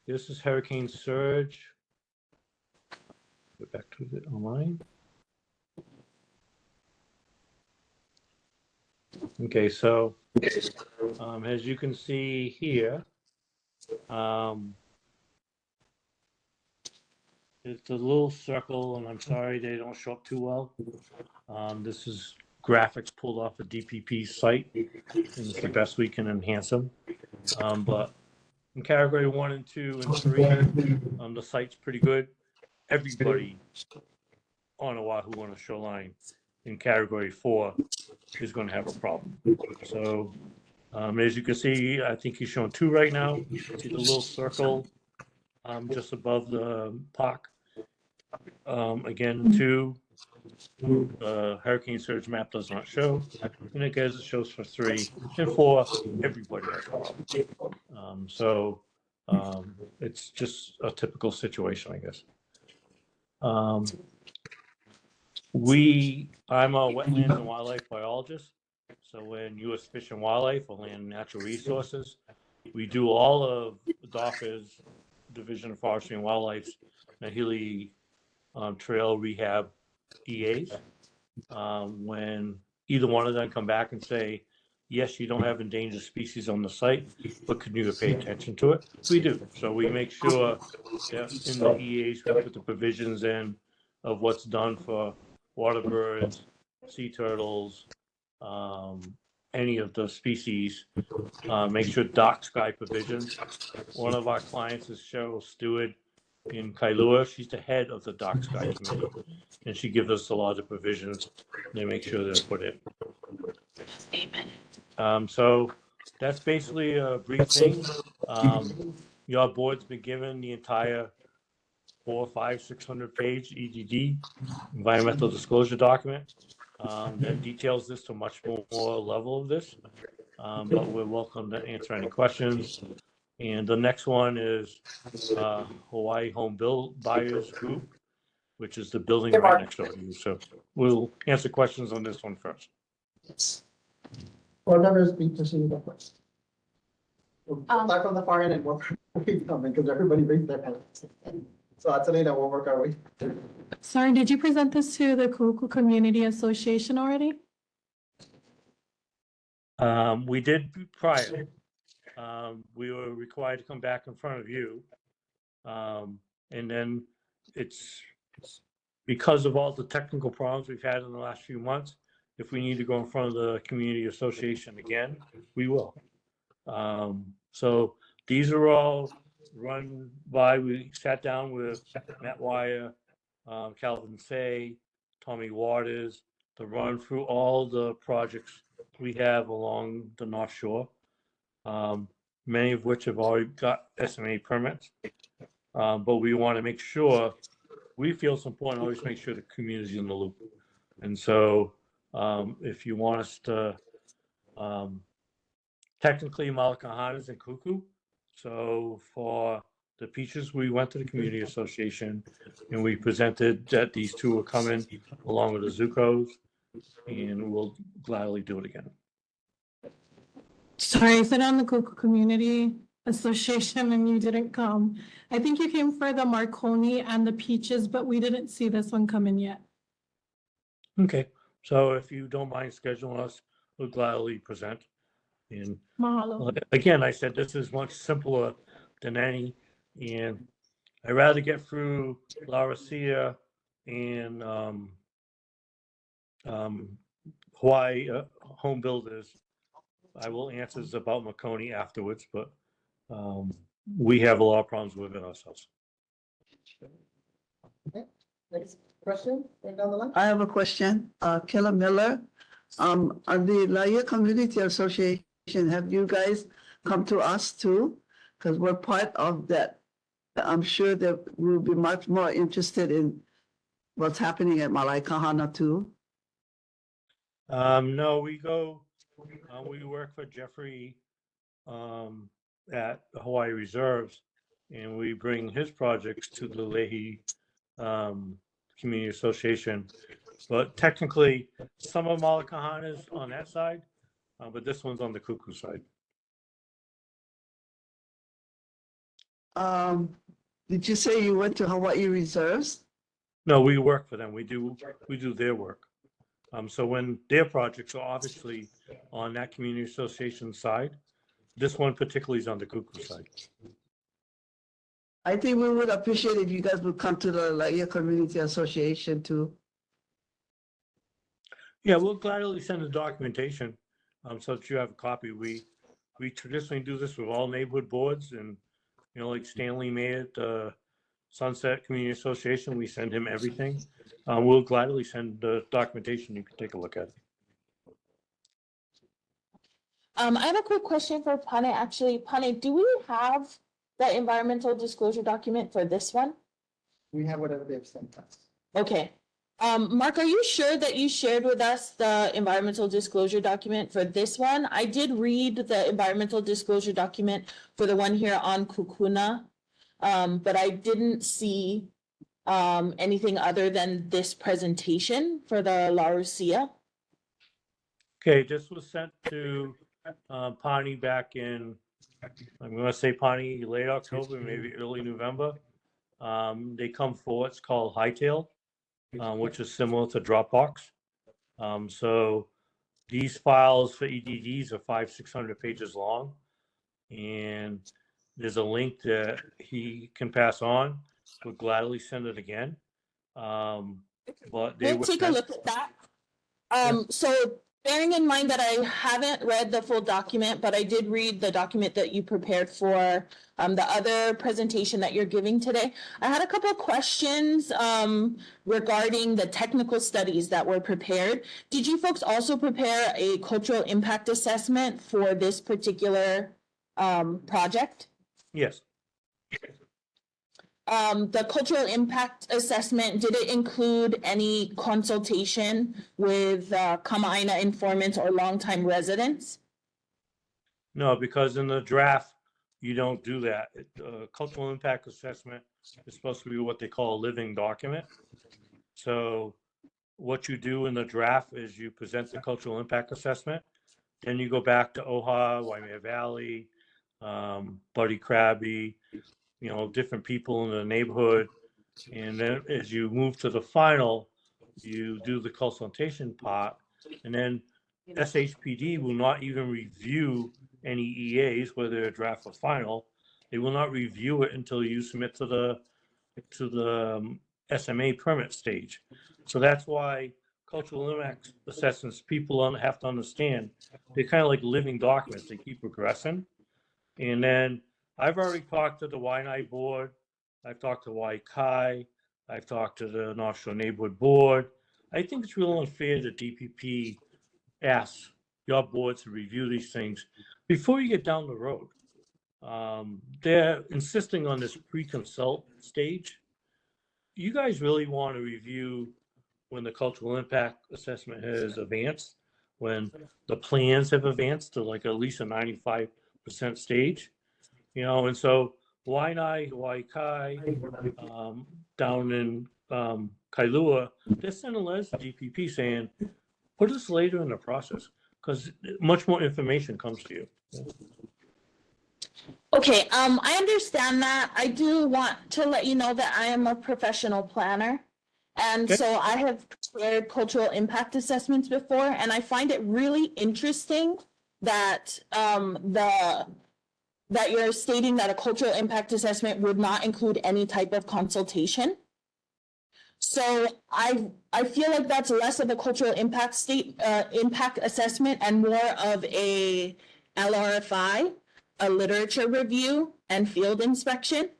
This is hurricane surge. Go back to it online. Okay, so as you can see here, it's a little circle, and I'm sorry they don't show up too well. This is graphics pulled off a DPP site, and it's the best we can enhance them. But in category 1 and 2 and 3, the site's pretty good. Everybody on Oahu on a shoreline in category 4 is going to have a problem. So as you can see, I think he's showing 2 right now. See the little circle just above the park. Again, 2, the hurricane surge map does not show. And again, it shows for 3 and 4, everybody has a problem. So it's just a typical situation, I guess. I'm a wetlands and wildlife biologist. So we're in U.S. Fish and Wildlife or Land and Natural Resources. We do all of DARPA's Division of Forestry and Wildlife's Nahili Trail Rehab EAs. When either one of them come back and say, yes, you don't have endangered species on the site, but can you pay attention to it? We do. So we make sure that in the EAs, we put the provisions in of what's done for water birds, sea turtles, any of the species. Make sure dark sky provisions. One of our clients is Cheryl Stewart in Kailua. She's the head of the dark sky committee, and she gives us a lot of provisions. They make sure they're put in. So that's basically a brief thing. Your board's been given the entire 400, 500, 600-page EDD, environmental disclosure document, that details this to much more level of this. But we're welcome to answer any questions. And the next one is Hawaii Home Buyers Group, which is the building right next door to you. So we'll answer questions on this one first. Board members, please proceed with questions. We'll start from the far end and we'll keep coming because everybody brings their pens. So Atalina, we'll work our way. Sorry, did you present this to the Kuku Community Association already? We did prior. We were required to come back in front of you. And then it's because of all the technical problems we've had in the last few months, if we need to go in front of the community association again, we will. So these are all run by, we sat down with Matt Wire, Calvin Fay, Tommy Waters, to run through all the projects we have along the North Shore, many of which have already got SMA permits. But we want to make sure we feel it's important to always make sure the community's in the loop. And so if you want us to, technically Malakahana's and Kuku. So for the Peaches, we went to the community association and we presented that these two were coming along with the Zucos, and we'll gladly do it again. Sorry, I said on the Cocoa Community Association and you didn't come. I think you came for the Marconi and the Peaches, but we didn't see this one coming yet. Okay, so if you don't mind scheduling us, we'll gladly present. And Mahalo. again, I said this is much simpler than any, and I'd rather get through La Rocia and Hawaii home builders. I will answer about Marconi afterwards, but we have a lot of problems with it ourselves. Okay, next question, right down the line. I have a question. Kayla Miller, on the Laia Community Association, have you guys come to us too? Because we're part of that. I'm sure that we'll be much more interested in what's happening at Malaikahana too. No, we go, we work for Jeffrey at Hawaii Reserves, and we bring his projects to the Leahy Community Association. But technically, some of Malakahana is on that side, but this one's on the Kuku side. Did you say you went to Hawaii Reserves? No, we work for them. We do their work. So when their projects are obviously on that community association side, this one particularly is on the Kuku side. I think we would appreciate if you guys would come to the Laia Community Association too. Yeah, we'll gladly send the documentation so that you have a copy. We traditionally do this with all neighborhood boards, and like Stanley May at Sunset Community Association, we send him everything. We'll gladly send the documentation. You can take a look at it. I have a quick question for Pane. Actually, Pane, do we have the environmental disclosure document for this one? We have whatever they've sent us. Okay. Mark, are you sure that you shared with us the environmental disclosure document for this one? I did read the environmental disclosure document for the one here on Kukuna, but I didn't see anything other than this presentation for the La Rocia. Okay, this was sent to Pawnee back in, I'm going to say Pawnee late October, maybe early November. They come for what's called Hightail, which is similar to Dropbox. So these files for EDDs are 500-600 pages long, and there's a link that he can pass on. We'll gladly send it again. But they We'll take a look at that. So bearing in mind that I haven't read the full document, but I did read the document that you prepared for the other presentation that you're giving today. I had a couple of questions regarding the technical studies that were prepared. Did you folks also prepare a cultural impact assessment for this particular project? Yes. The cultural impact assessment, did it include any consultation with Kama'aina informants or longtime residents? No, because in the draft, you don't do that. Cultural impact assessment is supposed to be what they call a living document. So what you do in the draft is you present the cultural impact assessment, then you go back to OHA, Waimea Valley, Buddy Krabby, different people in the neighborhood. And then as you move to the final, you do the consultation part, and then SHPD will not even review any EAs, whether they're draft or final. They will not review it until you submit to the SMA permit stage. So that's why cultural impact assessments, people have to understand, they're kind of like living documents. They keep progressing. And then I've already talked to the Waianae board. I've talked to Waikai. I've talked to the North Shore Neighborhood Board. I think it's real unfair that DPP asks your boards to review these things before you get down the road. They're insisting on this pre-consult stage. you guys really want to review when the cultural impact assessment has advanced, when the plans have advanced to like at least a 95% stage, and so Waianae, Hawaii Kai, down in Kailua, they're sending letters to DPP saying, put us later in the process because much more information comes to you. Okay, I understand that. I do want to let you know that I am a professional planner. And Okay. so I have prepared cultural impact assessments before, and I find it really interesting that that you're stating that a cultural impact assessment would not include any type of consultation. So I feel like that's less of a cultural impact impact assessment and more of a LRFI, a literature review and field inspection.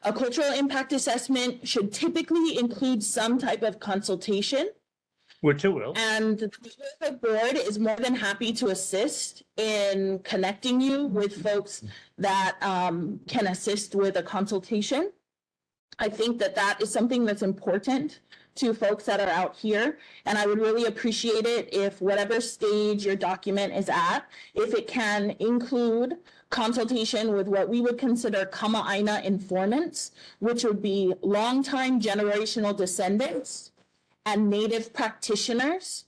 A cultural impact assessment should typically include some type of consultation. Which it will. And the board is more than happy to assist in connecting you with folks that can assist with a consultation. I think that that is something that's important to folks that are out here. And I would really appreciate it if whatever stage your document is at, if it can include consultation with what we would consider kama'aina informants, which would be longtime generational descendants and native practitioners.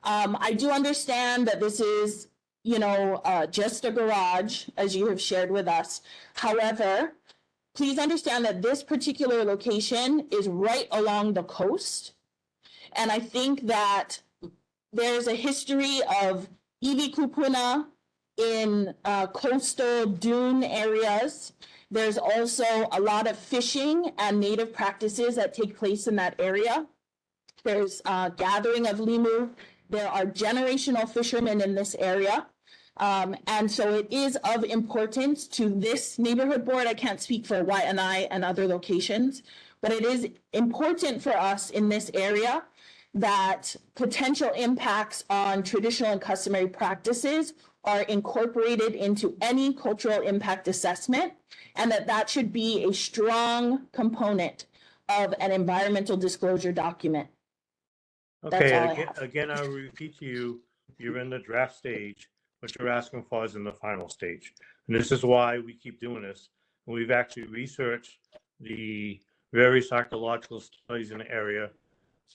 I do understand that this is, just a garage, as you have shared with us. However, please understand that this particular location is right along the coast. And I think that there's a history of iwi kupuna in coastal dune areas. There's also a lot of fishing and native practices that take place in that area. There's gathering of limu. There are generational fishermen in this area. And so it is of importance to this neighborhood board. I can't speak for Waianae and other locations, but it is important for us in this area that potential impacts on traditional and customary practices are incorporated into any cultural impact assessment, and that should be a strong component of an environmental disclosure document. That's all I Okay, have. again, I'll repeat to you, you're in the draft stage. What you're asking for is in the final stage. And this is why we keep doing this. We've actually researched the various archaeological studies in the area.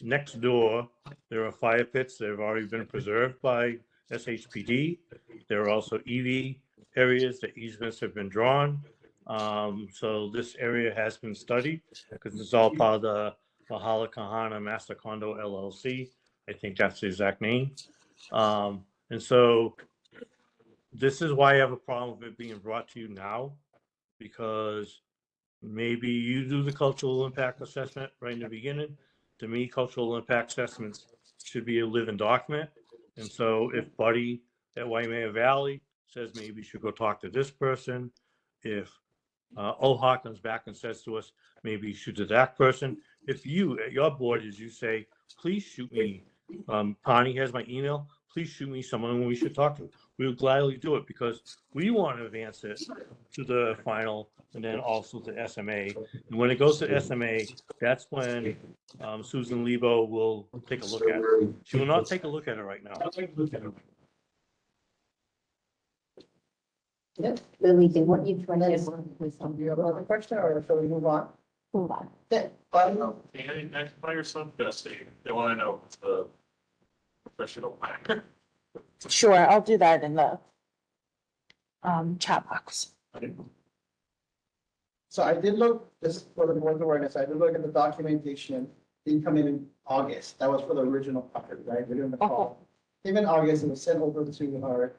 Next door, there are fire pits that have already been preserved by SHPD. There are also EV areas that easements have been drawn. So this area has been studied because it's all part of the Mahala Kahana Master Condo LLC. I think that's the exact name. And so this is why I have a problem with it being brought to you now, because maybe you do the cultural impact assessment right in the beginning. To me, cultural impact assessments should be a living document. And so if Buddy at Waimea Valley says maybe you should go talk to this person, if OHA comes back and says to us, maybe you should do that person. If you, at your board, as you say, please shoot me, Connie has my email, please shoot me someone we should talk to. We would gladly do it because we want to advance it to the final and then also to SMA. And when it goes to SMA, that's when Susan Lebo will take a look at it. She will not take a look at it right now. Yes, Lily, did what you tried to with Do you have another question or shall we move on? move on. Yeah, Next by your son, they want to know the professional. Sure, I'll do that in the chat box. So I did look, this is for the board's awareness, I did look at the documentation, didn't come in August, that was for the original project, right? We didn't recall. Even August, it was sent over to our,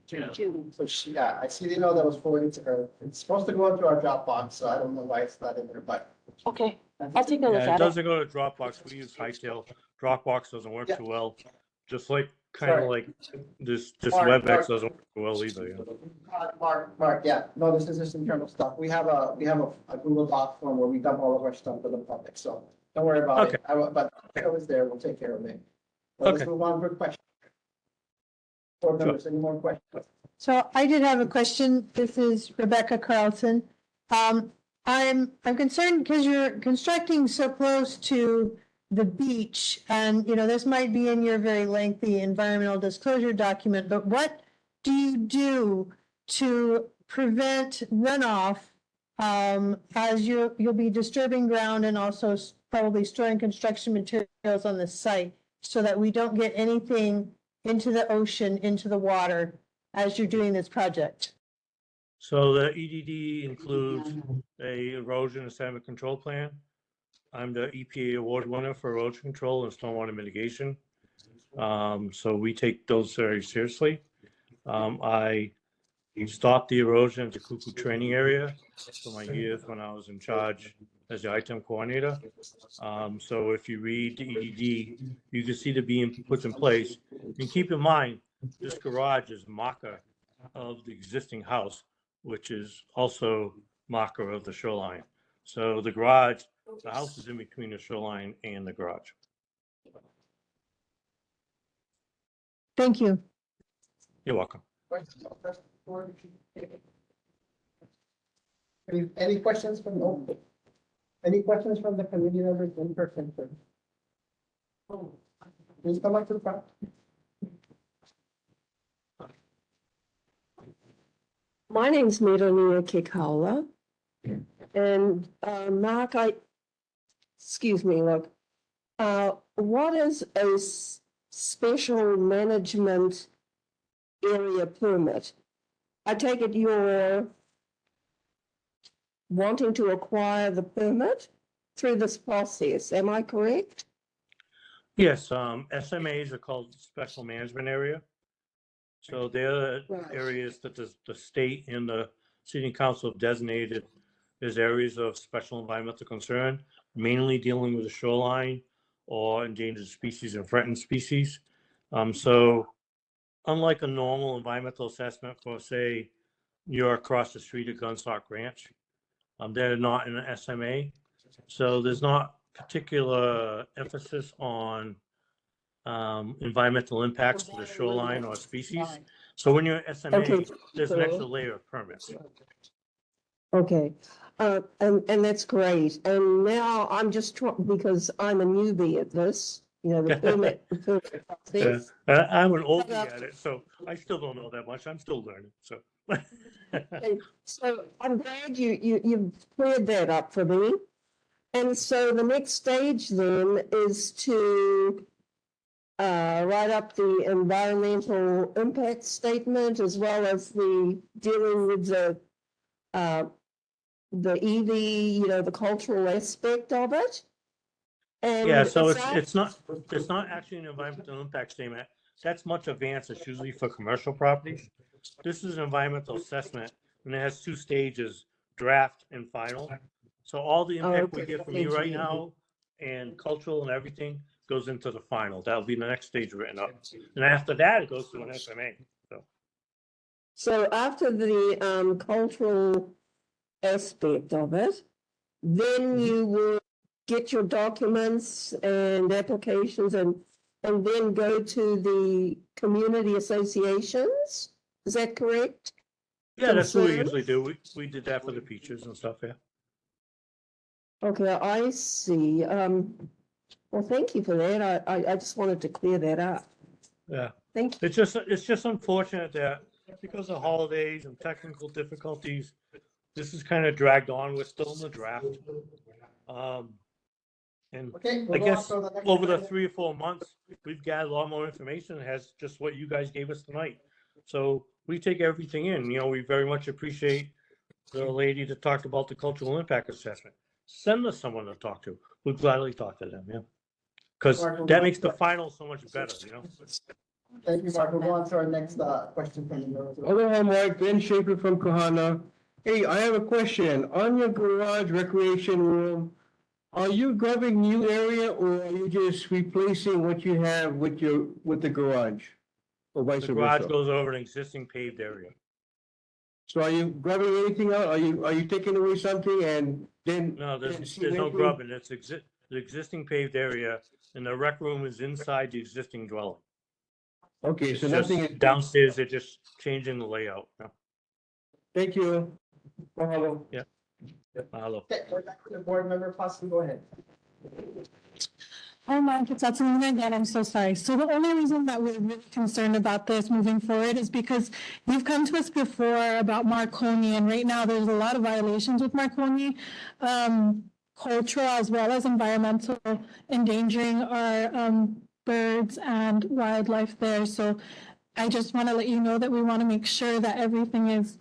so she, yeah, I see the email that was forwarded to her. It's supposed to go into our Dropbox, so I don't know why it's not in there, but. Okay, I'll take a look Yeah, it at it. doesn't go to Dropbox. We use Hightail. Dropbox doesn't work too well. Just like, kind of like this Mark, WebEx doesn't work well either. Yeah. Mark, yeah, no, this is just internal stuff. We have a Google Doc form where we dump all of our stuff for the public, so don't worry about it. But it was there, we'll take care of it. Well, let's move on for questions. Board members, any more questions? So I did have a question. This is Rebecca Carlson. I'm concerned because you're constructing so close to the beach and, you know, this might be in your very lengthy environmental disclosure document, but what do you do to prevent runoff as you'll be disturbing ground and also probably storing construction materials on the site so that we don't get anything into the ocean, into the water as you're doing this project? So the EDD includes a erosion and sediment control plan. I'm the EPA award winner for erosion control and stormwater mitigation. So we take those very seriously. I stopped the erosion at the Cuckoo training area for my years when I was in charge as the ITEM coordinator. So if you read the EDD, you can see the being put in place. And keep in mind, this garage is marker of the existing house, which is also marker of the shoreline. So the garage, the house is in between the shoreline and the garage. Thank you. You're welcome. Any questions from the community members in person? Please come up to the front. My name's Melania Kikaula. And Mark, excuse me, look, what is a special management area permit? I take it you're wanting to acquire the permit through this process, am I correct? Yes, SMAs are called special management area. So they're the areas that the state and the city council have designated as areas of special environmental concern, mainly dealing with the shoreline or endangered species and threatened species. So unlike a normal environmental assessment for, say, you're across the street at Gunstock Ranch, they're not in an SMA. So there's not particular emphasis on environmental impacts to the shoreline or species. So when you're at SMA, Okay. there's an extra layer of permits. Okay, and that's great. And now I'm just because I'm a newbie at this, you know, the permit process. I'm an oldie at it, so I still don't know that much. I'm still learning. So, Okay, so I'm glad you've cleared that up for me. And so the next stage then is to write up the environmental impact statement as well as the dealing with the EV, you know, the cultural aspect of it. And yeah, so aside- it's not actually an environmental impact statement. That's much advanced. It's usually for commercial properties. This is an environmental assessment, and it has two stages: draft and final. So all the impact we get from you right now, and cultural and everything, goes into the final. That'll be the next stage written up, and after that, it goes to an SMA. So after the cultural aspect of it, then you will get your documents and applications and then go to the community associations. Is that correct? Yeah, that's what we usually do. We did that for the peaches and stuff. Yeah. Okay, I see. Well, thank you for that. I just wanted to clear that up. Yeah. Thank you. It's just unfortunate that because of holidays and technical difficulties, this is kind of dragged on. We're still in the draft. And Okay, I we'll go guess on to the next over the item. 3 or 4 months, we've got a lot more information. It has just what you guys gave us tonight. So we take everything in. You know, we very much appreciate the lady that talked about the cultural impact assessment. Send us someone to talk to. We'd gladly talk to them, yeah. Because that makes the final so much better, you know? Thank you, Mark. We'll go on to our next question from you. Hello, Mark. Ben Schaefer from Kahana. Hey, I have a question. On your garage recreation room, are you grubbing new area or are you just replacing what you have with the garage? Or vice The garage versa? goes over an existing paved area. So are you grubbing anything out? Are you taking away something and then? No, there's no cementing? grubbing. It's the existing paved area, and the rec room is inside the existing dwelling. Okay, It's so just nothing is. downstairs. They're just changing the layout. Yeah. Thank you. Mahalo. Yeah. Mahalo. Okay, we're back to the board member, possibly go ahead. Oh, Mike, it's Atsumo again. I'm so sorry. So the only reason that we're really concerned about this moving forward is because you've come to us before about Marconi, and right now there's a lot of violations with Marconi, cultural as well as environmental, endangering our birds and wildlife there. So I just want to let you know that we want to make sure that everything is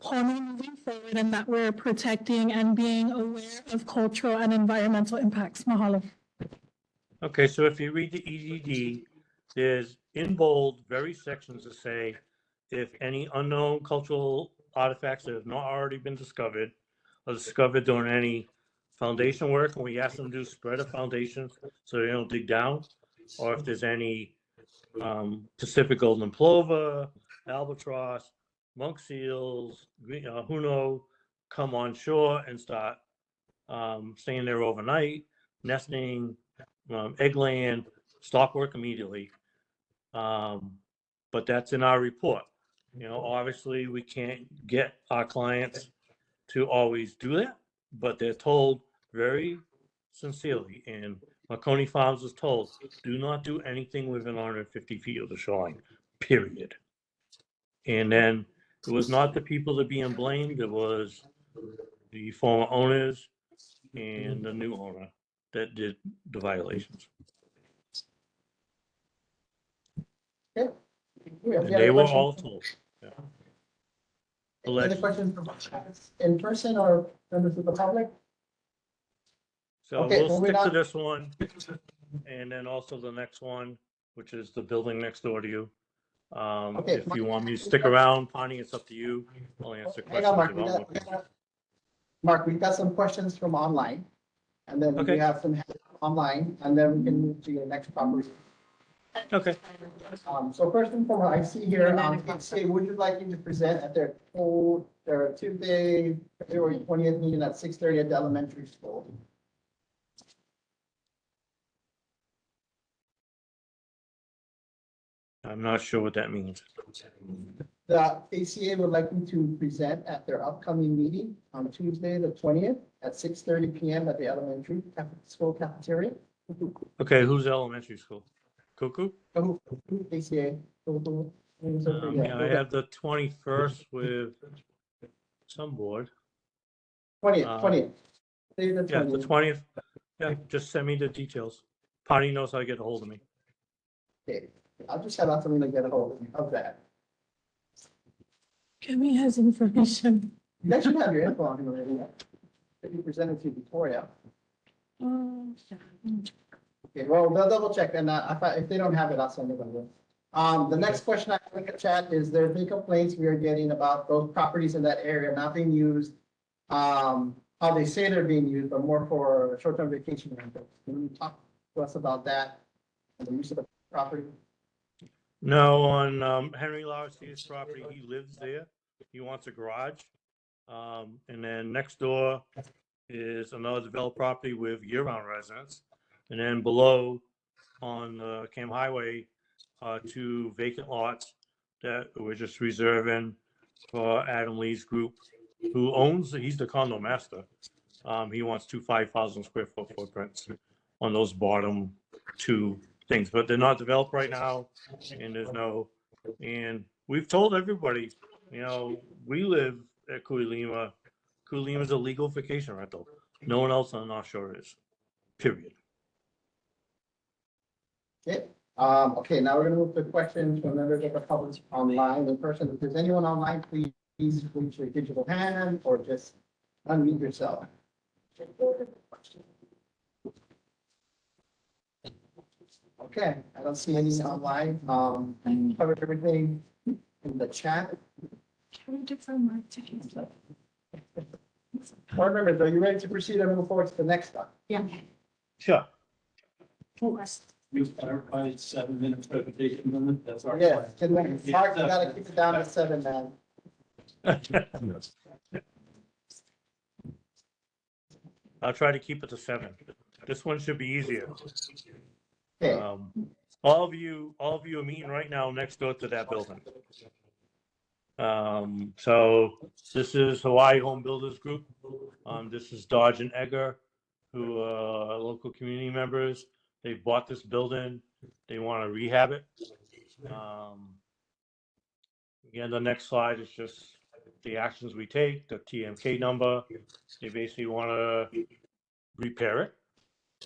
wholly moving forward and that we're protecting and being aware of cultural and environmental impacts. Mahalo. Okay, so if you read the EDD, there's in bold various sections that say if any unknown cultural artifacts that have not already been discovered are discovered during any foundation work, and we ask them to do spread of foundations so they don't dig down, or if there's any Pacific golden plover, albatross, monk seals, huno come on shore and start staying there overnight, nesting, egg laying, stop work immediately. But that's in our report. You know, obviously we can't get our clients to always do that, but they're told very sincerely. And Marconi Farms was told, do not do anything within 150 feet of the shoreline, period. And then it was not the people that are being blamed, it was the former owners and the new owner that did the violations. Okay. And they were all told. Yeah. Any Alleged. questions from in person or members of the public? So Okay, we'll moving stick to on. this one, and then also the next one, which is the building next door to you. Okay, If you want me to stick around, Bonnie, it's up to you. I'll answer Hang on, questions Mark. about what. Mark, we've got some questions from online. And then we Okay. have some online, and then we can move to your next property. Okay. So first and foremost, I see here, say, would you like me to present at their Tuesday, February 20th meeting at 6:30 at the elementary school? I'm not sure what that means. The ACA would like me to present at their upcoming meeting on Tuesday, the 20th at 6:30 PM at the elementary school cafeteria. Okay, who's elementary school? Cuckoo? ACA. Yeah, I have the 21st with some board. 20th. Say the Yeah, the 20th. 20th. Yeah, just send me the details. Patty knows how to get a hold of me. Okay, I'll just have something to get a hold of that. Give me his information. You guys should have your info on him already. That you presented to Victoria. Okay, well, they'll double check, and if they don't have it, I'll send it over. The next question I think in chat is there's been complaints we are getting about those properties in that area not being used. How they say they're being used, but more for short-term vacation rentals. Can you talk to us about that and the use of the property? No, on Henry Larcy's property, he lives there. He wants a garage. And then next door is another developed property with year-round residents. And then below on the Cam Highway, 2 vacant lots that we're just reserving for Adam Lee's group, who owns, he's the condo master. He wants 2 5,000 square foot footprints on those bottom 2 things, but they're not developed right now, and and we've told everybody, you know, we live at Kuilima. Kuilima is a legal vacation rental. No one else on the North Shore is, period. Okay, okay, now we're gonna move to questions from members of the public online in person. If there's anyone online, please raise your digital hand or just unmute yourself. Okay, I don't see any online. Covered everything in the chat. Board members, are you ready to proceed and move forward to the next step? Yeah. Sure. You clarified 7 minutes presentation limit, that's our. Yeah, Mark, you gotta keep it down to 7, man. I'll try to keep it to 7. This one should be easier. Okay. All of you are meeting right now next door to that building. So this is Hawaii Home Builders Group. This is Dodge and Egger, who are local community members. They bought this building. They want to rehab it. Again, the next slide is just the actions we take, the TMK number. They basically want to repair it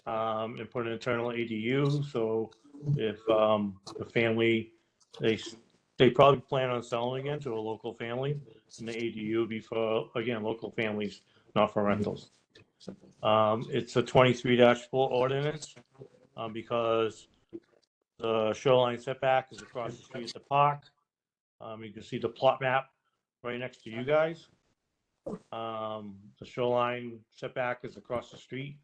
and put an internal ADU. So if the family, they probably plan on selling again to a local family, and the ADU will be for, again, local families, not for rentals. It's a 23-4 ordinance because the shoreline setback is across the street at the park. You can see the plot map right next to you guys. The shoreline setback is across the street.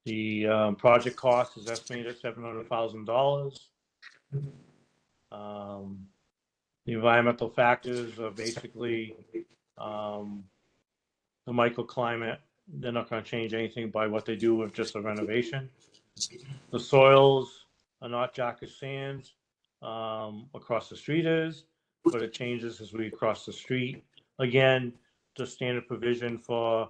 The project cost is estimated at $700,000. The environmental factors are basically the microclimate. They're not going to change anything by what they do with just a renovation. The soils are not Jacket sands across the street is, but it changes as we cross the street. Again, the standard provision for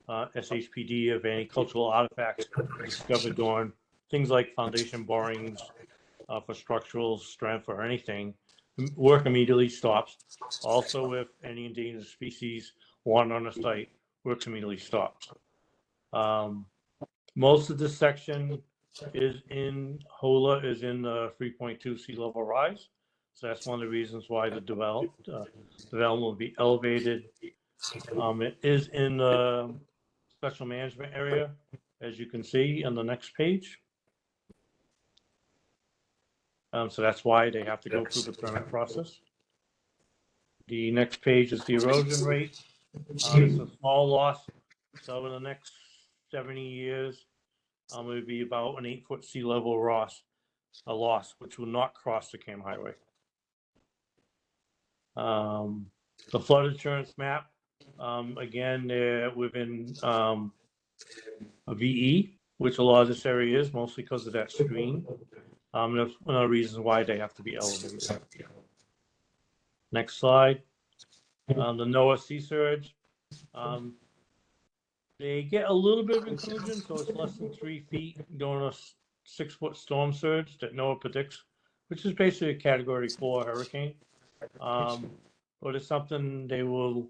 SHPD of any cultural artifacts discovered during things like foundation borings for structural strength or anything, work immediately stops. Also, if any endangered species wander on the site, work immediately stops. Most of this section is in HOLA is in the 3.2 sea level rise. So that's one of the reasons why the development will be elevated. It is in the special management area, as you can see on the next page. So that's why they have to go through the permit process. The next page is the erosion rate. It's a small loss. So in the next 70 years, it would be about an 8-foot sea level loss, which will not cross the Cam Highway. The flood insurance map, again, they're within a VE, which a lot of this area is, mostly because of that stream. That's one of the reasons why they have to be elevated. Next slide. The NOAA sea surge. They get a little bit of inclusion, so it's less than 3 feet during a 6-foot storm surge that NOAA predicts, which is basically a Category 4 hurricane. But it's something they will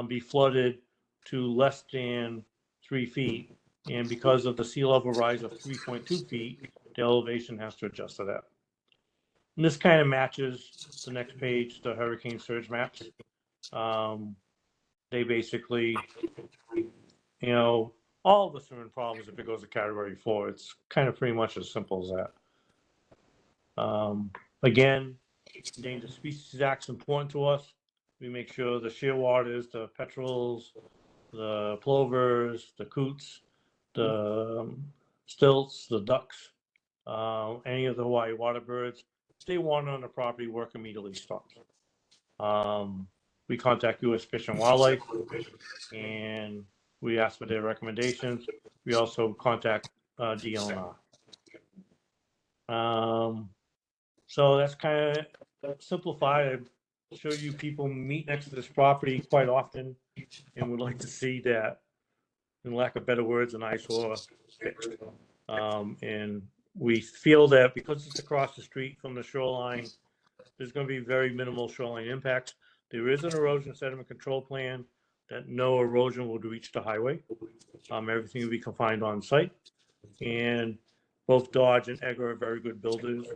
be flooded to less than 3 feet. And because of the sea level rise of 3.2 feet, the elevation has to adjust to that. And this kind of matches the next page, the hurricane surge maps. They basically, all of us are in problems if it goes to Category 4. It's kind of pretty much as simple as that. Again, Endangered Species Act is important to us. We make sure the shearwaters, the petrels, the plovers, the coots, the stilts, the ducks, any of the Hawaii water birds, if they wander on the property, work immediately stops. We contact U.S. Fish and Wildlife, and we ask for their recommendations. We also contact DLNR. So that's kind of simplified. I show you people meet next to this property quite often and would like to see that, in lack of better words, an eyesore fixed. And we feel that because it's across the street from the shoreline, there's going to be very minimal shoreline impacts. There is an erosion sediment control plan that no erosion will reach the highway. Everything will be confined on site. And both Dodge and Egger are very good builders.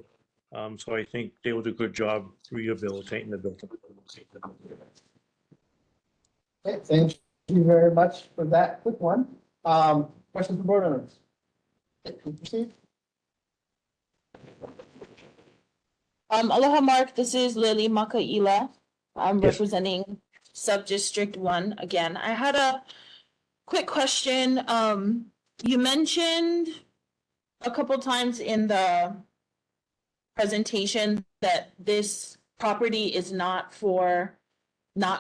So I think they will do a good job rehabilitating the building. Okay, thank you very much for that quick one. Questions from board members? Proceed. Aloha, Mark. This is Lily Makaila. I'm Yes. representing Sub-District 1 again. I had a quick question. You mentioned a couple times in the presentation that this property is not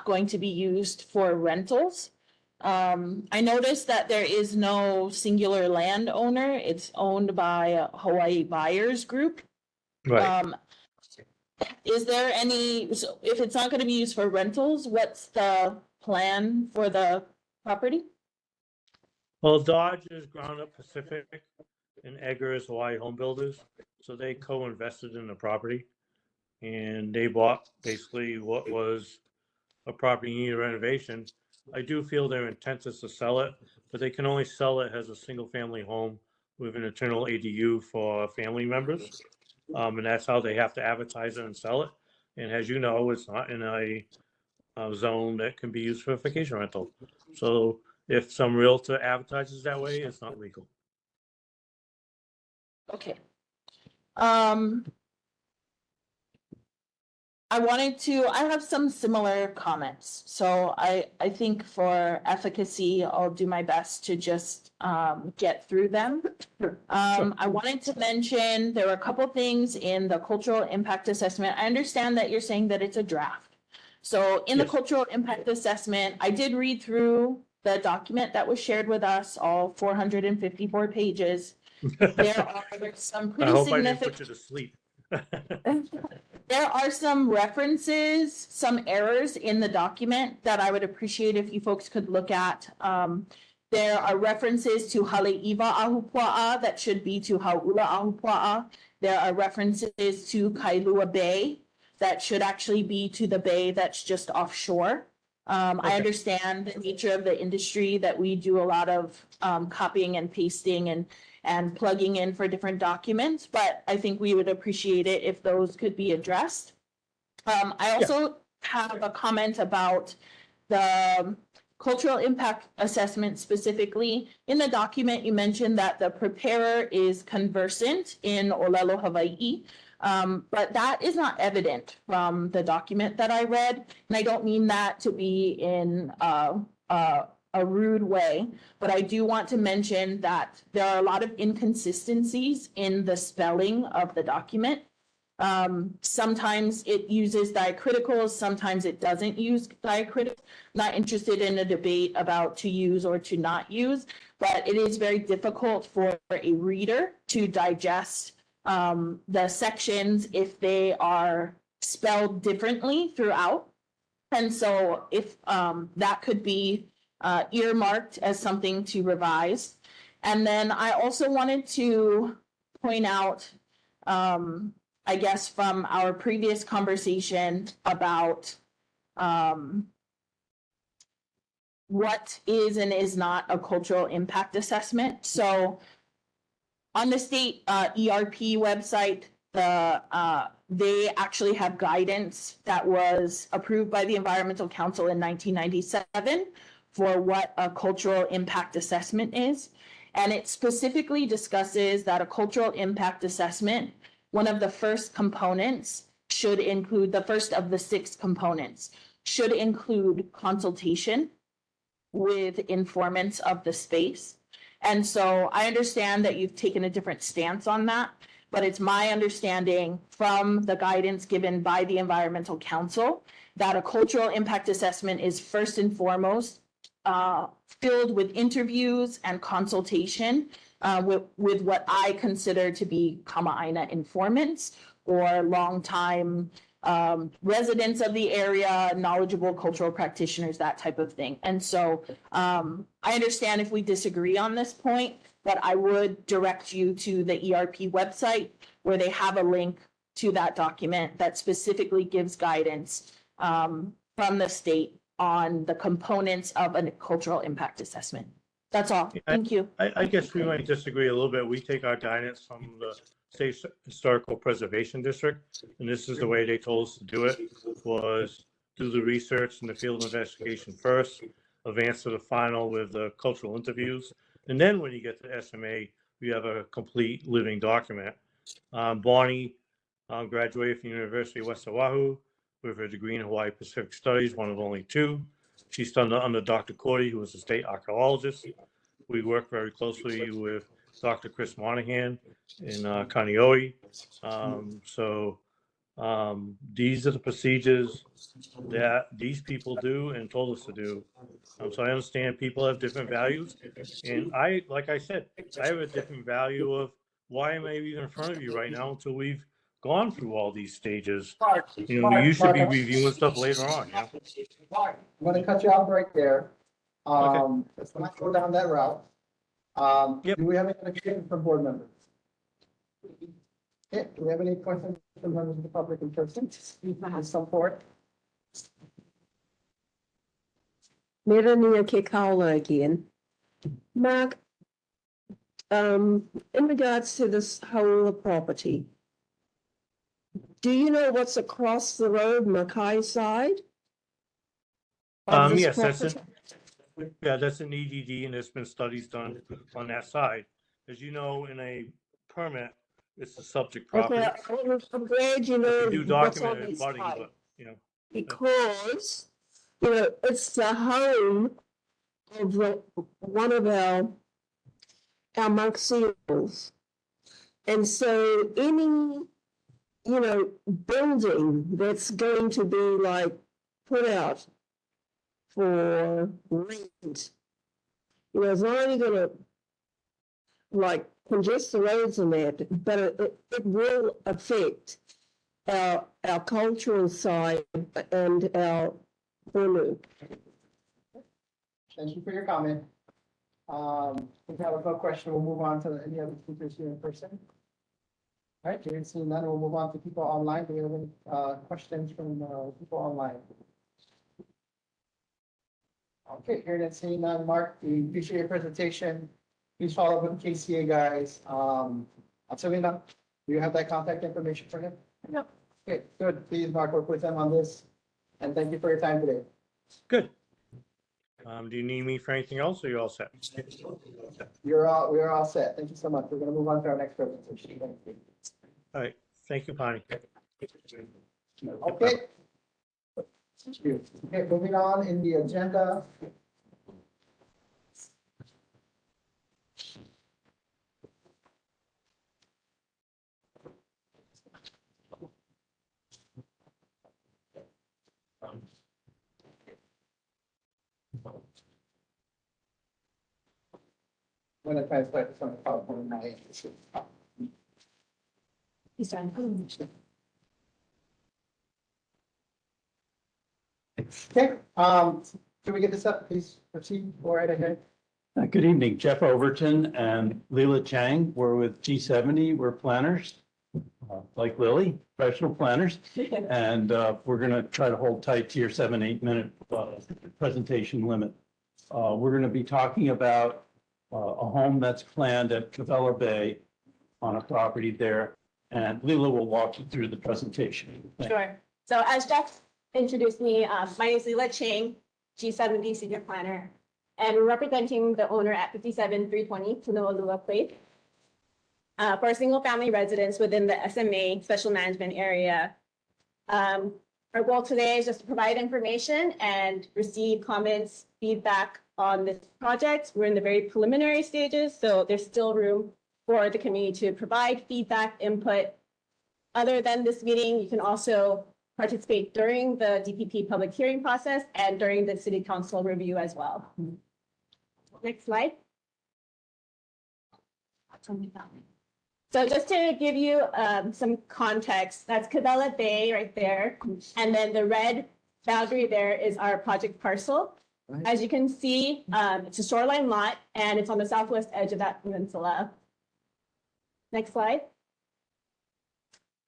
going to be used for rentals. I noticed that there is no singular landowner. It's owned by a Hawaii Buyers Group. Right. Is there any, so if it's not going to be used for rentals, what's the plan for the property? Well, Dodge is Ground Up Pacific and Egger is Hawaii Home Builders. So they co-invested in the property and they bought basically what was a property in need of renovation. I do feel their intent is to sell it, but they can only sell it as a single family home with an internal ADU for family members. And that's how they have to advertise it and sell it. And as you know, it's not in a zone that can be used for vacation rental. So if some realtor advertises that way, it's not legal. Okay. I have some similar comments. So I think for efficacy, I'll do my best to just get through them. I wanted to mention, there were a couple things in the cultural impact assessment. I understand that you're saying that it's a draft. So in the cultural impact assessment, I did read through the document that was shared with us, all 454 pages. There are some I pretty hope I didn't significant. put you to sleep. There are some references, some errors in the document that I would appreciate if you folks could look at. There are references to Haleiwa Ahupua'a that should be to Hau'ula Ahupua'a. There are references to Kailua Bay that should actually be to the bay that's just offshore. I understand the nature of the industry that we do a lot of copying and pasting and plugging in for different documents, but I think we would appreciate it if those could be addressed. I also have a comment about the cultural impact assessment specifically. In the document, you mentioned that the preparer is conversant in Olelo, Hawaii, but that is not evident from the document that I read. And I don't mean that to be in a rude way, but I do want to mention that there are a lot of inconsistencies in the spelling of the document. Sometimes it uses diacriticals, sometimes it doesn't use diacriticals. Not interested in a debate about to use or to not use, but it is very difficult for a reader to digest the sections if they are spelled differently throughout. And so if that could be earmarked as something to revise. And then I also wanted to point out, I guess from our previous conversation about what is and is not a cultural impact assessment. So on the state ERP website, they actually have guidance that was approved by the Environmental Council in 1997 for what a cultural impact assessment is. And it specifically discusses that a cultural impact assessment, one of the first components should include, the first of the 6 components, should include consultation with informants of the space. And so I understand that you've taken a different stance on that, but it's my understanding from the guidance given by the Environmental Council that a cultural impact assessment is first and foremost filled with interviews and consultation with what I consider to be Kama'aina informants or longtime residents of the area, knowledgeable cultural practitioners, that type of thing. And so I understand if we disagree on this point, but I would direct you to the ERP website where they have a link to that document that specifically gives guidance from the state on the components of a cultural impact assessment. That's all. Thank you. I guess we might disagree a little bit. We take our guidance from the State Historical Preservation District, and this is the way they told us to do it, was do the research and the field investigation first, advance to the final with the cultural interviews, and then when you get to SMA, you have a complete living document. Bonnie graduated from the University of West Oahu with her degree in Hawaii Pacific Studies, one of only 2. She studied under Dr. Cordy, who was a state archaeologist. We work very closely with Dr. Chris Monahan in Kaneohe. These are the procedures that these people do and told us to do. So I understand people have different values. And like I said, I have a different value of why am I even in front of you right now until we've gone through all these stages. Mark, You Mark, should Mark, be I want- reviewing stuff later on, yeah? Mark, I'm gonna cut you off right there. Okay. Let's not go down that route. Do we have any other questions from board members? Okay, do we have any questions from members of the public in person? Some for it? Melania Kikaula again. Mark, in regards to this whole property, do you know what's across the road, Mackay side? of this Yes, that's property? that's an EDD, and there's been studies done on that side. As you know, in a permit, it's a subject property. Okay, I'm glad you know We do what's document on it, this budding, side. but, you know. Because, it's the home of one of our monk seals. And so any, building that's going to be like put out for rent, it's not only gonna like congest the roads and that, but it will affect our cultural side and our Hulu. Thank you for your comment. If you have no question, we'll move on to any other speakers here in person. All right, hearing seeing none, we'll move on to people online. Do we have any questions from people online? Okay, hearing and seeing none, Mark, we appreciate your presentation. Please follow up with the KCA guys. Angelina, do you have that contact information for him? Yep. Okay, good. Please, Mark, work with them on this. And thank you for your time today. Good. Do you need me for anything else, or you all set? We are all set. Thank you so much. We're gonna move on to our next presentation. Thank you. All right, thank you, Bonnie. Okay. Thank you. Okay, moving on in the agenda. I'm gonna translate this on the PowerPoint in my end. He's trying to. Okay, can we get this up? Please proceed. Go right ahead. Good evening, Jeff Overton and Leela Chang. We're with G70. We're planners, like Lily, professional planners. And we're going to try to hold tight to your 7-8 minute presentation limit. We're going to be talking about a home that's planned at Cavella Bay on a property there. And Leela will walk you through the presentation. Sure. So as Jeff introduced me, my name is Leela Chang, G70 Senior Planner, and we're representing the owner at 57320 Olauloa Place for a single family residence within the SMA Special Management Area. Our goal today is just to provide information and receive comments, feedback on this project. We're in the very preliminary stages, so there's still room for the community to provide feedback, input. Other than this meeting, you can also participate during the DPP public hearing process and during the city council review as well. Next slide. So just to give you some context, that's Cavella Bay right there. And then the red boundary there is our project parcel. As you can see, it's a shoreline lot and it's on the southwest edge of that peninsula. Next slide.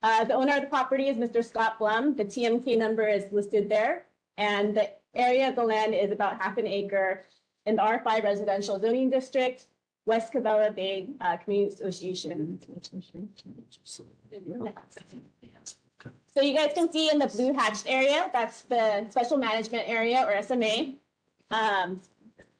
The owner of the property is Mr. Scott Blum. The TMK number is listed there. And the area of the land is about 1/2 acre in the R5 residential zoning district, West Cavella Bay Community Association. So you guys can see in the blue hatched area, that's the special management area or SMA.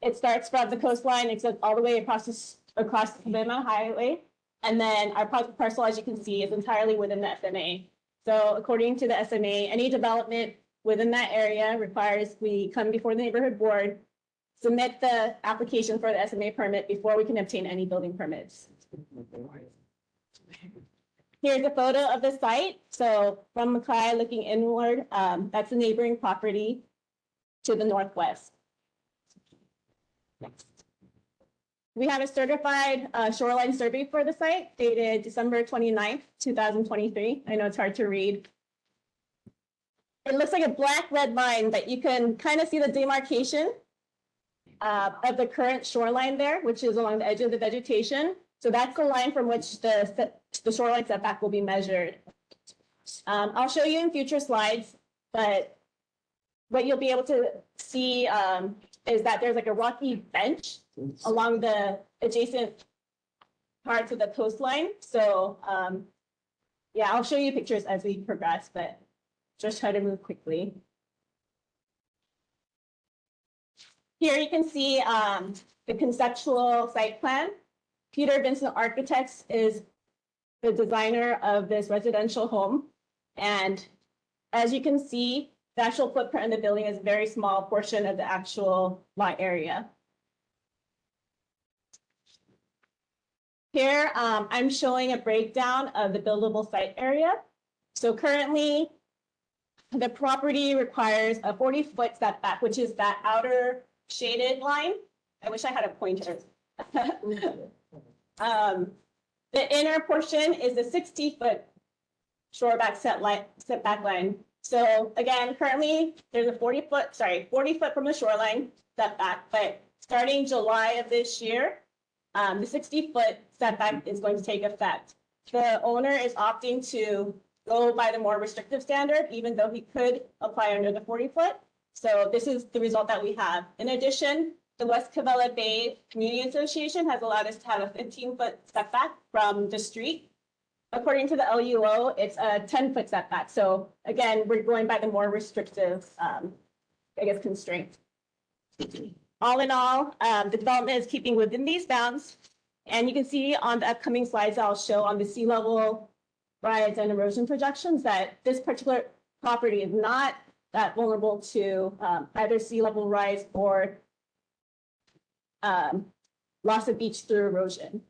It starts from the coastline, it goes all the way across the Kabima Highway. And then our project parcel, as you can see, is entirely within the SMA. So according to the SMA, any development within that area requires we come before the neighborhood board, submit the application for the SMA permit before we can obtain any building permits. Here's a photo of the site. So from Mackay looking inward, that's the neighboring property to the northwest. We have a certified shoreline survey for the site dated December 29th, 2023. I know it's hard to read. It looks like a black red line, but you can kind of see the demarcation of the current shoreline there, which is along the edge of the vegetation. So that's the line from which the shoreline setback will be measured. I'll show you in future slides, but what you'll be able to see is that there's like a rocky bench along the adjacent parts of the coastline. So yeah, I'll show you pictures as we progress, but just try to move quickly. Here you can see the conceptual site plan. Peter Vincent Architects is the designer of this residential home. And as you can see, the actual footprint of the building is a very small portion of the actual lot area. Here, I'm showing a breakdown of the buildable site area. So currently, the property requires a 40-foot setback, which is that outer shaded line. I wish I had a pointer. The inner portion is a 60-foot shoreback setback line. So again, currently there's a 40 foot from the shoreline setback, but starting July of this year, the 60-foot setback is going to take effect. The owner is opting to go by the more restrictive standard, even though he could apply under the 40-foot. So this is the result that we have. In addition, the West Cavella Bay Community Association has allowed us to have a 15-foot setback from the street. According to the LUO, it's a 10-foot setback. So again, we're going by the more restrictive, constraint. All in all, the development is keeping within these bounds. And you can see on the upcoming slides I'll show on the sea level rise and erosion projections that this particular property is not that vulnerable to either sea level rise or loss of beach through erosion.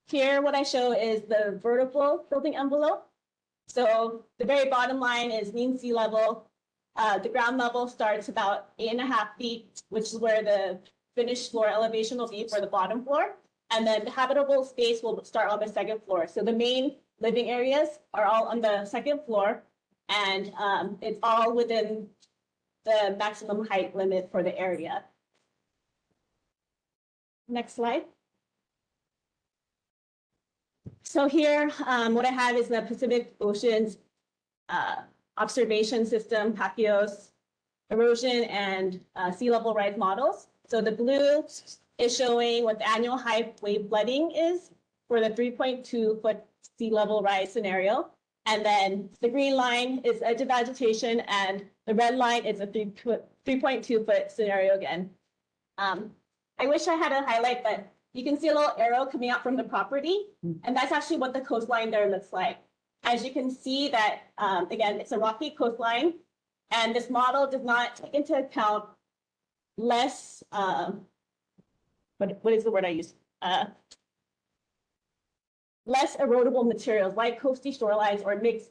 Here, what I show is the vertical building envelope. So the very bottom line is mean sea level. The ground level starts about 8.5 feet, which is where the finished floor elevation will be for the bottom floor. And then the habitable space will start on the second floor. So the main living areas are all on the second floor, and it's all within the maximum height limit for the area. Next slide. So here, what I have is the Pacific Ocean's observation system, PACIOS, erosion and sea level rise models. So the blue is showing what the annual high wave flooding is for the 3.2 foot sea level rise scenario. And then the green line is edge of vegetation, and the red line is a 3.2 foot scenario again. I wish I had a highlight, but you can see a little arrow coming out from the property, and that's actually what the coastline there looks like. As you can see that, again, it's a rocky coastline, and this model does not take into account less, what is the word I use? Less erodible materials like coastal shorelines or mixed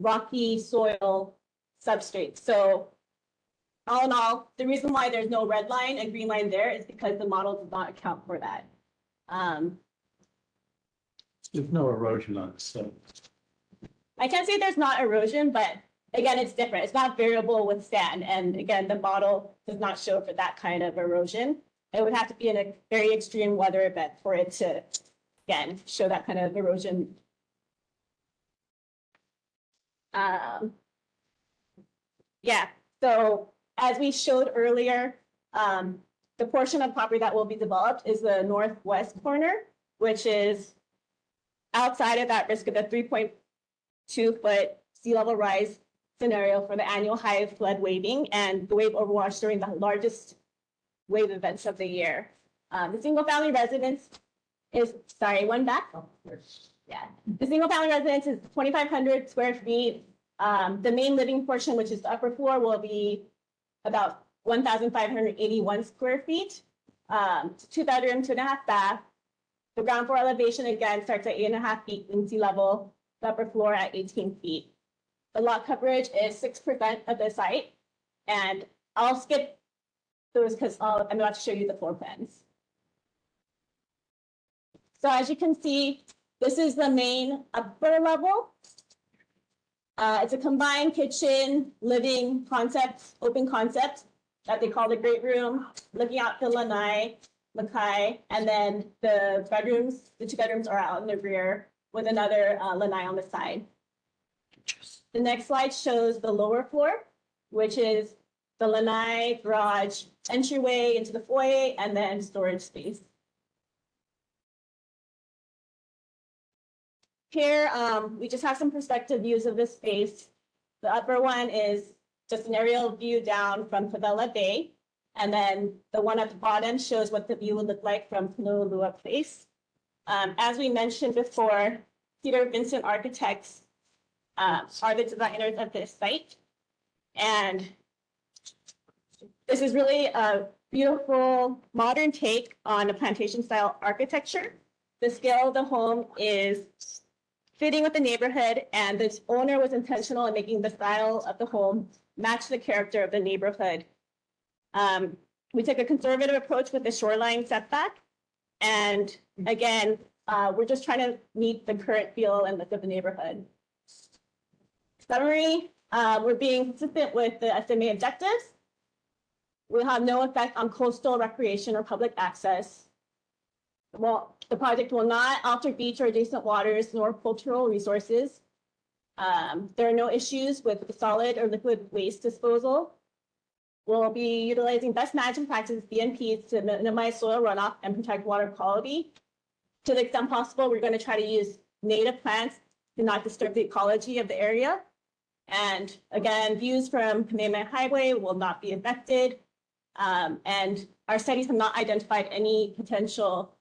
rocky soil substrates. So all in all, the reason why there's no red line and green line there is because the model does not account for that. There's no erosion on the site. I can't say there's not erosion, but again, it's different. It's not variable with sand. And again, the model does not show for that kind of erosion. It would have to be in a very extreme weather event for it to, again, show that kind of erosion. Yeah, so as we showed earlier, the portion of property that will be developed is the northwest corner, which is outside of that risk of the 3.2 foot sea level rise scenario for the annual high flood waving and the wave overwash during the largest wave events of the year. The single family residence is, one back. Yeah, the single family residence is 2,500 square feet. The main living portion, which is the upper floor, will be about 1,581 square feet. 2 bedrooms, 2.5 bath. The ground floor elevation again starts at 8.5 feet in sea level, the upper floor at 18 feet. The lot coverage is 6% of the site, and I'll skip those because I'm about to show you the floor plans. So as you can see, this is the main upper level. It's a combined kitchen, living concept, open concept that they call the great room, looking out the lanai, Makai, and then the bedrooms, the 2 bedrooms are out in the rear with another lanai on the side. The next slide shows the lower floor, which is the lanai, garage, entryway into the foyer, and then storage space. Here, we just have some perspective views of this space. The upper one is just an aerial view down from Favela Bay. And then the one at the bottom shows what the view would look like from Olauloa Place. As we mentioned before, Cedar Vincent Architects are the designers of this site. And this is really a beautiful modern take on a plantation style architecture. The scale of the home is fitting with the neighborhood, and this owner was intentional in making the style of the home match the character of the neighborhood. We took a conservative approach with the shoreline setback. And again, we're just trying to meet the current feel and look of the neighborhood. Summary, we're being consistent with the SMA objectives. We'll have no effect on coastal recreation or public access. Well, the project will not alter beach or adjacent waters nor cultural resources. There are no issues with solid or liquid waste disposal. We'll be utilizing best management practices, BMPs, to minimize soil runoff and protect water quality. To the extent possible, we're going to try to use native plants to not disturb the ecology of the area. And again, views from Kamehameha Highway will not be affected. And our studies have not identified any potential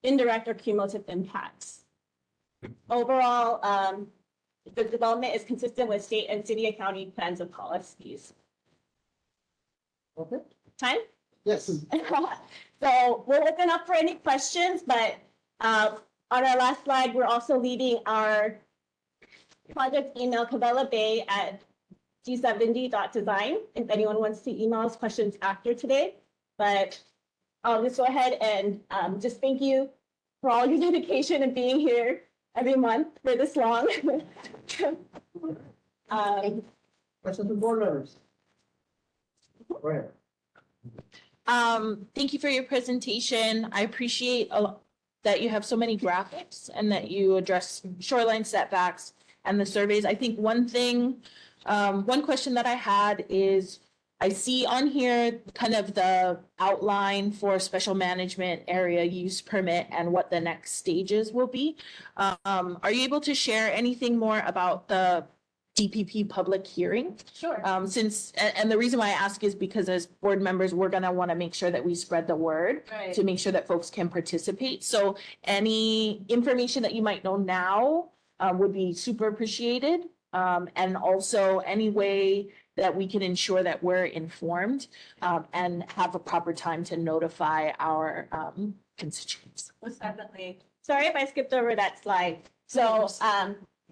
indirect or cumulative impacts. Overall, the development is consistent with state and city and county plans and policies. Okay. Time? Yes. So we'll open up for any questions, but on our last slide, we're also leaving our project email Favela Bay at g70.design if anyone wants to email us questions after today. But I'll just go ahead and just thank you for all your dedication and being here every month for this long. Questions from board members? Go ahead. Thank you for your presentation. I appreciate that you have so many graphics and that you address shoreline setbacks and the surveys. I think one question that I had is, I see on here kind of the outline for special management area use permit and what the next stages will be. Are you able to share anything more about the DPP public hearing? Sure. And the reason why I ask is because as board members, we're gonna wanna make sure that we spread the word Right. to make sure that folks can participate. So any information that you might know now would be super appreciated. And also any way that we can ensure that we're informed and have a proper time to notify our constituents. Most definitely. Sorry if I skipped over that slide. So,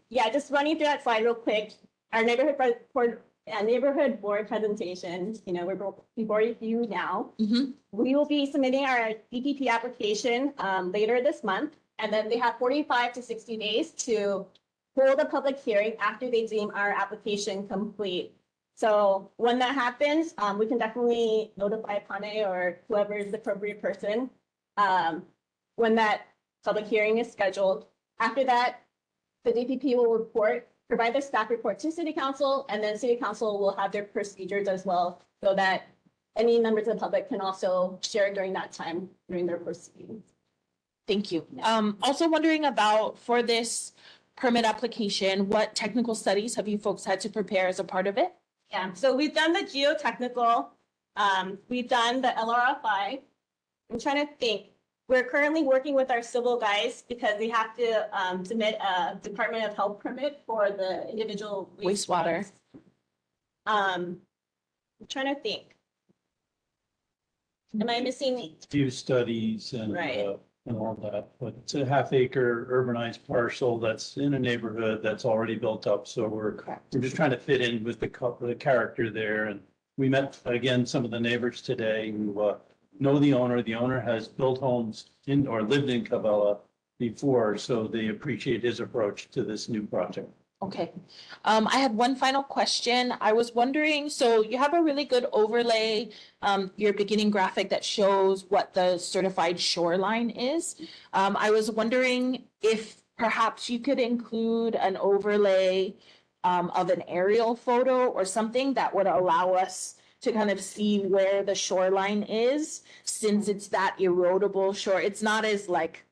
yeah, just running through that slide real quick. Our neighborhood board presentation, we're before you now. We will be submitting our DPP application later this month, and then they have 45 to 60 days to hold a public hearing after they deem our application complete. So when that happens, we can definitely notify Pane or whoever is the appropriate person when that public hearing is scheduled. After that, the DPP will provide their staff report to City Council, and then City Council will have their procedures as well, so that any members of the public can also share during that time during their proceedings. Thank you. Also wondering about, for this permit application, what technical studies have you folks had to prepare as a part of it? Yeah, so we've done the geotechnical, we've done the LRFI. I'm trying to think. We're currently working with our civil guys because they have to submit a Department of Health permit for the individual Wastewater. I'm trying to think. Am I missing? Few studies and, Right. And all that, but it's a half-acre urbanized parcel that's in a neighborhood that's already built up, so we're just trying to fit in with the character there. And we met, again, some of the neighbors today who know the owner. The owner has built homes in or lived in Cabela before, so they appreciate his approach to this new project. Okay. I had one final question. I was wondering, so you have a really good overlay, your beginning graphic that shows what the certified shoreline is. I was wondering if perhaps you could include an overlay of an aerial photo or something that would allow us to kind of see where the shoreline is, since it's that erodible shore. It's not as like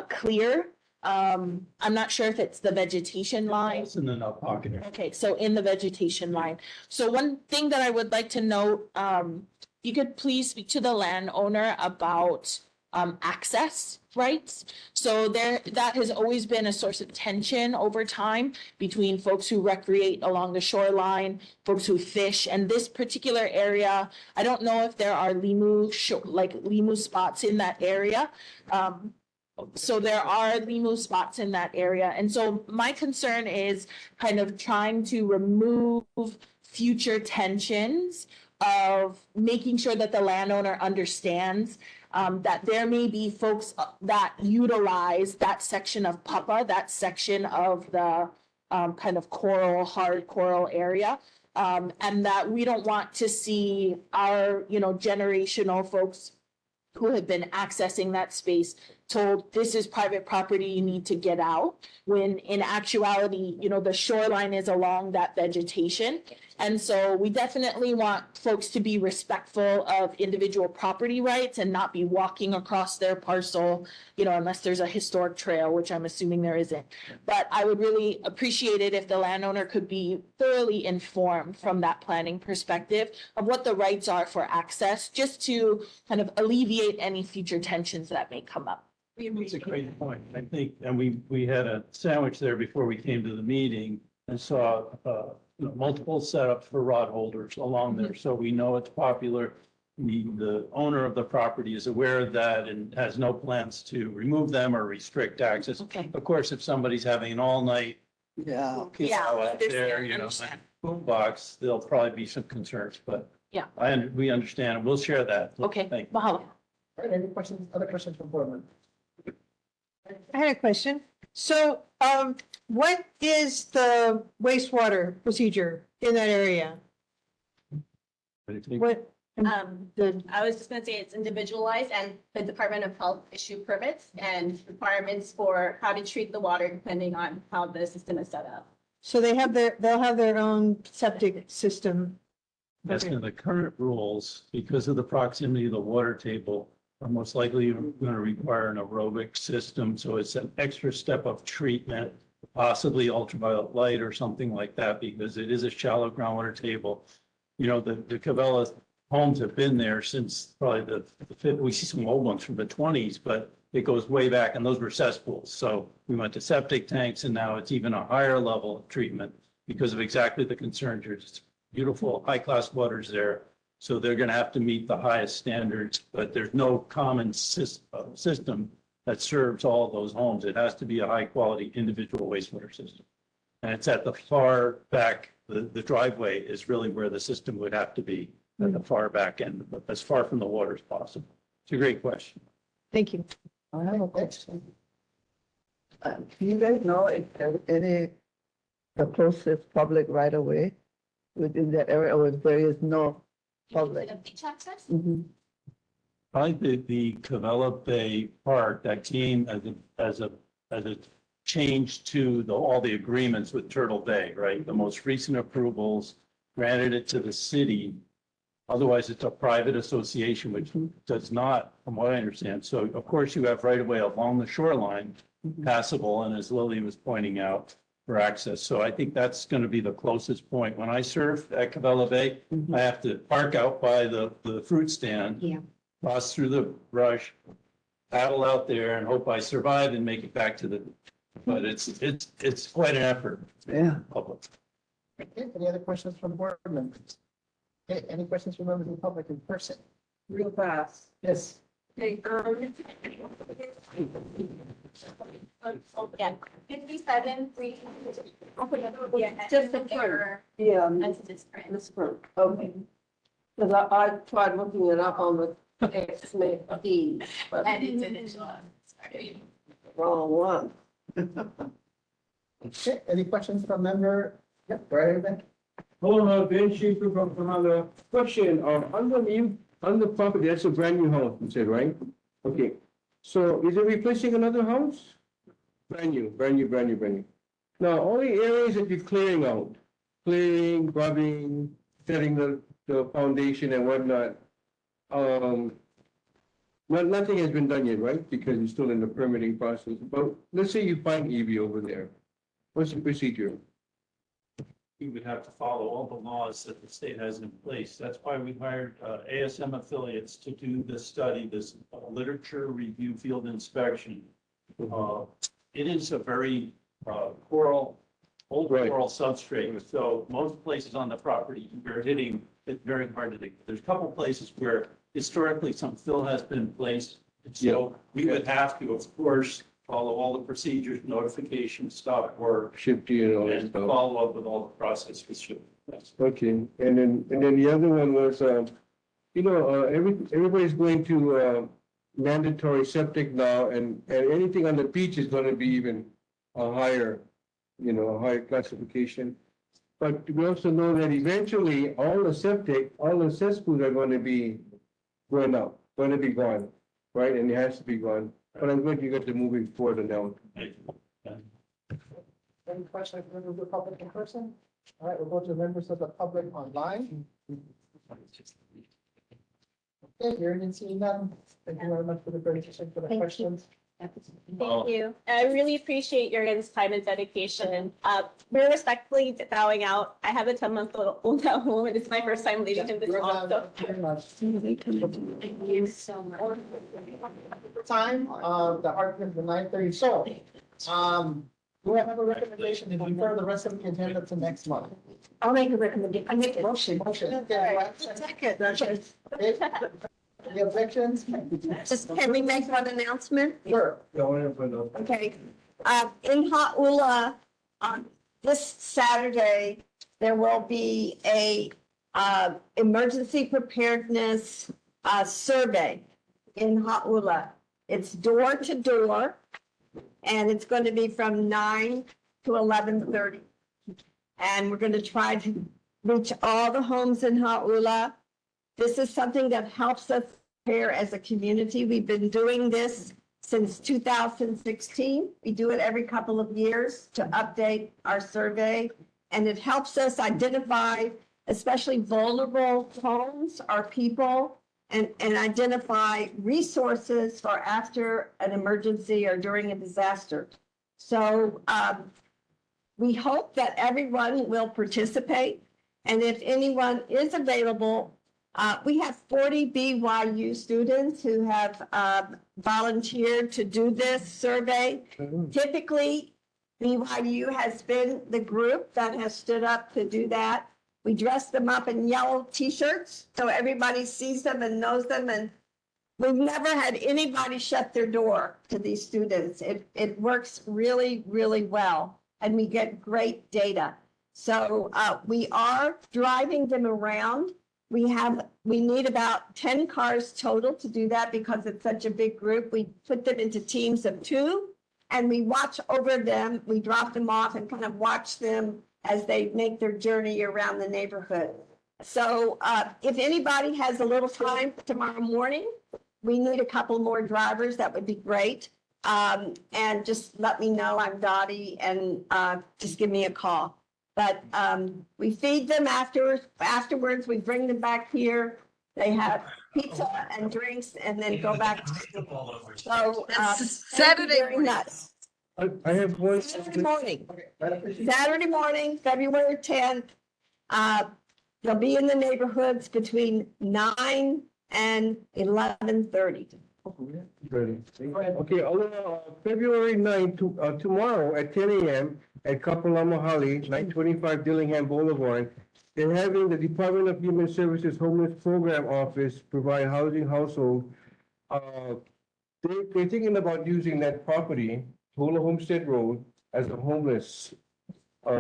clear. I'm not sure if it's the vegetation line. It's in the nut pocket. Okay, so in the vegetation line. So one thing that I would like to note, you could please speak to the landowner about access rights. So that has always been a source of tension over time between folks who recreate along the shoreline, folks who fish, and this particular area, I don't know if there are limu spots in that area. So there are limu spots in that area. And so my concern is kind of trying to remove future tensions of making sure that the landowner understands that there may be folks that utilize that section of Papa, that section of the kind of hard coral area. And that we don't want to see our, generational folks who have been accessing that space told this is private property, you need to get out, when in actuality, the shoreline is along that vegetation. And so we definitely want folks to be respectful of individual property rights and not be walking across their parcel, unless there's a historic trail, which I'm assuming there isn't. But I would really appreciate it if the landowner could be thoroughly informed from that planning perspective of what the rights are for access, just to kind of alleviate any future tensions that may come up. It's a great point. I think, and we had a sandwich there before we came to the meeting and saw multiple setups for rod holders along there. So we know it's popular. The owner of the property is aware of that and has no plans to remove them or restrict access. Okay. Of course, if somebody's having an all-night Yeah. out there, boombox, there'll probably be some concerns, but Yeah. we understand and we'll share that. Okay, Thank you. mahalo. All right, any questions, other questions from board members? I had a question. So, what is the wastewater procedure in that area? What, I was just gonna say it's individualized and the Department of Health issue permits and requirements for how to treat the water depending on how the system is set up. so they'll have their own septic system. That's in the current rules, because of the proximity of the water table, are most likely going to require an aerobic system. So it's an extra step of treatment, possibly ultraviolet light or something like that, because it is a shallow groundwater table. The Cavella homes have been there since probably we see some old ones from the 20s, but it goes way back and those were cesspools. So we went to septic tanks and now it's even a higher level of treatment because of exactly the concerns. There's beautiful high-class waters there. So they're going to have to meet the highest standards, but there's no common system that serves all of those homes. It has to be a high-quality individual wastewater system. And it's at the far back, the driveway is really where the system would have to be, at the far back end, but as far from the water as possible. It's a great question. Thank you. I have a question. Do you guys know if there's the closest public right of way within that area, or if there is no public? Beach access? Probably the Cavella Bay Park that came as a change to all the agreements with Turtle Bay, right? The most recent approvals granted it to the city. Otherwise, it's a private association, which does not, from what I understand. So of course you have right of way along the shoreline, passable, and as Lily was pointing out, for access. So I think that's going to be the closest point. When I surf at Cavella Bay, I have to park out by the fruit stand, cross through the brush, paddle out there and hope I survive and make it back to but it's quite an effort. Yeah. Public. Okay, any other questions from board members? Okay, any questions from members of the public in person? Real fast. Yes. Okay, yeah, 57, 3. Yeah, just the error. Yeah. That's different. This one, okay. Because I tried looking it up on the XMD, but And it's initial. Sorry. Wrong one. Okay, any questions from member? Yep, go ahead, Ben. Hello, Ben Schaefer from another question, on the property, that's a brand new house, you said, right? Okay, so is it replacing another house? Brand new, brand new, brand new, brand new. Now, all the areas that you're clearing out, clearing, grubbing, setting the foundation and whatnot, nothing has been done yet, right? Because you're still in the permitting process, but let's say you find EV over there, what's the procedure? We would have to follow all the laws that the state has in place. That's why we hired ASM affiliates to do this study, this literature review field inspection. It is a very old coral substrate. So most places on the property, you're hitting it very hard to dig. There's a couple places where historically some fill has been placed. So we would have to, of course, follow all the procedures, notification, stop work. Ship to you and all that And stuff. follow up with all the process with ship. Okay, and then the other one was, everybody's going to, mandatory septic now, and anything on the beach is gonna be even a higher, a higher classification. But we also know that eventually all the cesspools are gonna be going up, gonna be gone, right? And it has to be gone. But I'm glad you got to moving forward now. Any questions from members of the public in person? All right, we'll go to members of the public online. Okay, hearing and seeing none. Thank you very much for the presentation, for the Thank you. questions. Thank you. I really appreciate your guys' time and dedication. We're respectfully bowing out. I have a 10-month-old at home, and it's my first time leaving him this long. So Very much. thank you so much. Time, the argument is 9:30, so, do I have a recommendation to defer the rest of the agenda to next month? I'll make a recommendation. I make a motion. Motion, okay, Second. okay. Any objections? Just, can we make one announcement? Sure. Okay, in Hau'ula, this Saturday, there will be a, emergency preparedness, survey in Hau'ula. It's door to door, and it's going to be from 9 to 11:30. And we're going to try to reach all the homes in Hau'ula. This is something that helps us prepare as a community. We've been doing this since 2016. We do it every couple of years to update our survey. And it helps us identify especially vulnerable homes or people and identify resources for after an emergency or during a disaster. So we hope that everyone will participate. And if anyone is available, we have 40 BYU students who have volunteered to do this survey. Typically, BYU has been the group that has stood up to do that. We dress them up in yellow T-shirts so everybody sees them and knows them. And we've never had anybody shut their door to these students. It works really, really well, and we get great data. So we are driving them around. We need about 10 cars total to do that because it's such a big group. We put them into teams of 2 and we watch over them. We drop them off and kind of watch them as they make their journey around the neighborhood. So if anybody has a little time tomorrow morning, we need a couple more drivers. That would be great. And just let me know. I'm Dottie, and just give me a call. But we feed them afterwards. We bring them back here. They have pizza and drinks and then go back to school. So Saturday morning. nuts. I have one. Saturday morning, February 10th. They'll be in the neighborhoods between 9 and 11:30. Ready. Okay, February 9th, tomorrow at 10 a.m. at Kapalama Holly, 925 Dillingham Boulevard, they're having the Department of Human Services Homeless Program Office provide housing household. They're thinking about using that property, Hula Homestead Road, as a homeless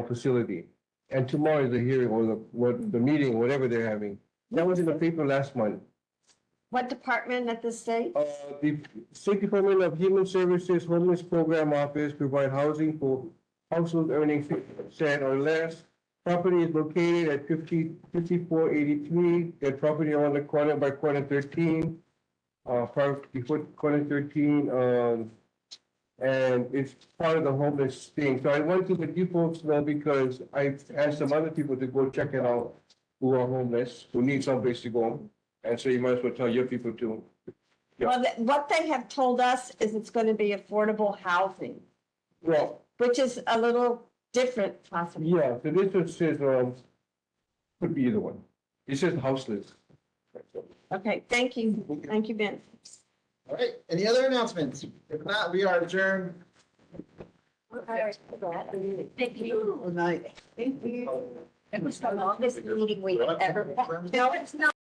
facility. And tomorrow is the hearing or the meeting, whatever they're having. That was in the paper last month. What department at the state? The State Department of Human Services Homeless Program Office provide housing for households earning 50% or less. Property is located at 5483, that property on the corner by corner 13. Before corner 13, and it's part of the homeless thing. So I wanted to let you folks know because I asked some other people to go check it out who are homeless, who need someplace to go. And so you might as well tell your people too. Yeah. Well, what they have told us is it's going to be affordable housing, Well, which is a little different possibly. yeah, so this one says, could be either one. It says houseless. Okay, thank you. Thank you, Ben. All right, any other announcements? If not, we are adjourned. Thank you. Good night. Thank you. It was the longest meeting we've ever. No, it's not.